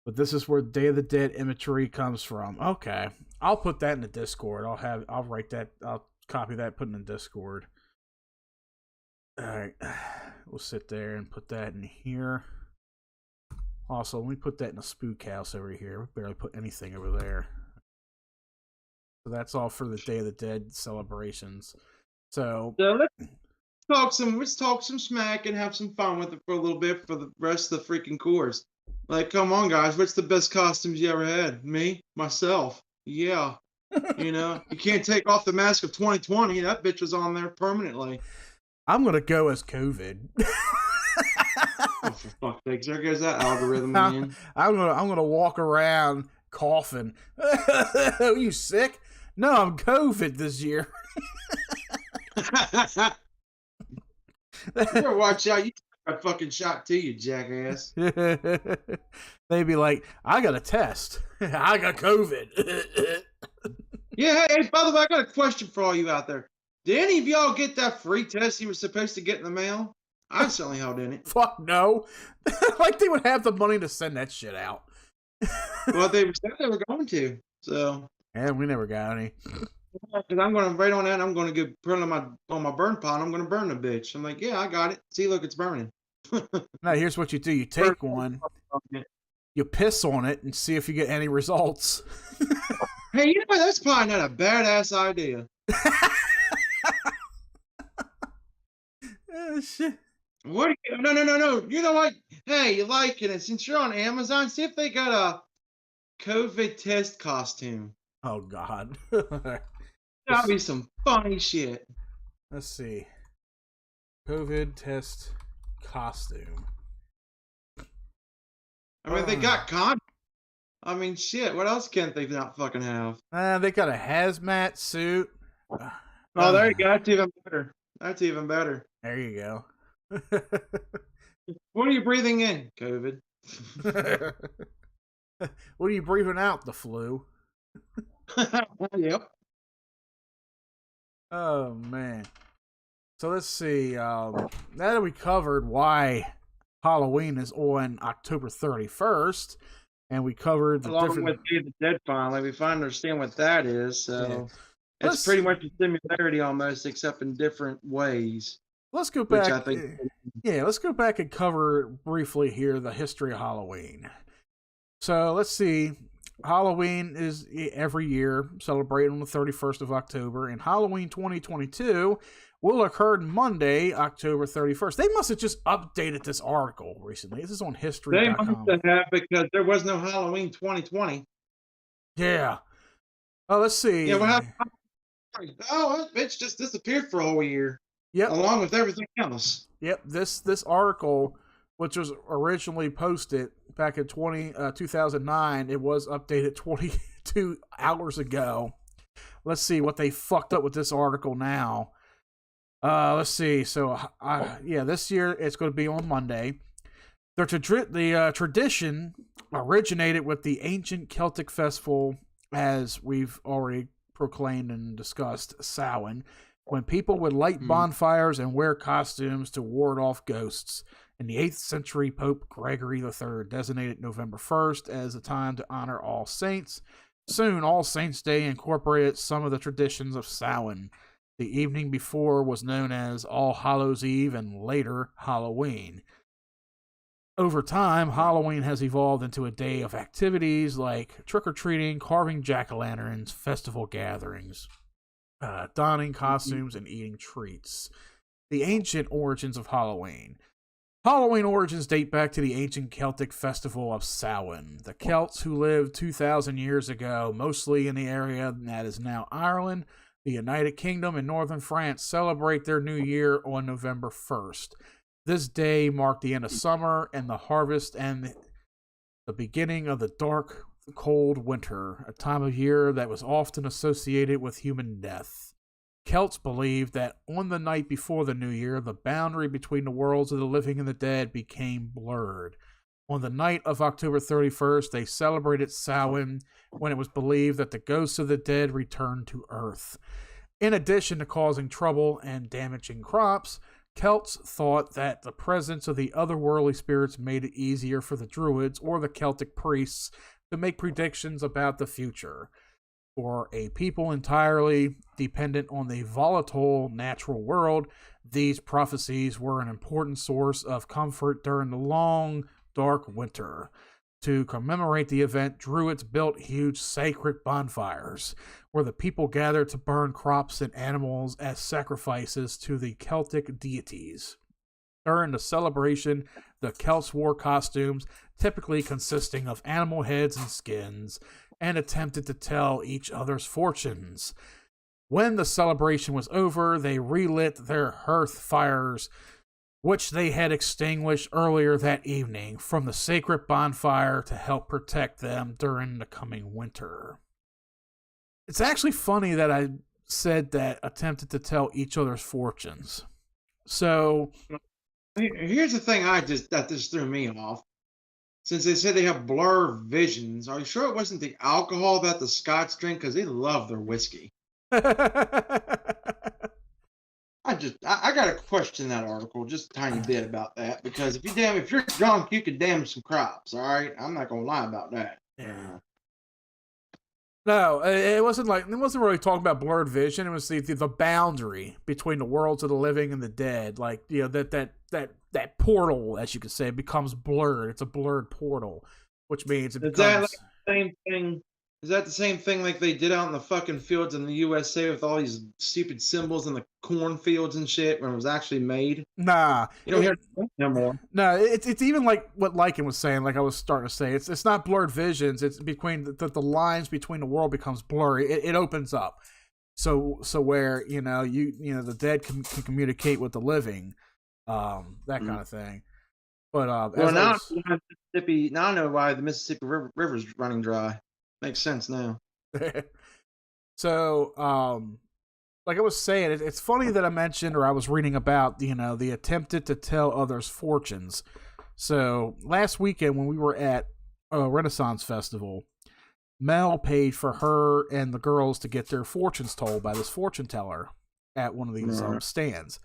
But this is where Day of the Dead imagery comes from. Okay. I'll put that in the Discord. I'll write that. I'll copy that, put it in the Discord. Alright. We'll sit there and put that in here. Also, let me put that in a spook house over here. We barely put anything over there. So that's all for the Day of the Dead celebrations. So let's talk some smack and have some fun with it for a little bit for the rest of the freaking course. Like, come on, guys. What's the best costumes you ever had? Me? Myself. Yeah. You can't take off the mask of 2020. That bitch was on there permanently. I'm going to go as COVID. Oh, for fuck's sake. There goes that algorithm again. I'm gonna walk around coughing. Are you sick? No, I'm COVID this year. You better watch out. You got a fucking shot too, you jackass. They'd be like, I got a test. I got COVID. Yeah, hey, by the way, I got a question for all you out there. Did any of y'all get that free test you were supposed to get in the mail? I certainly held in it. Fuck no. Like they would have the money to send that shit out. Well, they said they were going to. So. Yeah, we never got any. Because I'm going to write on that. I'm going to get put on my burn pile. I'm going to burn the bitch. I'm like, yeah, I got it. See, look, it's burning. Now, here's what you do. You take one, you piss on it, and see if you get any results. Hey, you know what? That's probably not a badass idea. Oh, shit. What? No. You know what? Hey, you like it. And since you're on Amazon, see if they got a COVID test costume. Oh, God. That'll be some funny shit. Let's see. COVID test costume. I mean, they got condoms. I mean, shit. What else can't they not fucking have? They got a hazmat suit. Oh, there you go. That's even better. That's even better. There you go. What are you breathing in? COVID. What are you breathing out? The flu. Yep. Oh, man. So let's see. Now that we covered why Halloween is on October 31st, and we covered the Along with Day of the Dead, finally, we finally understand what that is. So it's pretty much a similarity almost, except in different ways. Let's go back. I think, let's go back and cover briefly here the history of Halloween. So let's see. Halloween is every year celebrated on the 31st of October, and Halloween 2022 will occur Monday, October 31st. They must have just updated this article recently. This is on history.com. They must have, because there was no Halloween 2020. Yeah. Oh, let's see. Yeah, what happened? Oh, that bitch just disappeared for a whole year. Yep. Along with everything else. Yep. This article, which was originally posted back in 2009, it was updated 22 hours ago. Let's see what they fucked up with this article now. Let's see. So, this year it's going to be on Monday. The tradition originated with the ancient Celtic festival, as we've already proclaimed and discussed, Samhain, when people would light bonfires and wear costumes to ward off ghosts. In the 8th century, Pope Gregory III designated November 1st as a time to honor All Saints. Soon, All Saints' Day incorporated some of the traditions of Samhain. The evening before was known as All Hallows' Eve and later Halloween. Over time, Halloween has evolved into a day of activities like trick-or-treating, carving jack-o'-lanterns, festival gatherings, donning costumes, and eating treats. The ancient origins of Halloween. Halloween origins date back to the ancient Celtic festival of Samhain. The Celts, who lived 2,000 years ago, mostly in the area that is now Ireland, the United Kingdom, and northern France, celebrate their new year on November 1st. This day marked the end of summer and the harvest and the beginning of the dark, cold winter, a time of year that was often associated with human death. Celts believed that on the night before the new year, the boundary between the worlds of the living and the dead became blurred. On the night of October 31st, they celebrated Samhain, when it was believed that the ghosts of the dead returned to Earth. In addition to causing trouble and damaging crops, Celts thought that the presence of the otherworldly spirits made it easier for the Druids or the Celtic priests to make predictions about the future. For a people entirely dependent on the volatile natural world, these prophecies were an important source of comfort during the long, dark winter. To commemorate the event, Druids built huge sacred bonfires, where the people gathered to burn crops and animals as sacrifices to the Celtic deities. During the celebration, the Celts wore costumes, typically consisting of animal heads and skins, and attempted to tell each other's fortunes. When the celebration was over, they relit their hearth fires, which they had extinguished earlier that evening, from the sacred bonfire to help protect them during the coming winter. It's actually funny that I said that attempted to tell each other's fortunes. So, here's the thing that just threw me off. Since they said they have blur visions, are you sure it wasn't the alcohol that the Scots drink? Because they love their whiskey. I got to question that article just a tiny bit about that, because if you're drunk, you could damage some crops. All right, I'm not gonna lie about that. Yeah. No, it wasn't really talking about blurred vision. It was the boundary between the worlds of the living and the dead. Like, that portal, as you could say, becomes blurred. It's a blurred portal, which means it becomes. That like the same thing? Is that the same thing like they did out in the fucking fields in the USA with all these stupid symbols in the cornfields and shit when it was actually made? Nah, you don't hear it no more. No, it's even like what Lycan was saying. Like I was starting to say, it's not blurred visions. It's between the lines between the world becomes blurry. It opens up, so where the dead can communicate with the living, that kind of thing. But now I know why the Mississippi River's running dry. Makes sense now. So, like I was saying, it's funny that I mentioned, or I was reading about, the attempted to tell others fortunes. So last weekend when we were at a Renaissance Festival, Mel paid for her and the girls to get their fortunes told by this fortune teller at one of these stands.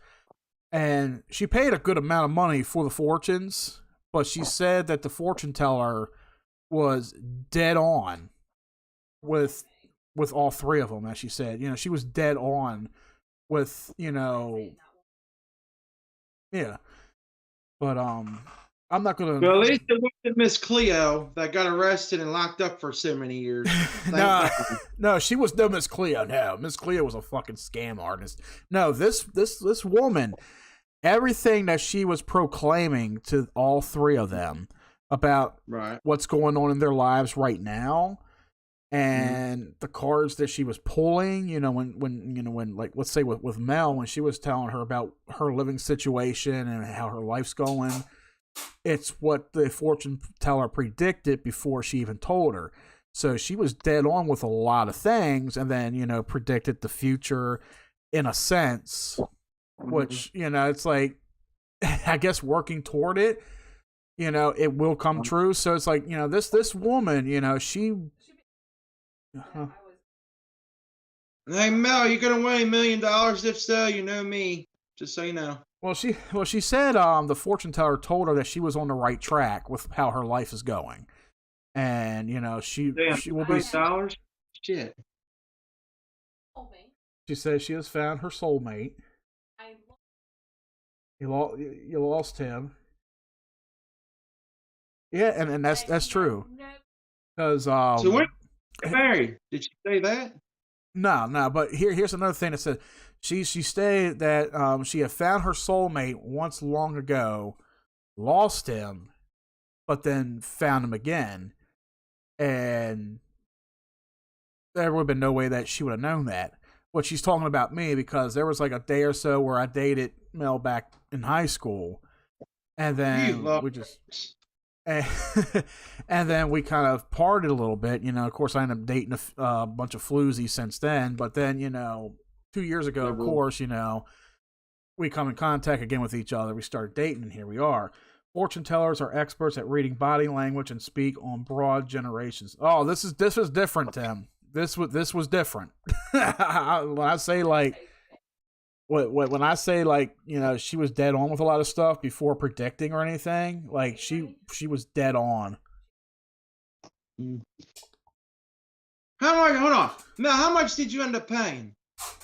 And she paid a good amount of money for the fortunes, but she said that the fortune teller was dead on with all three of them, as she said. She was dead on with, yeah. But I'm not gonna. Well, at least it wasn't Miss Cleo that got arrested and locked up for so many years. No, she was no Miss Cleo. No, Miss Cleo was a fucking scam artist. No, this woman, everything that she was proclaiming to all three of them about what's going on in their lives right now. And the cards that she was pulling, when like, let's say with Mel, when she was telling her about her living situation and how her life's going, it's what the fortune teller predicted before she even told her. So she was dead on with a lot of things, and then, predicted the future in a sense, which, it's like, I guess working toward it, it will come true. So it's like, this woman, she. Hey Mel, you gonna win $1 million? If so, you know me. Just so you know. Well, she said the fortune teller told her that she was on the right track with how her life is going, and she will be $1 shit. She says she has found her soulmate. You lost him. Yeah, and that's true. Because so when married? Did she say that? No. But here's another thing that said she stated that she had found her soulmate once long ago, lost him, but then found him again, and there would have been no way that she would have known that. What she's talking about me, because there was like a day or so where I dated Mel back in high school, and then we just. And then we kind of parted a little bit, Of course, I ended up dating a bunch of floozies since then. But then, 2 years ago, of course, we come in contact again with each other. We started dating, and here we are. Fortune tellers are experts at reading body language and speak on broad generations. Oh, this is different, Tim. This was different. When I say like. When I say like, she was dead on with a lot of stuff before predicting or anything, like she was dead on. How much? Hold on. Now, how much did you end up paying?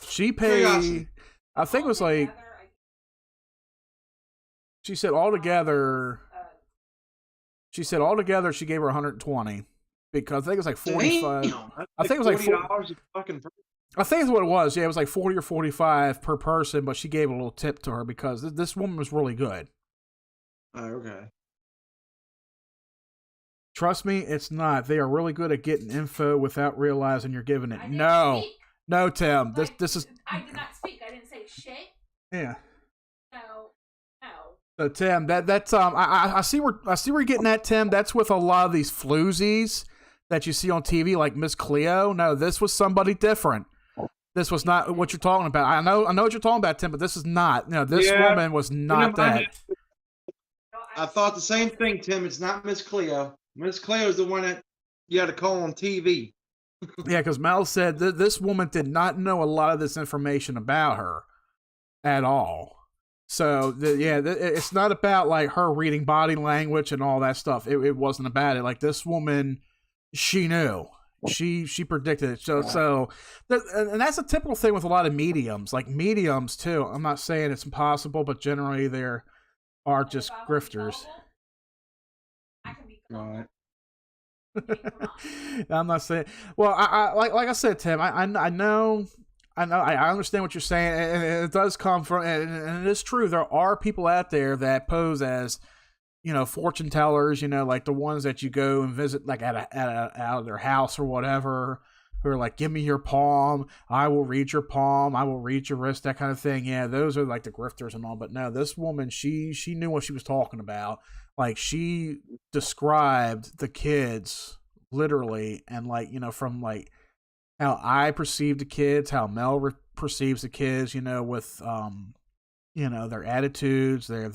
She paid. I think it was like. She said altogether. She gave her 120 because I think it was like 45. I think it was like $40 fucking. I think that's what it was. Yeah, it was like 40 or 45 per person, but she gave a little tip to her because this woman was really good. Oh, okay. Trust me, it's not. They are really good at getting info without realizing you're giving it. No, Tim. This is. I did not speak. I didn't say shit. Yeah. No. So Tim, that's I see where you're getting at, Tim. That's with a lot of these floozies that you see on TV, like Miss Cleo. No, this was somebody different. This was not what you're talking about. I know what you're talking about, Tim, but this is not. This woman was not that. I thought the same thing, Tim. It's not Miss Cleo. Miss Cleo is the one that you had to call on TV. Yeah, because Mel said this woman did not know a lot of this information about her. at all. So it's not about like her reading body language and all that stuff. It wasn't about it. Like this woman, she knew. She predicted it. And that's a typical thing with a lot of mediums. Like mediums too. I'm not saying it's impossible, but generally there are just grifters. Right. I'm not saying. Well, I like I said, Tim. I know. I understand what you're saying, and it does come from, and it is true. There are people out there that pose as, fortune tellers. Like the ones that you go and visit, like out of their house or whatever, who are like, "Give me your palm. I will read your palm. I will read your wrist." That kind of thing. Yeah, those are like the grifters and all. But no, this woman, she knew what she was talking about. Like she described the kids literally, and like from like how I perceive the kids, how Mel perceives the kids, with their attitudes, their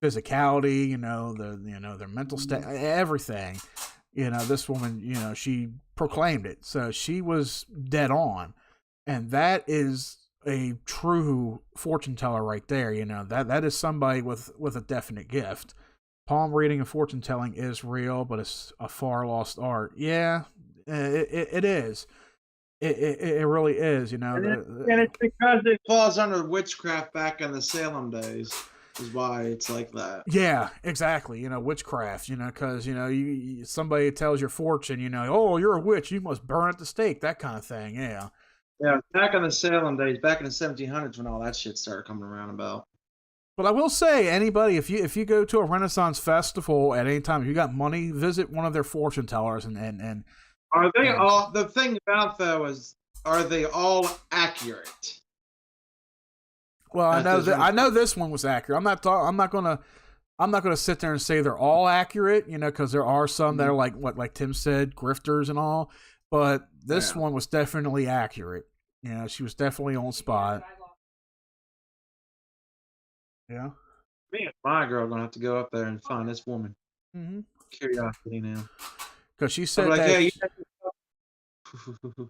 physicality, their mental state, everything. This woman, she proclaimed it, so she was dead on, and that is a true fortune teller right there. That is somebody with a definite gift. Palm reading and fortune telling is real, but it's a far lost art. Yeah. It is. It really is, And it's because it falls under witchcraft back in the Salem days, is why it's like that. Yeah, exactly. Witchcraft. Because somebody tells your fortune. Oh, you're a witch. You must burn at the stake. That kind of thing. Yeah. Yeah, back in the Salem days, back in the 1700s, when all that shit started coming around about. But I will say, anybody, if you go to a Renaissance festival at any time, if you got money, visit one of their fortune tellers and Are they all? The thing about though is, are they all accurate? Well, I know this one was accurate. I'm not gonna sit there and say they're all accurate, because there are some that are like Tim said, grifters and all. But this one was definitely accurate. She was definitely on spot. Yeah. Me and my girl are gonna have to go up there and find this woman. Mm-hmm. Curiosity now. Because she said like, that. hey,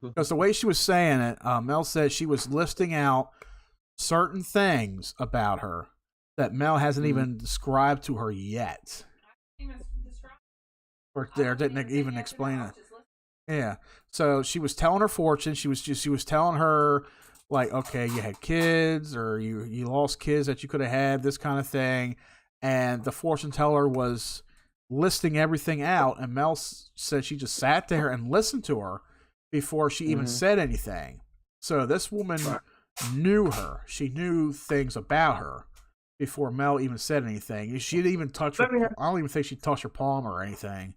because the way she was saying it, Mel said she was listing out certain things about her that Mel hasn't even described to her yet. Or didn't even explain it. Yeah. So she was telling her fortune. She was telling her, like, okay, you had kids, or you lost kids that you could have had, this kind of thing. And the fortune teller was listing everything out, and Mel said she just sat there and listened to her before she even said anything. So this woman knew her. She knew things about her before Mel even said anything. She didn't even touch her. I don't even think she touched her palm or anything.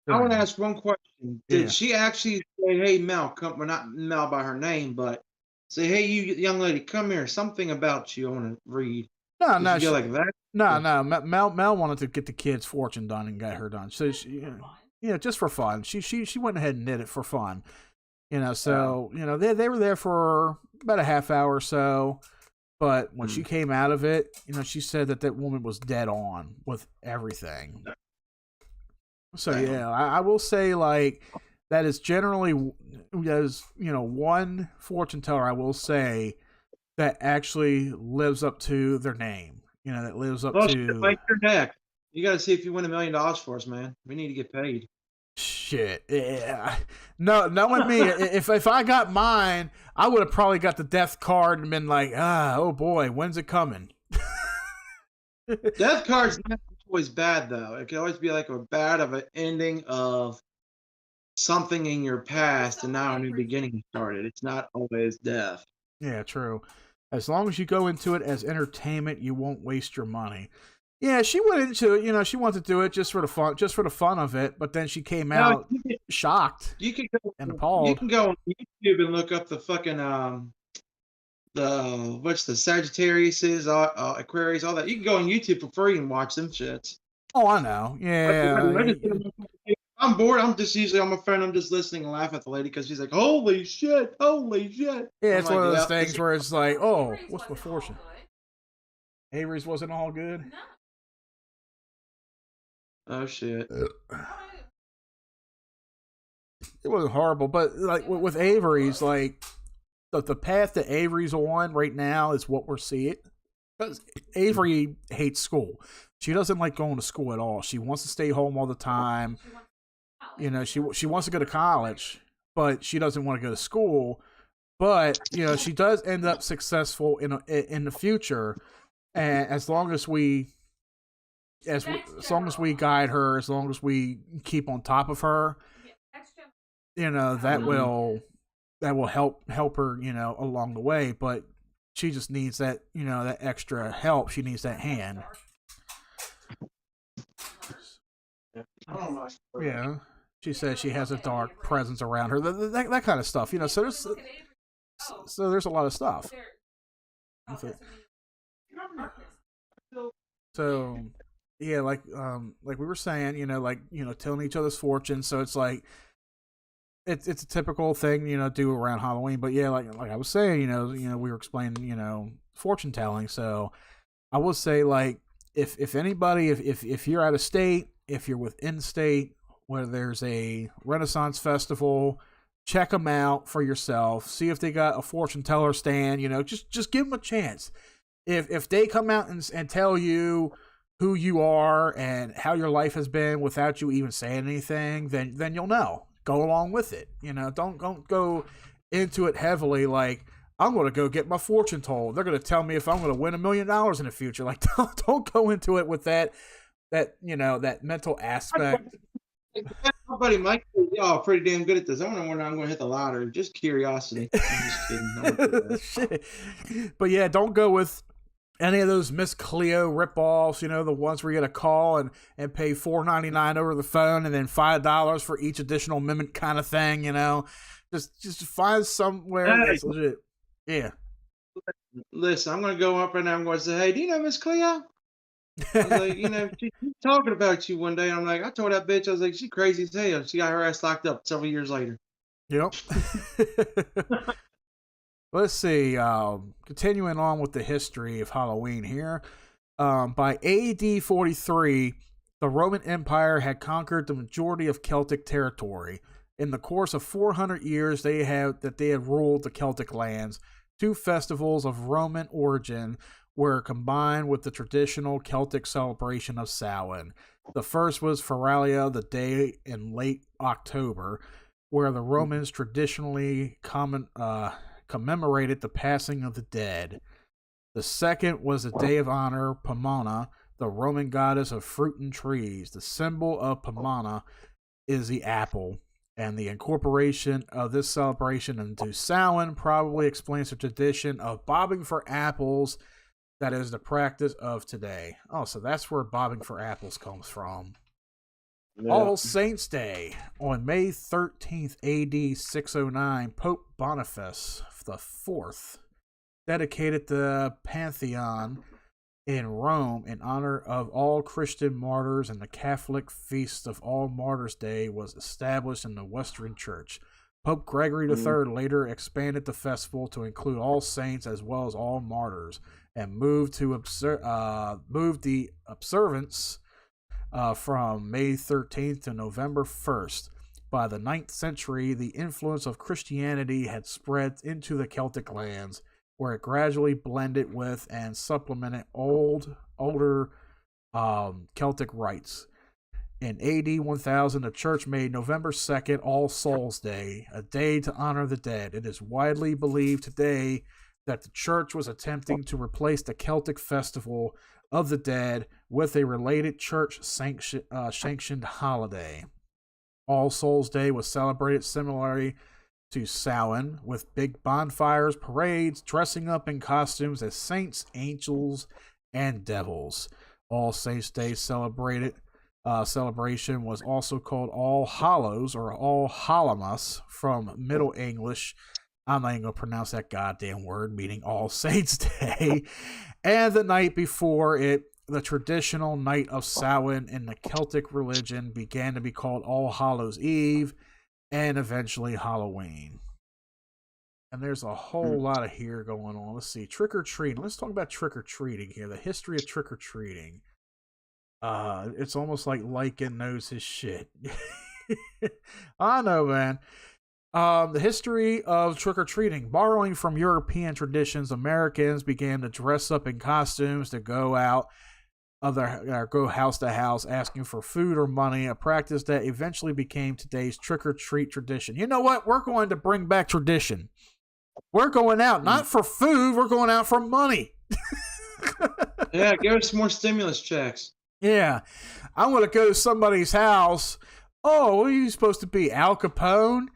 I want to ask one question. Did she actually say, "Hey, Mel, come"? Well, not Mel by her name, but say, "Hey, you young lady, come here. Something about you I want to read." No, she go like that. No. Mel wanted to get the kid's fortune done and get her done. So just for fun. She went ahead and did it for fun. So they were there for about a half hour or so. But when she came out of it, she said that woman was dead on with everything. So yeah, I will say, like, that is generally, one fortune teller I will say that actually lives up to their name. That lives up to. Like your neck. You got to see if you win $1 million for us, man. We need to get paid. Shit. Yeah. No, knowing me, if I got mine, I would have probably got the death card and been like, oh boy, when's it coming? Death card's not always bad, though. It can always be like a bad of an ending of something in your past, and now a new beginning started. It's not always death. Yeah, true. As long as you go into it as entertainment, you won't waste your money. Yeah, she went into it. She wanted to do it just for the fun of it. But then she came out shocked and appalled. You can go on YouTube and look up the fucking what's the Sagittarius is, Aquarius, all that. You can go on YouTube for free and watch them shits. Oh, I know. Yeah. I'm bored. I'm just usually on my phone. I'm just listening and laughing at the lady because she's like, "Holy shit! Holy shit!" Yeah, it's one of those things where it's like, "Oh, what's my fortune?" Avery's wasn't all good. No. Oh shit! It wasn't horrible, but like with Avery's, like the path that Avery's on right now is what we're seeing. Because Avery hates school. She doesn't like going to school at all. She wants to stay home all the time. You know, she wants to go to college, but she doesn't want to go to school. But you know, she does end up successful in the future, and as long as we guide her, as long as we keep on top of her, you know, that will help her, you know, along the way. But she just needs that, you know, that extra help. She needs that hand. Yeah. She says she has a dark presence around her. That kind of stuff, you know. So there's a lot of stuff. So yeah, like we were saying, you know, like, you know, telling each other's fortunes. So it's like it's a typical thing, you know, do around Halloween. But yeah, like I was saying, you know, we were explaining, you know, fortune telling. So I will say, like, if anybody, if you're out of state, if you're within state, where there's a Renaissance festival, check them out for yourself. See if they got a fortune teller stand. You know, just give them a chance. If they come out and tell you who you are and how your life has been without you even saying anything, then you'll know. Go along with it. You know, don't go into it heavily like, I'm going to go get my fortune told. They're going to tell me if I'm going to win $1 million in the future. Like, don't go into it with that, you know, that mental aspect. My buddy Mike says, y'all pretty damn good at this. I wonder when I'm going to hit the lottery. Just curiosity. I'm just kidding. Shit. But yeah, don't go with any of those Miss Cleo ripoffs, you know, the ones where you get a call and pay $4.99 over the phone and then $5 for each additional amendment kind of thing, you know. Just find somewhere that's legit. Yeah. Listen, I'm going to go up and I'm going to say, hey, do you know Miss Cleo? I was like, you know, she's talking about you one day. I'm like, I told that bitch, I was like, she crazy as hell. She got her ass locked up several years later. Yep. Let's see. Continuing on with the history of Halloween here. By AD 43, the Roman Empire had conquered the majority of Celtic territory. In the course of 400 years, they had ruled the Celtic lands. 2 festivals of Roman origin were combined with the traditional Celtic celebration of Samhain. The first was Feralia, the day in late October, where the Romans traditionally commemorated the passing of the dead. The second was the day of honor, Pomona, the Roman goddess of fruit and trees. The symbol of Pomona is the apple, and the incorporation of this celebration into Samhain probably explains the tradition of bobbing for apples that is the practice of today. Oh, so that's where bobbing for apples comes from. Yeah. All Saints' Day. On May 13th, AD 609, Pope Boniface IV dedicated the Pantheon in Rome in honor of all Christian martyrs, and the Catholic Feast of All Martyrs' Day was established in the Western Church. Pope Gregory III later expanded the festival to include all saints as well as all martyrs, and moved the observance from May 13th to November 1st. By the 9th century, the influence of Christianity had spread into the Celtic lands, where it gradually blended with and supplemented older Celtic rites. In AD 1000, the church made November 2nd All Souls' Day, a day to honor the dead. It is widely believed today that the church was attempting to replace the Celtic festival of the dead with a related church sanctioned holiday. All Souls' Day was celebrated similarly to Samhain, with big bonfires, parades, dressing up in costumes as saints, angels, and devils. All Saints' Day celebration was also called All Hallows or All Hallowmas from Middle English. I'm not even going to pronounce that goddamn word, meaning All Saints' Day. And the night before it, the traditional night of Samhain in the Celtic religion began to be called All Hallows' Eve, and eventually Halloween. And there's a whole lot of here going on. Let's see. Trick-or-treating. Let's talk about trick-or-treating here. The history of trick-or-treating. It's almost like Lycan knows his shit. I know, man. The history of trick-or-treating. Borrowing from European traditions, Americans began to dress up in costumes to go out go house to house asking for food or money, a practice that eventually became today's trick-or-treat tradition. You know what? We're going to bring back tradition. We're going out not for food, we're going out for money. Yeah, give us more stimulus checks. Yeah. I'm going to go to somebody's house. Oh, what are you supposed to be, Al Capone?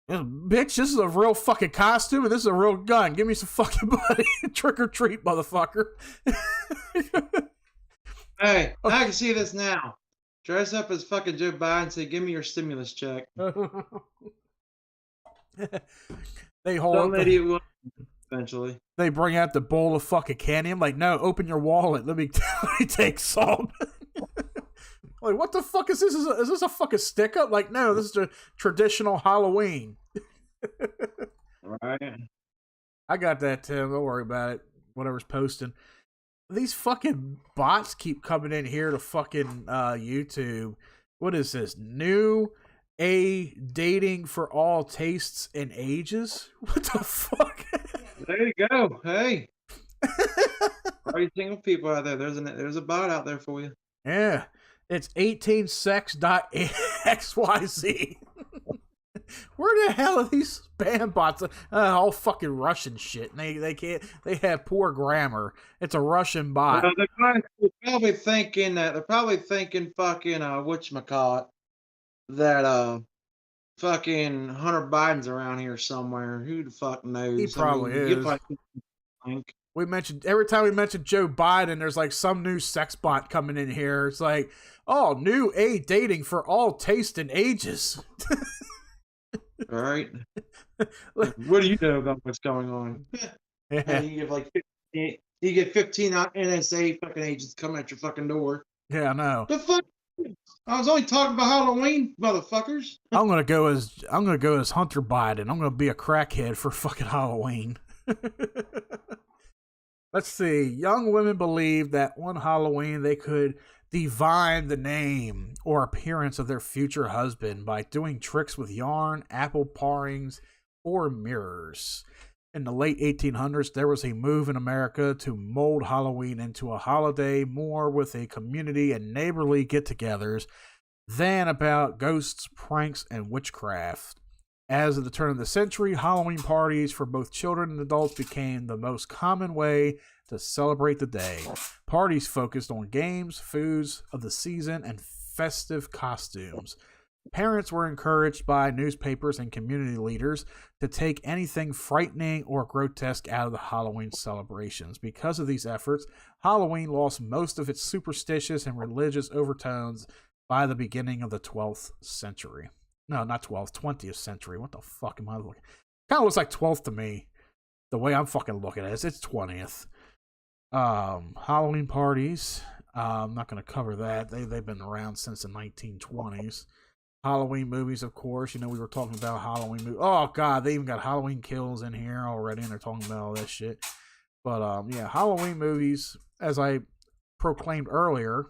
Bitch, this is a real fucking costume and this is a real gun. Give me some fucking money. Trick or treat, motherfucker. Hey, I can see this now. Dress up as fucking Joe Biden and say, give me your stimulus check. They hold Some idiot will eventually. They bring out the bowl of fucking candy. I'm like, no, open your wallet. Let me take some. Like, what the fuck is this? Is this a fucking stick up? Like, no, this is a traditional Halloween. Right. I got that, Tim. Don't worry about it. Whatever's posting. These fucking bots keep coming in here to fucking YouTube. What is this? New dating for all tastes and ages? What the fuck? There you go. Hey. All you single people out there, there's a bot out there for you. Yeah. It's 18sex.xyz. Where the hell are these spam bots? All fucking Russian shit. And they can't. They have poor grammar. It's a Russian bot. They're probably thinking fucking whatchamacallit, that fucking Hunter Biden's around here somewhere. Who the fuck knows? He probably is. We mentioned every time we mention Joe Biden, there's like some new sex bot coming in here. It's like, oh, new dating for all taste and ages. All right. What do you know about what's going on? And you get 15 NSA fucking agents coming at your fucking door. Yeah, I know. The fuck? I was only talking about Halloween, motherfuckers. I'm gonna go as Hunter Biden. I'm gonna be a crackhead for fucking Halloween. Let's see. Young women believe that one Halloween they could divine the name or appearance of their future husband by doing tricks with yarn, apple parings, or mirrors. In the late 1800s, there was a move in America to mold Halloween into a holiday more with a community and neighborly get-togethers than about ghosts, pranks, and witchcraft. As of the turn of the century, Halloween parties for both children and adults became the most common way to celebrate the day. Parties focused on games, foods of the season, and festive costumes. Parents were encouraged by newspapers and community leaders to take anything frightening or grotesque out of the Halloween celebrations. Because of these efforts, Halloween lost most of its superstitious and religious overtones by the beginning of the 12th century. No, not 12th, 20th century. What the fuck am I looking? Kind of looks like 12th to me. The way I'm fucking looking at it, it's 20th. Halloween parties. I'm not going to cover that. They've been around since the 1920s. Halloween movies, of course. You know, we were talking about Halloween movies. Oh, God, they even got Halloween Kills in here already, and they're talking about all that shit. But, yeah, Halloween movies, as I proclaimed earlier,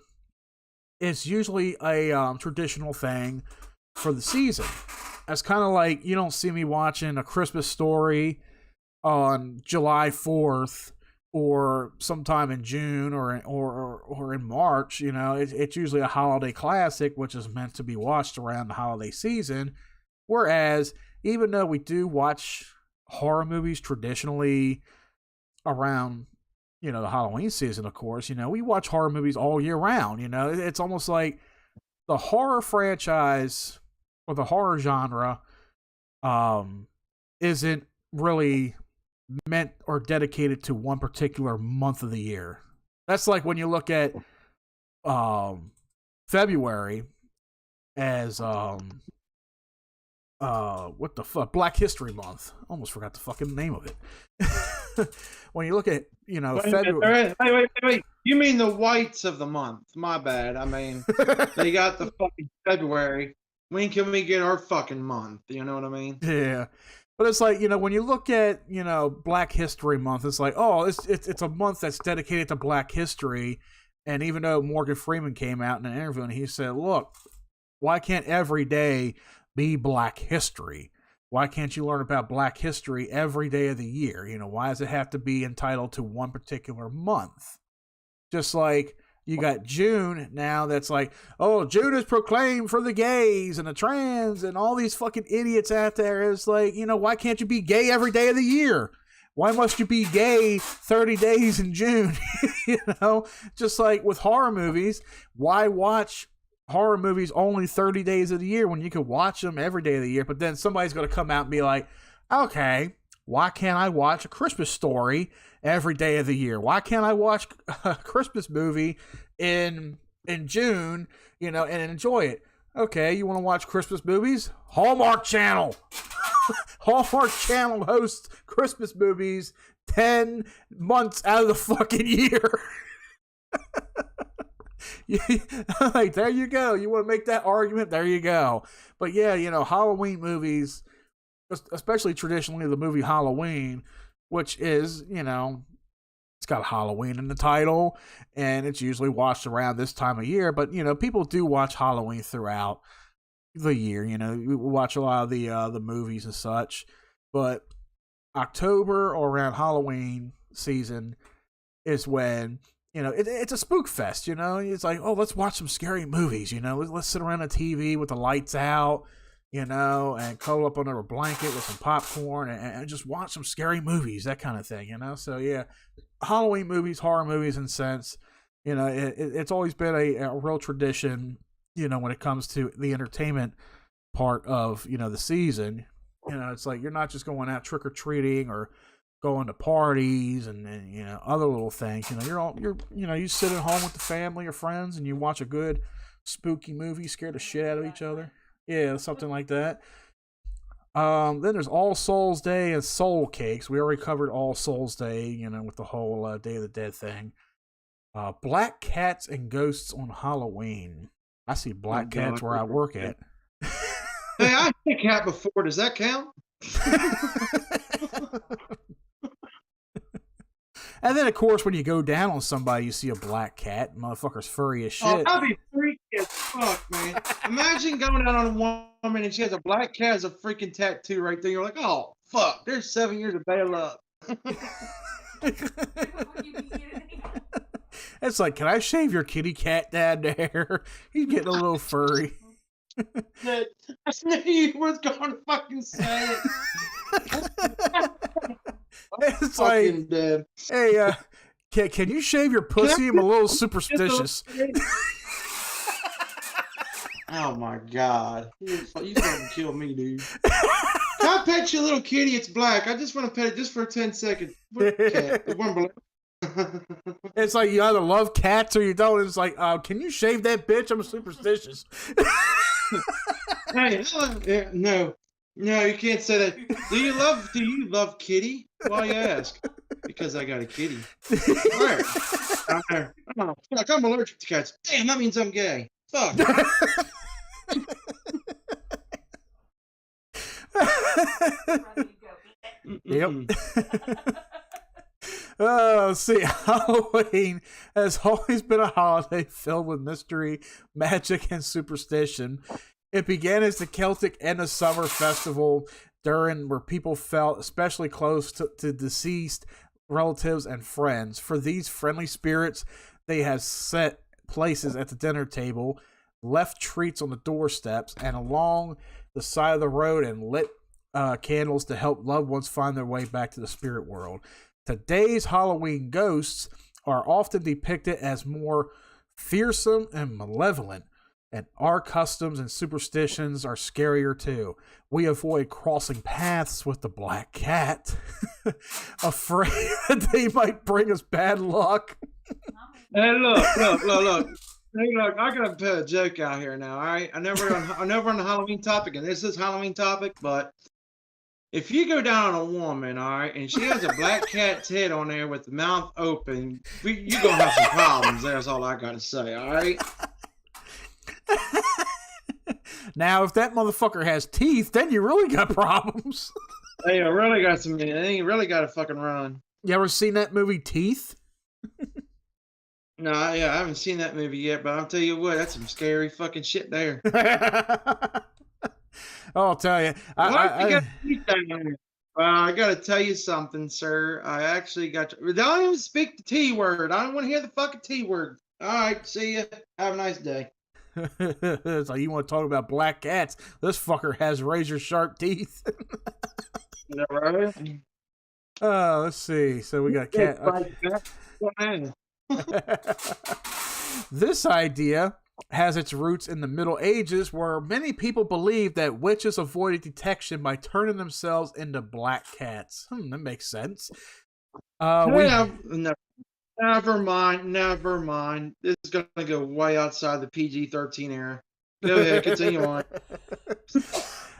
it's usually a traditional thing for the season. It's kind of like you don't see me watching A Christmas Story on July 4th or sometime in June or in March. You know, it's usually a holiday classic, which is meant to be watched around the holiday season. Whereas, even though we do watch horror movies traditionally around, you know, the Halloween season, of course, you know, we watch horror movies all year round. You know, it's almost like the horror franchise or the horror genre isn't really meant or dedicated to one particular month of the year. That's like when you look at February as what the fuck, Black History Month. Almost forgot the fucking name of it. When you look at, you know, February. Wait. You mean the whites of the month? My bad. I mean, they got the fucking February. When can we get our fucking month? You know what I mean? Yeah. But it's like, you know, when you look at, you know, Black History Month, it's like, oh, it's a month that's dedicated to Black history. And even though Morgan Freeman came out in an interview and he said, look, why can't every day be Black history? why can't you learn about Black history every day of the year? You know, why does it have to be entitled to one particular month? Just like you got June now that's like, oh, June is proclaimed for the gays and the trans and all these fucking idiots out there. It's like, you know, why can't you be gay every day of the year? Why must you be gay 30 days in June? You know, just like with horror movies, why watch horror movies only 30 days of the year when you could watch them every day of the year? But then somebody's going to come out and be like, okay, why can't I watch A Christmas Story every day of the year? Why can't I watch a Christmas movie in June, you know, and enjoy it? Okay, you want to watch Christmas movies? Hallmark Channel. Hallmark Channel hosts Christmas movies 10 months out of the fucking year. Like, there you go. You want to make that argument? There you go. But yeah, you know, Halloween movies, especially traditionally the movie Halloween, which is, you know, it's got Halloween in the title, and it's usually watched around this time of year. But, you know, people do watch Halloween throughout the year. You know, we watch a lot of the movies and such. But October or around Halloween season is when, you know, it's a spook fest, you know. It's like, oh, let's watch some scary movies, you know. Let's sit around the TV with the lights out, you know, and cuddle up under a blanket with some popcorn and just watch some scary movies, that kind of thing, you know. So, yeah, Halloween movies, horror movies, in a sense, you know, it's always been a real tradition, you know, when it comes to the entertainment part of, you know, the season. You know, it's like you're not just going out trick-or-treating or going to parties and you know, other little things. You know, you sit at home with the family or friends and you watch a good spooky movie, scare the shit out of each other. Yeah, something like that. Then there's All Souls Day and Soul Cakes. We already covered All Souls Day, you know, with the whole Day of the Dead thing. Black cats and ghosts on Halloween. I see black cats where I work at. Hey, I had a cat before. Does that count? And then, of course, when you go down on somebody, you see a black cat. Motherfucker's furry as shit. Oh, that'd be freaky as fuck, man. Imagine going down on a woman and she has a black cat as a freaking tattoo right there. You're like, oh, fuck. There's 7 years of bad luck. It's like, can I shave your kitty cat down there? He's getting a little furry. I knew you was going to fucking say it. It's like, hey, can you shave your pussy? I'm a little superstitious. Oh my god, you fucking kill me, dude. Can I pet your little kitty? It's black. I just want to pet it just for 10 seconds. It's like you either love cats or you don't. It's like, can you shave that bitch? I'm superstitious. Hey, no, you can't say that. Do you love kitty? Why you ask? Because I got a kitty. Where? Down there. Oh, fuck, I'm allergic to cats. Damn, that means I'm gay. Fuck. Yep. Let's see. Halloween has always been a holiday filled with mystery, magic, and superstition. It began as the Celtic end of summer festival where people felt especially close to deceased relatives and friends. For these friendly spirits, they have set places at the dinner table, left treats on the doorsteps, and along the side of the road, and lit candles to help loved ones find their way back to the spirit world. Today's Halloween ghosts are often depicted as more fearsome and malevolent, and our customs and superstitions are scarier too. We avoid crossing paths with the black cat, afraid that they might bring us bad luck. Hey, look. Hey, look, I gotta put a joke out here now, all right? I never on the Halloween topic, and this is Halloween topic, but if you go down on a woman, all right, and she has a black cat's head on there with the mouth open, you're gonna have some problems. That's all I gotta say, all right? Now, if that motherfucker has teeth, then you really got problems. Hey, I really got some. You really got to fucking run. You ever seen that movie Teeth? No, yeah, I haven't seen that movie yet, but I'll tell you what, that's some scary fucking shit there. I'll tell you. I got to tell you something, sir. I actually got to. Don't even speak the T word. I don't want to hear the fucking T word. All right, see ya. Have a nice day. So you want to talk about black cats? This fucker has razor sharp teeth. Is that right? Let's see. So we got cat. Okay. This idea has its roots in the Middle Ages, where many people believed that witches avoided detection by turning themselves into black cats. That makes sense. Never mind. This is going to go way outside the PG-13 era. Go ahead, continue on.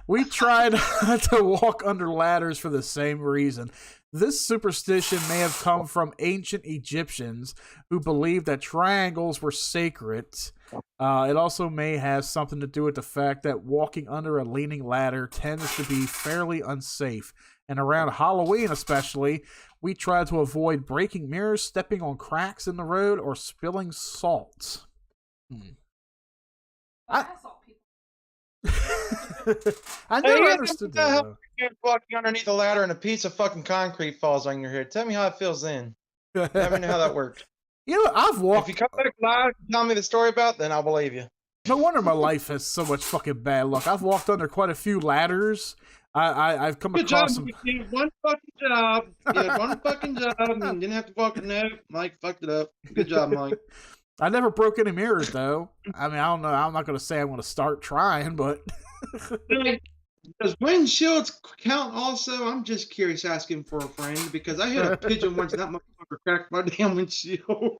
We tried to walk under ladders for the same reason. This superstition may have come from ancient Egyptians who believed that triangles were sacred. It also may have something to do with the fact that walking under a leaning ladder tends to be fairly unsafe. And around Halloween especially, we try to avoid breaking mirrors, stepping on cracks in the road, or spilling salt. I never understood that. You're walking underneath a ladder and a piece of fucking concrete falls on your head. Tell me how it feels then. Let me know how that works. You know, I've walked. If you come back live and tell me the story about it, then I'll believe you. No wonder my life has so much fucking bad luck. I've walked under quite a few ladders. I've come across some. You had one fucking job. You had one fucking job, and you didn't have to walk it. No, Mike fucked it up. Good job, Mike. I never broke any mirrors, though. I mean, I don't know. I'm not going to say I'm going to start trying, but. Does windshields count also? I'm just curious asking for a friend because I hit a pigeon once and that motherfucker cracked my damn windshield.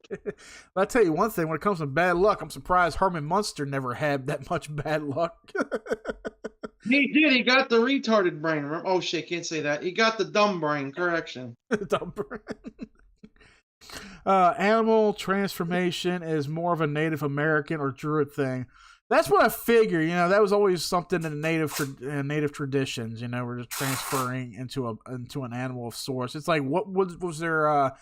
I'll tell you one thing. When it comes to bad luck, I'm surprised Herman Munster never had that much bad luck. He did. He got the retarded brain. Oh, shit. Can't say that. He got the dumb brain. Correction. Dumb brain. Animal transformation is more of a Native American or Druid thing. That's what I figure. You know, that was always something in native traditions. You know, we're just transferring into an animal of sorts. It's like, what was their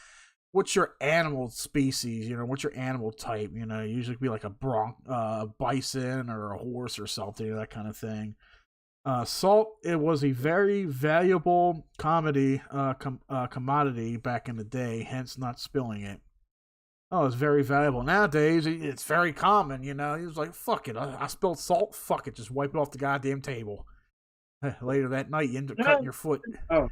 what's your animal species? You know, what's your animal type? You know, usually be like a bison or a horse or something, that kind of thing. Salt, it was a very valuable commodity back in the day, hence not spilling it. Oh, it's very valuable. Nowadays, it's very common, you know. He was like, fuck it, I spilled salt, fuck it, just wipe it off the goddamn table. Later that night, you end up cutting your foot. Oh,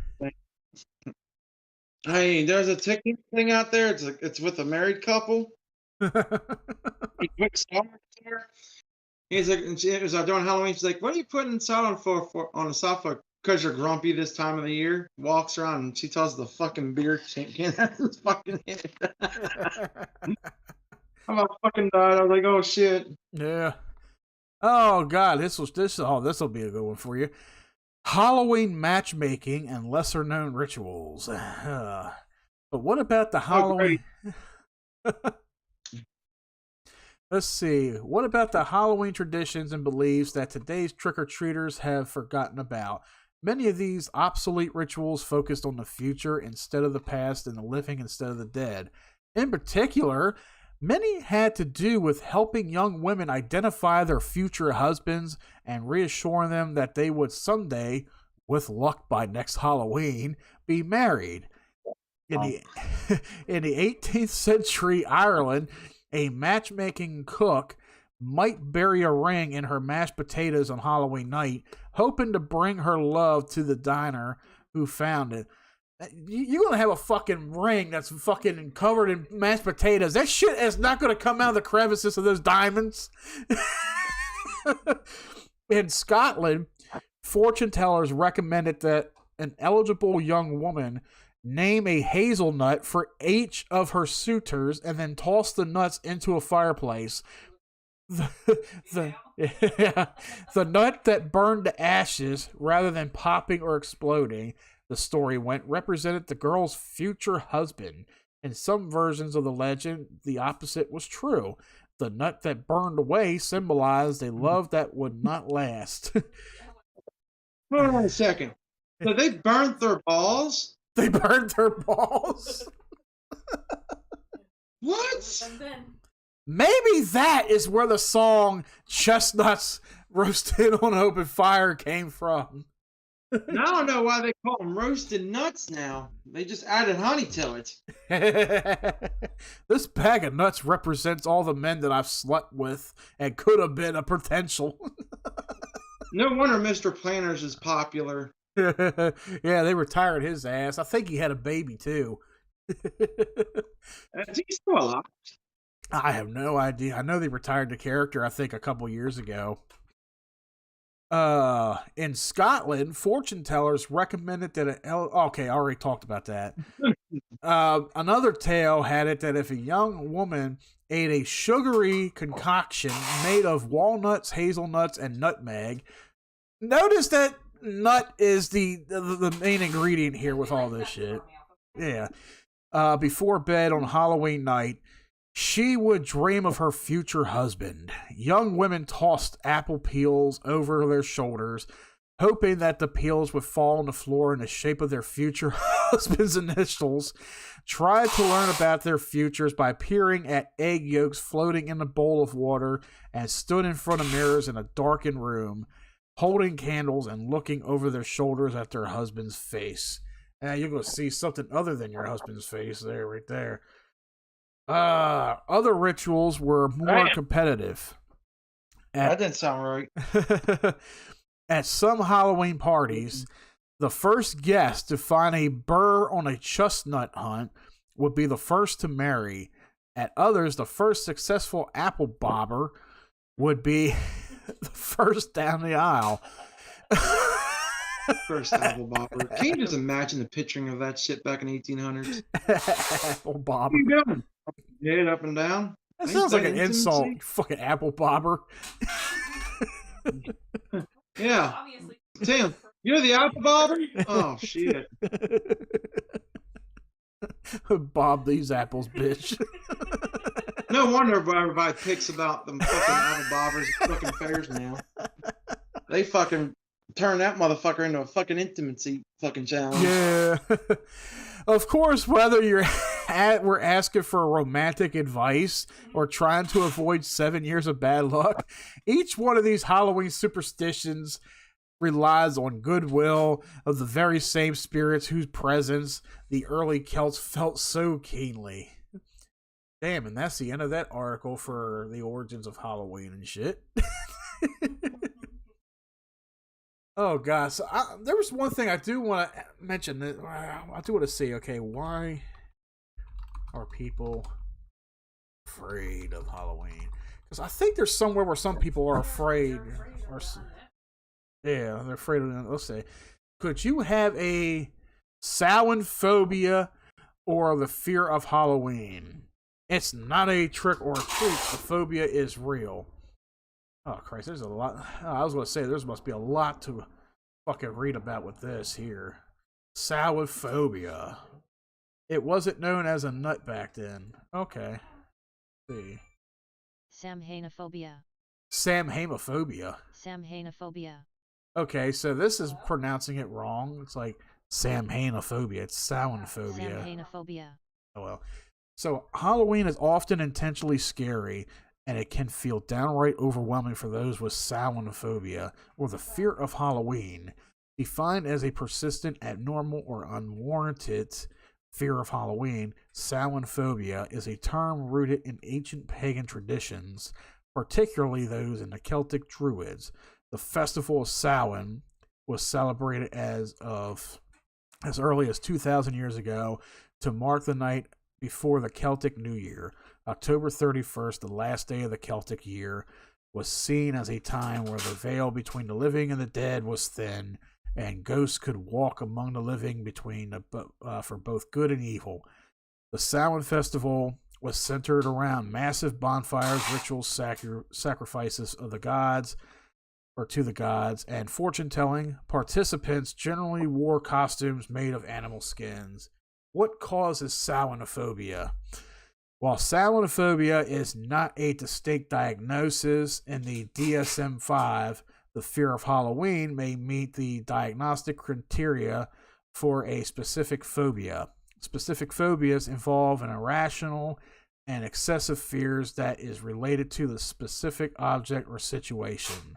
hey, there's a TikTok thing out there. It's with a married couple. He's like, and she was during Halloween. She's like, "What are you putting salt on for on the sofa? Because you're grumpy this time of the year." Walks around and she tells the fucking beer can out his fucking head. I'm about fucking died. I was like, "Oh shit." Yeah. Oh god, this will be a good one for you. Halloween matchmaking and lesser known rituals. But what about the Halloween? Let's see. What about the Halloween traditions and beliefs that today's trick-or-treaters have forgotten about? Many of these obsolete rituals focused on the future instead of the past and the living instead of the dead. In particular, many had to do with helping young women identify their future husbands and reassuring them that they would someday, with luck by next Halloween, be married. In the 18th century Ireland, a matchmaking cook might bury a ring in her mashed potatoes on Halloween night, hoping to bring her love to the diner who found it. You're going to have a fucking ring that's fucking covered in mashed potatoes. That shit is not going to come out of the crevices of those diamonds. In Scotland, fortune tellers recommended that an eligible young woman name a hazelnut for each of her suitors and then toss the nuts into a fireplace. The nut that burned to ashes rather than popping or exploding, the story went, represented the girl's future husband. In some versions of the legend, the opposite was true. The nut that burned away symbolized a love that would not last. Hold on a second. So they burned their balls? They burned their balls? What? Maybe that is where the song Chestnuts Roasted on Open Fire came from. Now I don't know why they call them roasted nuts now. They just added honey to it. This bag of nuts represents all the men that I've slept with and could have been a potential. No wonder Mr. Planners is popular. Yeah, they retired his ass. I think he had a baby too. Is he still alive? I have no idea. I know they retired the character, I think, a couple years ago. In Scotland, fortune tellers recommended that okay, I already talked about that. Another tale had it that if a young woman ate a sugary concoction made of walnuts, hazelnuts, and nutmeg, notice that nut is the main ingredient here with all this shit. Yeah. Before bed on Halloween night, she would dream of her future husband. Young women tossed apple peels over their shoulders, hoping that the peels would fall on the floor in the shape of their future husband's initials. Tried to learn about their futures by peering at egg yolks floating in a bowl of water, and stood in front of mirrors in a darkened room, holding candles and looking over their shoulders at their husband's face. You're going to see something other than your husband's face there, right there. Other rituals were more competitive. That didn't sound right. At some Halloween parties, the first guest to find a burr on a chestnut hunt would be the first to marry. At others, the first successful apple bobber would be the first down the aisle. First apple bobber. Can you just imagine the picturing of that shit back in the 1800s? Apple bobber. Where you going? Head up and down. That sounds like an insult. You fucking apple bobber. Yeah. Tim, you're the apple bobber? Oh, shit. Bob these apples, bitch. No wonder everybody picks about them fucking apple bobbers at fucking fairs now. They fucking turn that motherfucker into a fucking intimacy fucking challenge. Yeah. Of course, whether we're asking for romantic advice or trying to avoid 7 years of bad luck, each one of these Halloween superstitions relies on goodwill of the very same spirits whose presence the early Celts felt so keenly. Damn, and that's the end of that article for the origins of Halloween and shit. Oh, God. So there was one thing I do want to mention. That I do want to see, okay, why are people afraid of Halloween? Because I think there's somewhere where some people are afraid. Yeah, they're afraid of it. Let's say, could you have a Samhain phobia or the fear of Halloween? It's not a trick or a treat. The phobia is real. Oh, Christ, there's a lot. I was going to say, there must be a lot to fucking read about with this here. Samhain phobia. It wasn't known as a nut back then. Okay. Let's see. Samhainophobia. Samhainophobia. Samhainophobia. Okay, so this is pronouncing it wrong. It's like Samhainophobia. It's Samhainophobia. Samhainophobia. Oh, well. So, Halloween is often intentionally scary, and it can feel downright overwhelming for those with Samhainophobia, or the fear of Halloween, defined as a persistent, abnormal, or unwarranted fear of Halloween. Samhainophobia is a term rooted in ancient pagan traditions, particularly those in the Celtic Druids. The festival of Samhain was celebrated as early as 2,000 years ago to mark the night before the Celtic New Year. October 31st, the last day of the Celtic year, was seen as a time where the veil between the living and the dead was thin, and ghosts could walk among the living for both good and evil. The Samhain festival was centered around massive bonfires, rituals, sacrifices of the gods, or to the gods, and fortune-telling. Participants generally wore costumes made of animal skins. What causes Samhainophobia? While Samhainophobia is not a distinct diagnosis in the DSM-5, the fear of Halloween may meet the diagnostic criteria for a specific phobia. Specific phobias involve an irrational and excessive fears that is related to the specific object or situation.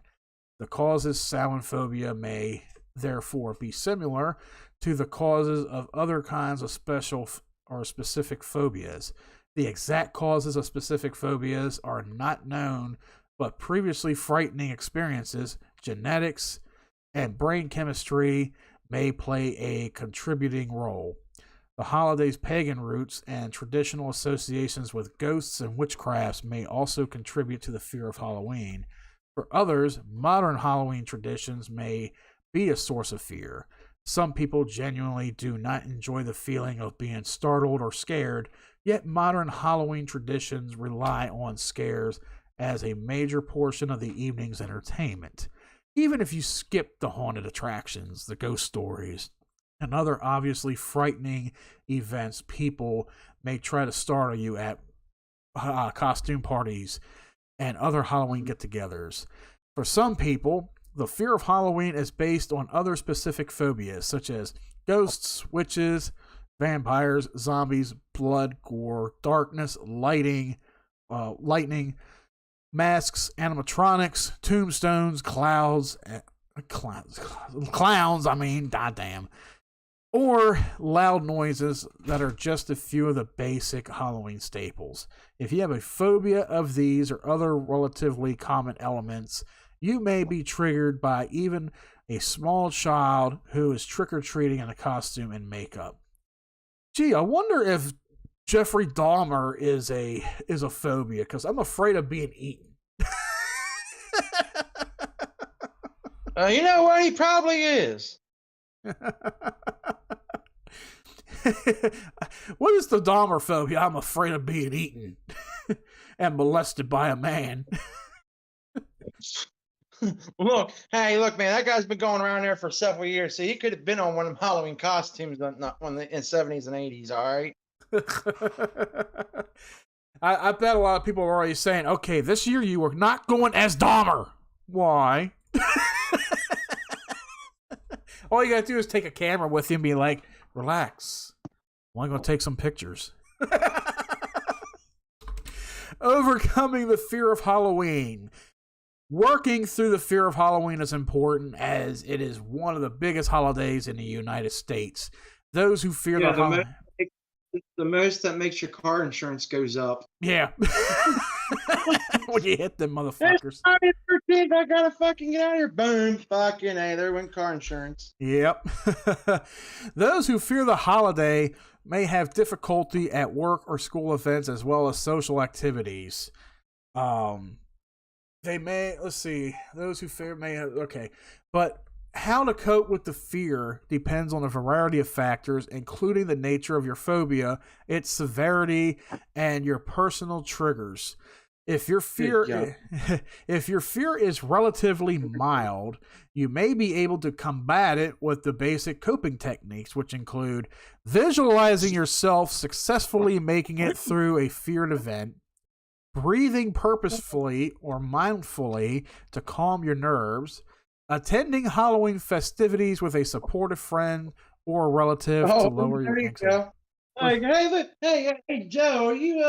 The causes phobia may therefore be similar to the causes of other kinds of special or specific phobias. The exact causes of specific phobias are not known, but previously frightening experiences, genetics, and brain chemistry may play a contributing role. The holiday's pagan roots and traditional associations with ghosts and witchcrafts may also contribute to the fear of Halloween. For others, modern Halloween traditions may be a source of fear. Some people genuinely do not enjoy the feeling of being startled or scared, yet modern Halloween traditions rely on scares as a major portion of the evening's entertainment. Even if you skip the haunted attractions, the ghost stories, and other obviously frightening events, people may try to startle you at costume parties and other Halloween get-togethers. For some people, the fear of Halloween is based on other specific phobias, such as ghosts, witches, vampires, zombies, blood, gore, darkness, lightning, masks, animatronics, tombstones, clowns, goddamn, or loud noises that are just a few of the basic Halloween staples. If you have a phobia of these or other relatively common elements, you may be triggered by even a small child who is trick-or-treating in a costume and makeup. Gee, I wonder if Jeffrey Dahmer is a phobia, because I'm afraid of being eaten. You know what? He probably is. What is the Dahmer phobia? I'm afraid of being eaten and molested by a man. Look, man, that guy's been going around there for several years, so he could have been on one of them Halloween costumes in the 70s and 80s, all right? I bet a lot of people are already saying, okay, this year you are not going as Dahmer. Why? All you gotta do is take a camera with you and be like, relax. I'm only gonna take some pictures. Overcoming the fear of Halloween. Working through the fear of Halloween is important, as it is one of the biggest holidays in the United States. Those who fear the Halloween... The most that makes your car insurance goes up. Yeah. When you hit them motherfuckers. I gotta fucking get out of here. Boom. Fucking A. There went car insurance. Yep. Those who fear the holiday may have difficulty at work or school events as well as social activities. They may, let's see, those who fear may have, okay. But how to cope with the fear depends on a variety of factors, including the nature of your phobia, its severity, and your personal triggers. If your fear is relatively mild, you may be able to combat it with the basic coping techniques, which include visualizing yourself successfully making it through a feared event, breathing purposefully or mindfully to calm your nerves, attending Halloween festivities with a supportive friend or relative to lower your anxiety. Like, hey, Joe, are you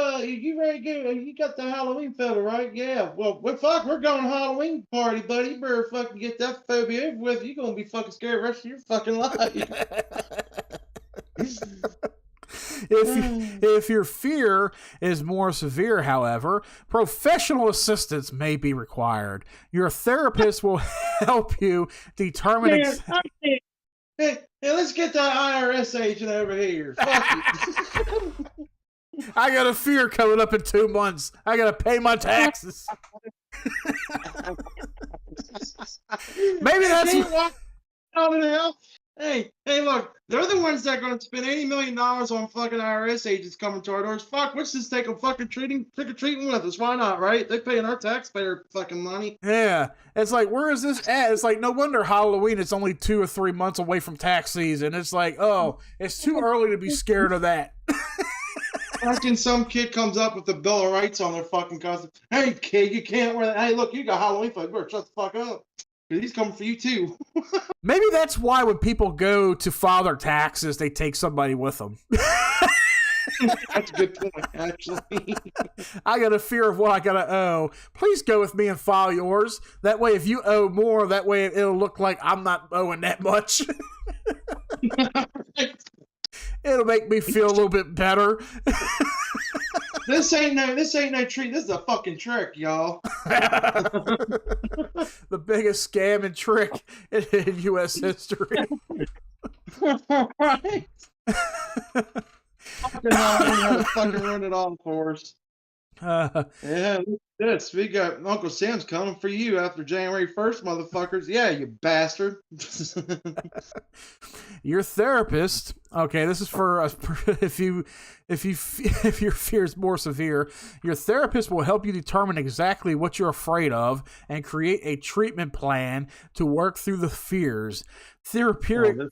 ready to go? You got the Halloween fever, right? Yeah. Well, we're going to Halloween party, buddy. You better fucking get that phobia over with. You're gonna be fucking scared the rest of your fucking life. If your fear is more severe, however, professional assistance may be required. Your therapist will help you determine... Hey, let's get that IRS agent over here. Fuck it. I got a fear coming up in 2 months. I got to pay my taxes. Maybe that's... Hey, look, they're the ones that are going to spend $80 million on fucking IRS agents coming to our doors. Fuck, let's just take them fucking trick-or-treating with us. Why not, right? They're paying our taxpayer fucking money. Yeah. It's like, where is this at? It's like, no wonder Halloween is only 2 or 3 months away from tax season. It's like, oh, it's too early to be scared of that. Fucking some kid comes up with the Bill of Rights on their fucking costume. Hey, kid, you can't wear that. Hey, look, you got Halloween fun. You better shut the fuck up. He's coming for you too. Maybe that's why when people go to file their taxes, they take somebody with them. That's a good point, actually. I got a fear of what I gotta owe. Please go with me and file yours. That way, if you owe more, that way it'll look like I'm not owing that much. It'll make me feel a little bit better. This ain't no treat. This is a fucking trick, y'all. The biggest scam and trick in U.S. history. Right. Fucking run it on for us. Yeah, look at this. We got Uncle Sam's coming for you after January 1st, motherfuckers. Yeah, you bastard. Your therapist. Okay, this is for if your fear is more severe. Your therapist will help you determine exactly what you're afraid of and create a treatment plan to work through the fears. Therapeutic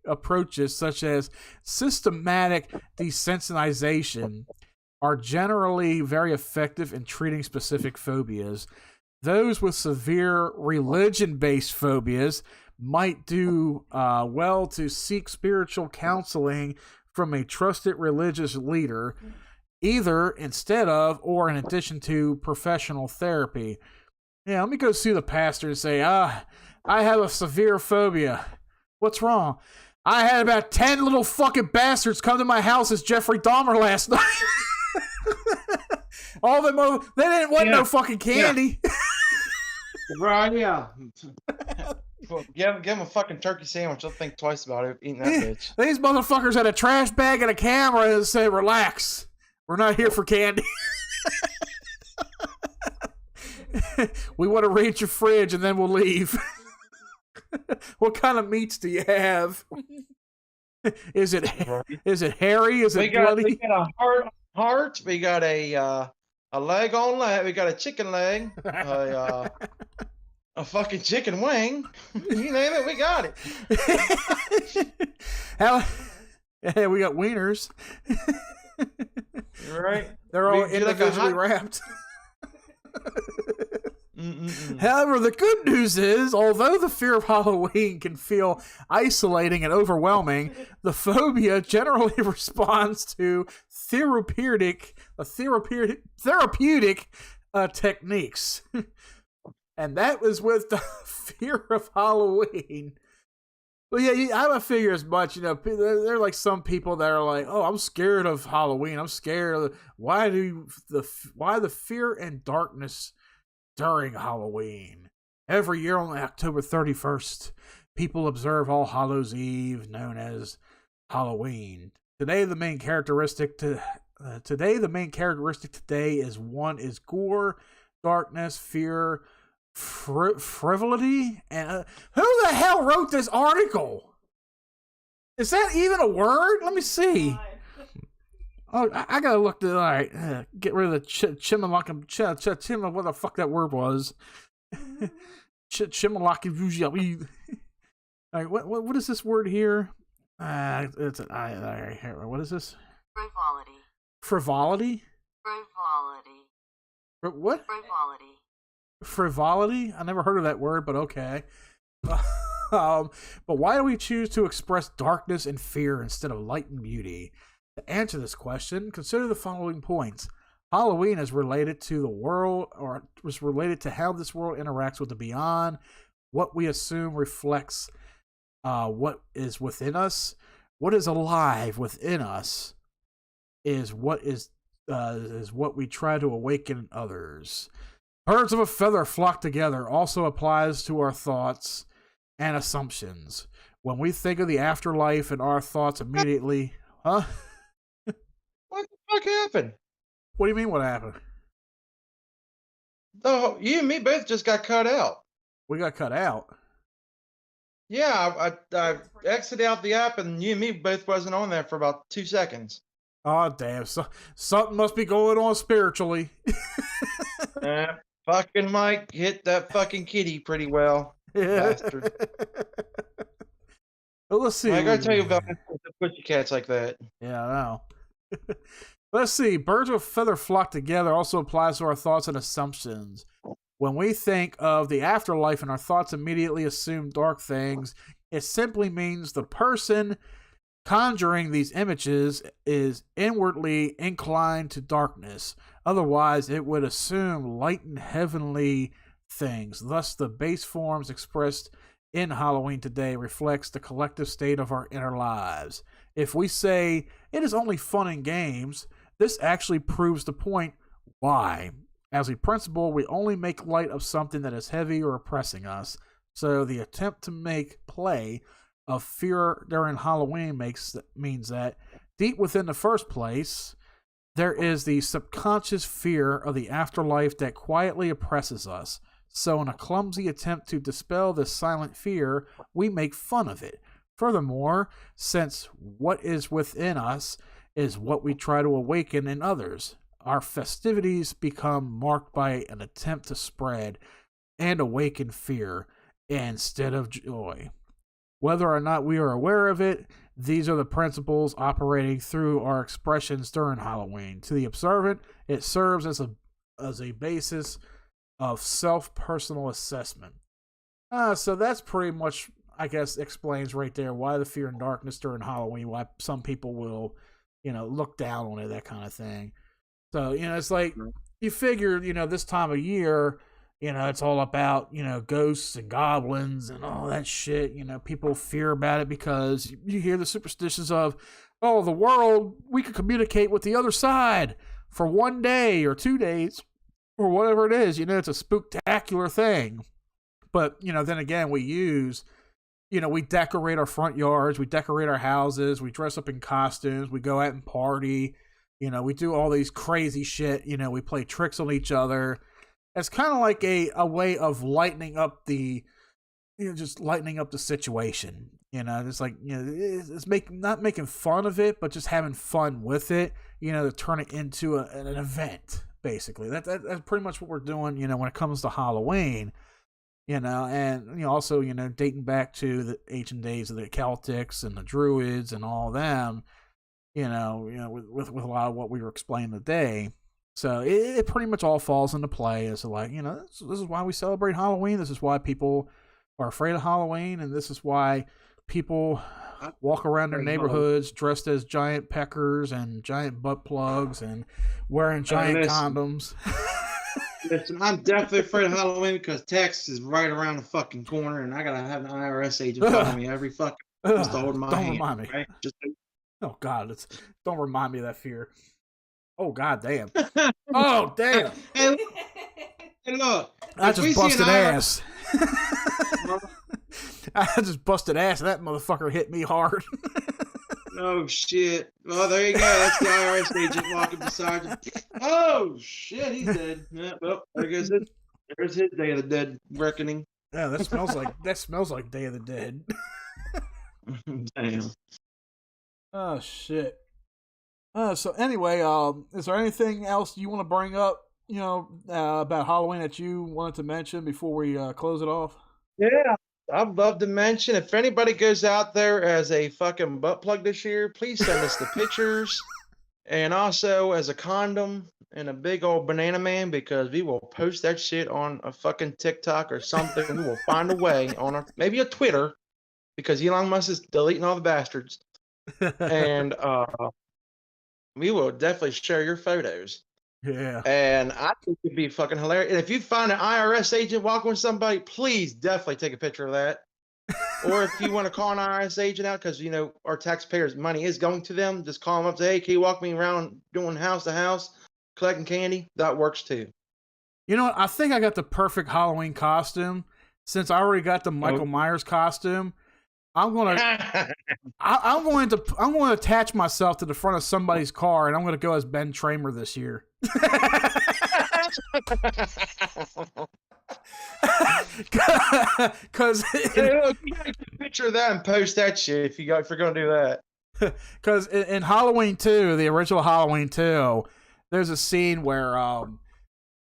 approaches such as systematic desensitization are generally very effective in treating specific phobias. Those with severe religion-based phobias might do well to seek spiritual counseling from a trusted religious leader, either instead of or in addition to professional therapy. Yeah, let me go see the pastor and say, I have a severe phobia. What's wrong? I had about 10 little fucking bastards come to my house as Jeffrey Dahmer last night. All them, they didn't want no fucking candy. Yeah. Right, yeah. Give him a fucking turkey sandwich. I'll think twice about it eating that bitch. These motherfuckers had a trash bag and a camera and say, relax. We're not here for candy. We want to raid your fridge and then we'll leave. What kind of meats do you have? Is it hairy? Is it bloody? We got a heart. We got a leg on leg. We got a chicken leg. A fucking chicken wing. You name it, we got it. Yeah, we got wieners. Right. They're all individually wrapped. However, the good news is, although the fear of Halloween can feel isolating and overwhelming, the phobia generally responds to therapeutic techniques. And that was with the fear of Halloween. Well, yeah, I would figure as much. You know, there are like some people that are like, "Oh, I'm scared of Halloween. I'm scared of why the fear and darkness during Halloween? Every year on October 31st, people observe All Hallows Eve, known as Halloween. Today, the main characteristic today is gore, darkness, fear." Frivolity. And who the hell wrote this article? Is that even a word? Let me see. Oh, I gotta look. All right, get rid of the chimalakim. What the fuck that word was? Chimalakim. All right, what is this word here? What is this? Frivolity. Frivolity. What? Frivolity. Frivolity? I never heard of that word, but okay. But why do we choose to express darkness and fear instead of light and beauty? To answer this question, consider the following points. Halloween is related to the world, or was related to how this world interacts with the beyond. What we assume reflects what is within us. What is alive within us is what we try to awaken in others. Birds of a feather flock together also applies to our thoughts and assumptions. When we think of the afterlife and our thoughts immediately... Huh? What the fuck happened? What do you mean what happened? Oh, you and me both just got cut out. We got cut out? Yeah, I exited out the app and you and me both wasn't on there for about 2 seconds. Oh, damn. Something must be going on spiritually. Fucking Mike hit that fucking kitty pretty well. Bastard. Well, let's see. I gotta tell you about the pussycats like that. Yeah, I know. Let's see. Birds of a feather flock together also applies to our thoughts and assumptions. When we think of the afterlife and our thoughts immediately assume dark things, it simply means the person conjuring these images is inwardly inclined to darkness. Otherwise, it would assume light and heavenly things. Thus, the base forms expressed in Halloween today reflects the collective state of our inner lives. If we say it is only fun and games, this actually proves the point. Why? As a principle, we only make light of something that is heavy or oppressing us. So the attempt to make play of fear during Halloween means that deep within the first place, there is the subconscious fear of the afterlife that quietly oppresses us. So in a clumsy attempt to dispel this silent fear, we make fun of it. Furthermore, since what is within us is what we try to awaken in others, our festivities become marked by an attempt to spread and awaken fear instead of joy. Whether or not we are aware of it, these are the principles operating through our expressions during Halloween. To the observant, it serves as a basis of self-personal assessment. So that's pretty much, I guess, explains right there why the fear and darkness during Halloween, why some people will, look down on it, that kind of thing. So, it's like, you figure, this time of year, it's all about, ghosts and goblins and all that shit. People fear about it because you hear the superstitions of, oh, the world, we could communicate with the other side for 1 day or 2 days or whatever it is. It's a spooktacular thing. But, then again, we decorate our front yards, we decorate our houses, we dress up in costumes, we go out and party. We do all these crazy shit. We play tricks on each other. It's kind of like a way of lightening up the, just lightening up the situation. It's like, it's not making fun of it, but just having fun with it, to turn it into an event, basically. That's pretty much what we're doing, when it comes to Halloween, and, also, dating back to the ancient days of the Celtics and the Druids and all them. With a lot of what we were explaining today. So it pretty much all falls into play as like, this is why we celebrate Halloween. This is why people are afraid of Halloween. And this is why people walk around their neighborhoods dressed as giant peckers and giant butt plugs and wearing giant condoms. Listen, I'm definitely afraid of Halloween because Texas is right around the fucking corner and I got to have an IRS agent follow me every fucking just to hold my hand. Remind me. Right? Oh, God, don't remind me of that fear. Oh, God damn. Oh, damn. Hey, look. I just busted ass. I just busted ass and that motherfucker hit me hard. Oh, shit. Well, there you go. That's the IRS agent walking beside you. Oh, shit, he's dead. Yeah, well, there's his Day of the Dead reckoning. Yeah, that smells like Day of the Dead. Damn. Oh, shit. So anyway, is there anything else you want to bring up, about Halloween that you wanted to mention before we close it off? Yeah, I'd love to mention, if anybody goes out there as a fucking butt plug this year, please send us the pictures. And also as a condom and a big old banana man, because we will post that shit on a fucking TikTok or something. We will find a way on maybe a Twitter, because Elon Musk is deleting all the bastards. And we will definitely share your photos. Yeah. And I think it'd be fucking hilarious. And if you find an IRS agent walking with somebody, please definitely take a picture of that. Or if you want to call an IRS agent out, because our taxpayers' money is going to them, just call them up and say, hey, can you walk me around doing house to house, collecting candy? That works too. You know what? I think I got the perfect Halloween costume. Since I already got the Michael Myers costume, I'm going to attach myself to the front of somebody's car, and I'm going to go as Ben Tramer this year. Because you gotta get a picture of that and post that shit if you're going to do that. Because in Halloween 2, the original Halloween 2, there's a scene where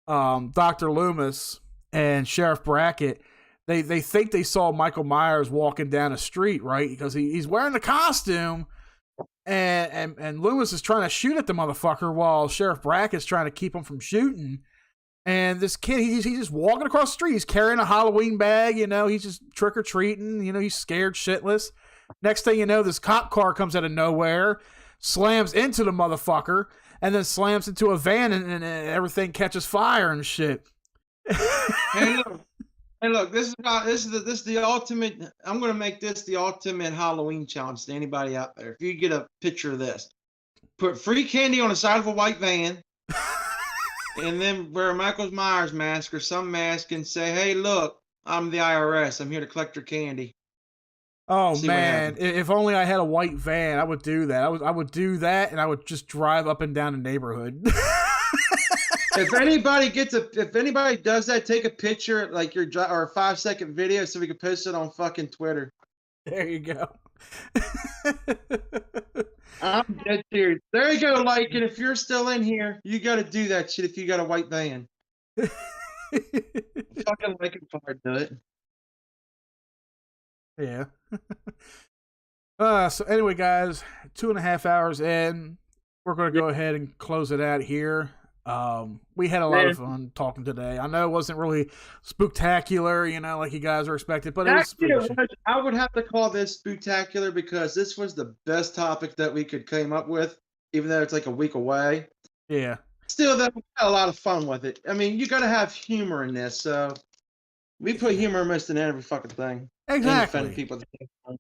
Dr. Loomis and Sheriff Brackett, they think they saw Michael Myers walking down the street, right? Because he's wearing the costume, and Loomis is trying to shoot at the motherfucker while Sheriff Brackett's trying to keep him from shooting. And this kid, he's just walking across the street. He's carrying a Halloween bag, he's just trick-or-treating, he's scared shitless. Next thing you know, this cop car comes out of nowhere, slams into the motherfucker, and then slams into a van, and everything catches fire and shit. Hey, look, this is the ultimate. I'm gonna make this the ultimate Halloween challenge to anybody out there. If you get a picture of this, put free candy on the side of a white van, and then wear a Michael Myers mask or some mask, and say, "Hey, look, I'm the IRS. I'm here to collect your candy." Oh man, if only I had a white van, I would do that. I would do that, and I would just drive up and down the neighborhood. If anybody does that, take a picture like or a 5-second video so we can post it on fucking Twitter. There you go. I'm dead serious. There you go, like, and if you're still in here, you got to do that shit if you got a white van. Fucking like it hard, do it. Yeah. So anyway, guys, 2.5 hours in, we're going to go ahead and close it out here. We had a lot of fun talking today. I know it wasn't really spectacular, like you guys were expecting, but I would have to call this spectacular because this was the best topic that we could come up with, even though it's like a week away. Yeah. Still, we had a lot of fun with it. I mean, you got to have humor in this, so we put humor almost in every fucking thing. Exactly. People.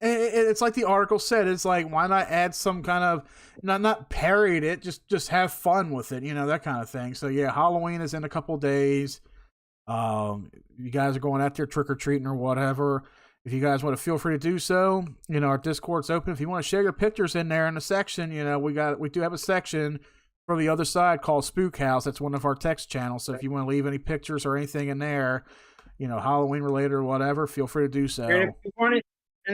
It's like the article said. It's like, why not add some kind of not parody it, just have fun with it, that kind of thing. So yeah, Halloween is in a couple days. You guys are going out there trick or treating or whatever. If you guys want to, feel free to do so. Our Discord's open. If you want to share your pictures in there in the section, we do have a section for the other side called Spook House. That's one of our text channels. So if you want to leave any pictures or anything in there, Halloween related or whatever, feel free to do so. And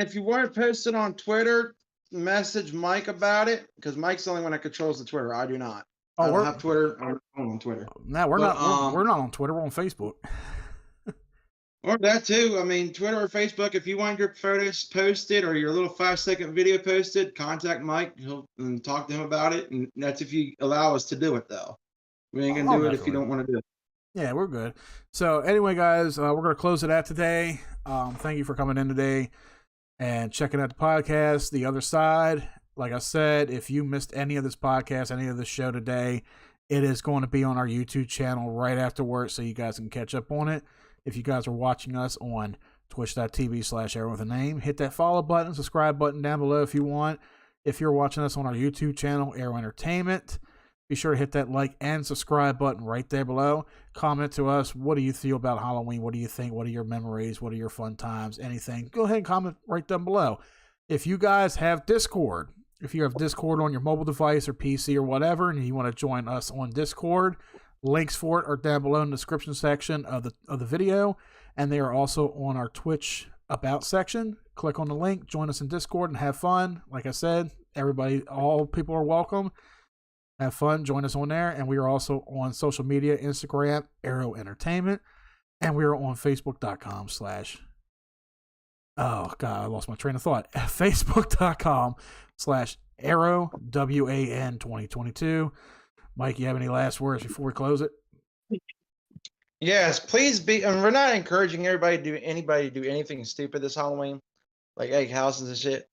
if you want to post it on Twitter, message Mike about it, because Mike's the only one that controls the Twitter. I do not. I don't have Twitter. I'm on Twitter. No, we're not. We're not on Twitter. We're on Facebook. Or that too. I mean, Twitter or Facebook. If you want your photos posted or your little 5-second video posted, contact Mike. He'll talk to him about it. And that's if you allow us to do it, though. We ain't gonna do it if you don't want to do it. Yeah, we're good. So anyway, guys, we're going to close it out today. Thank you for coming in today and checking out the podcast, The Other Side. Like I said, if you missed any of this podcast, any of this show today, it is going to be on our YouTube channel right afterwards so you guys can catch up on it. If you guys are watching us on twitch.tv/arrowwithaname, hit that follow button, subscribe button down below if you want. If you're watching us on our YouTube channel, Arrow Entertainment, be sure to hit that like and subscribe button right there below. Comment to us. What do you feel about Halloween? What do you think? What are your memories? What are your fun times? Anything. Go ahead and comment right down below. If you guys have Discord, if you have Discord on your mobile device or PC or whatever, and you want to join us on Discord, links for it are down below in the description section of the video. And they are also on our Twitch About section. Click on the link, join us in Discord, and have fun. Like I said, everybody, all people are welcome. Have fun, join us on there, and we are also on social media, Instagram, Arrow Entertainment, and we are on Facebook.com/ oh god, I lost my train of thought. Facebook.com/Arrow WAN 2022. Mike, you have any last words before we close it? Yes, please be. And we're not encouraging anybody to do anything stupid this Halloween, like egg houses and shit.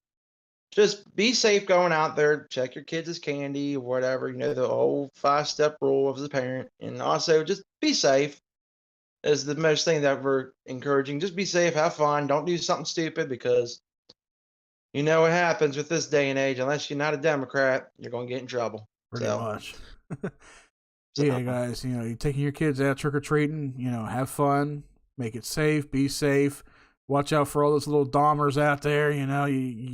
Just be safe going out there. Check your kids' candy or whatever. The old 5-step rule of the parent. And also, just be safe is the most thing that we're encouraging. Just be safe. Have fun. Don't do something stupid because you know what happens with this day and age. Unless you're not a Democrat, you're going to get in trouble. Pretty much. Yeah, guys, you're taking your kids out trick-or-treating. Have fun. Make it safe. Be safe. Watch out for all those little Dahmers out there. You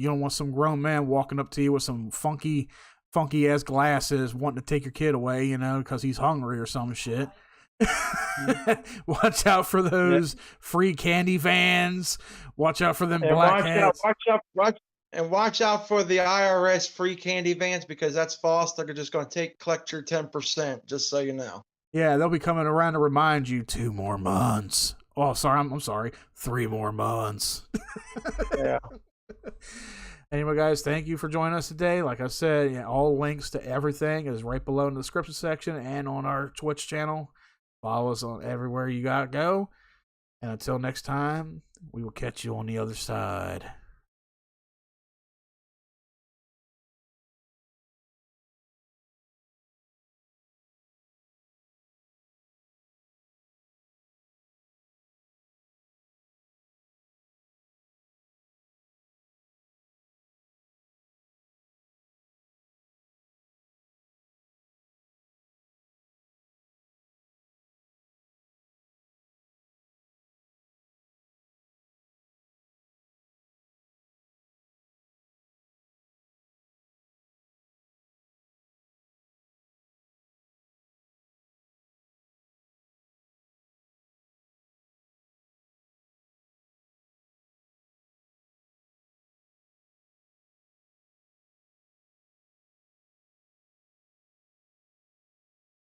don't want some grown man walking up to you with some funky ass glasses wanting to take your kid away, because he's hungry or some shit. Watch out for those free candy vans. Watch out for them blackheads. Watch out for the IRS free candy vans because that's false. They're just going to collect your 10%, just so you know. Yeah, they'll be coming around to remind you 2 more months. Oh, sorry, I'm sorry. 3 more months. Yeah. Anyway, guys, thank you for joining us today. Like I said, all links to everything is right below in the description section and on our Twitch channel. Follow us on everywhere you got to go. And until next time, we will catch you on the other side.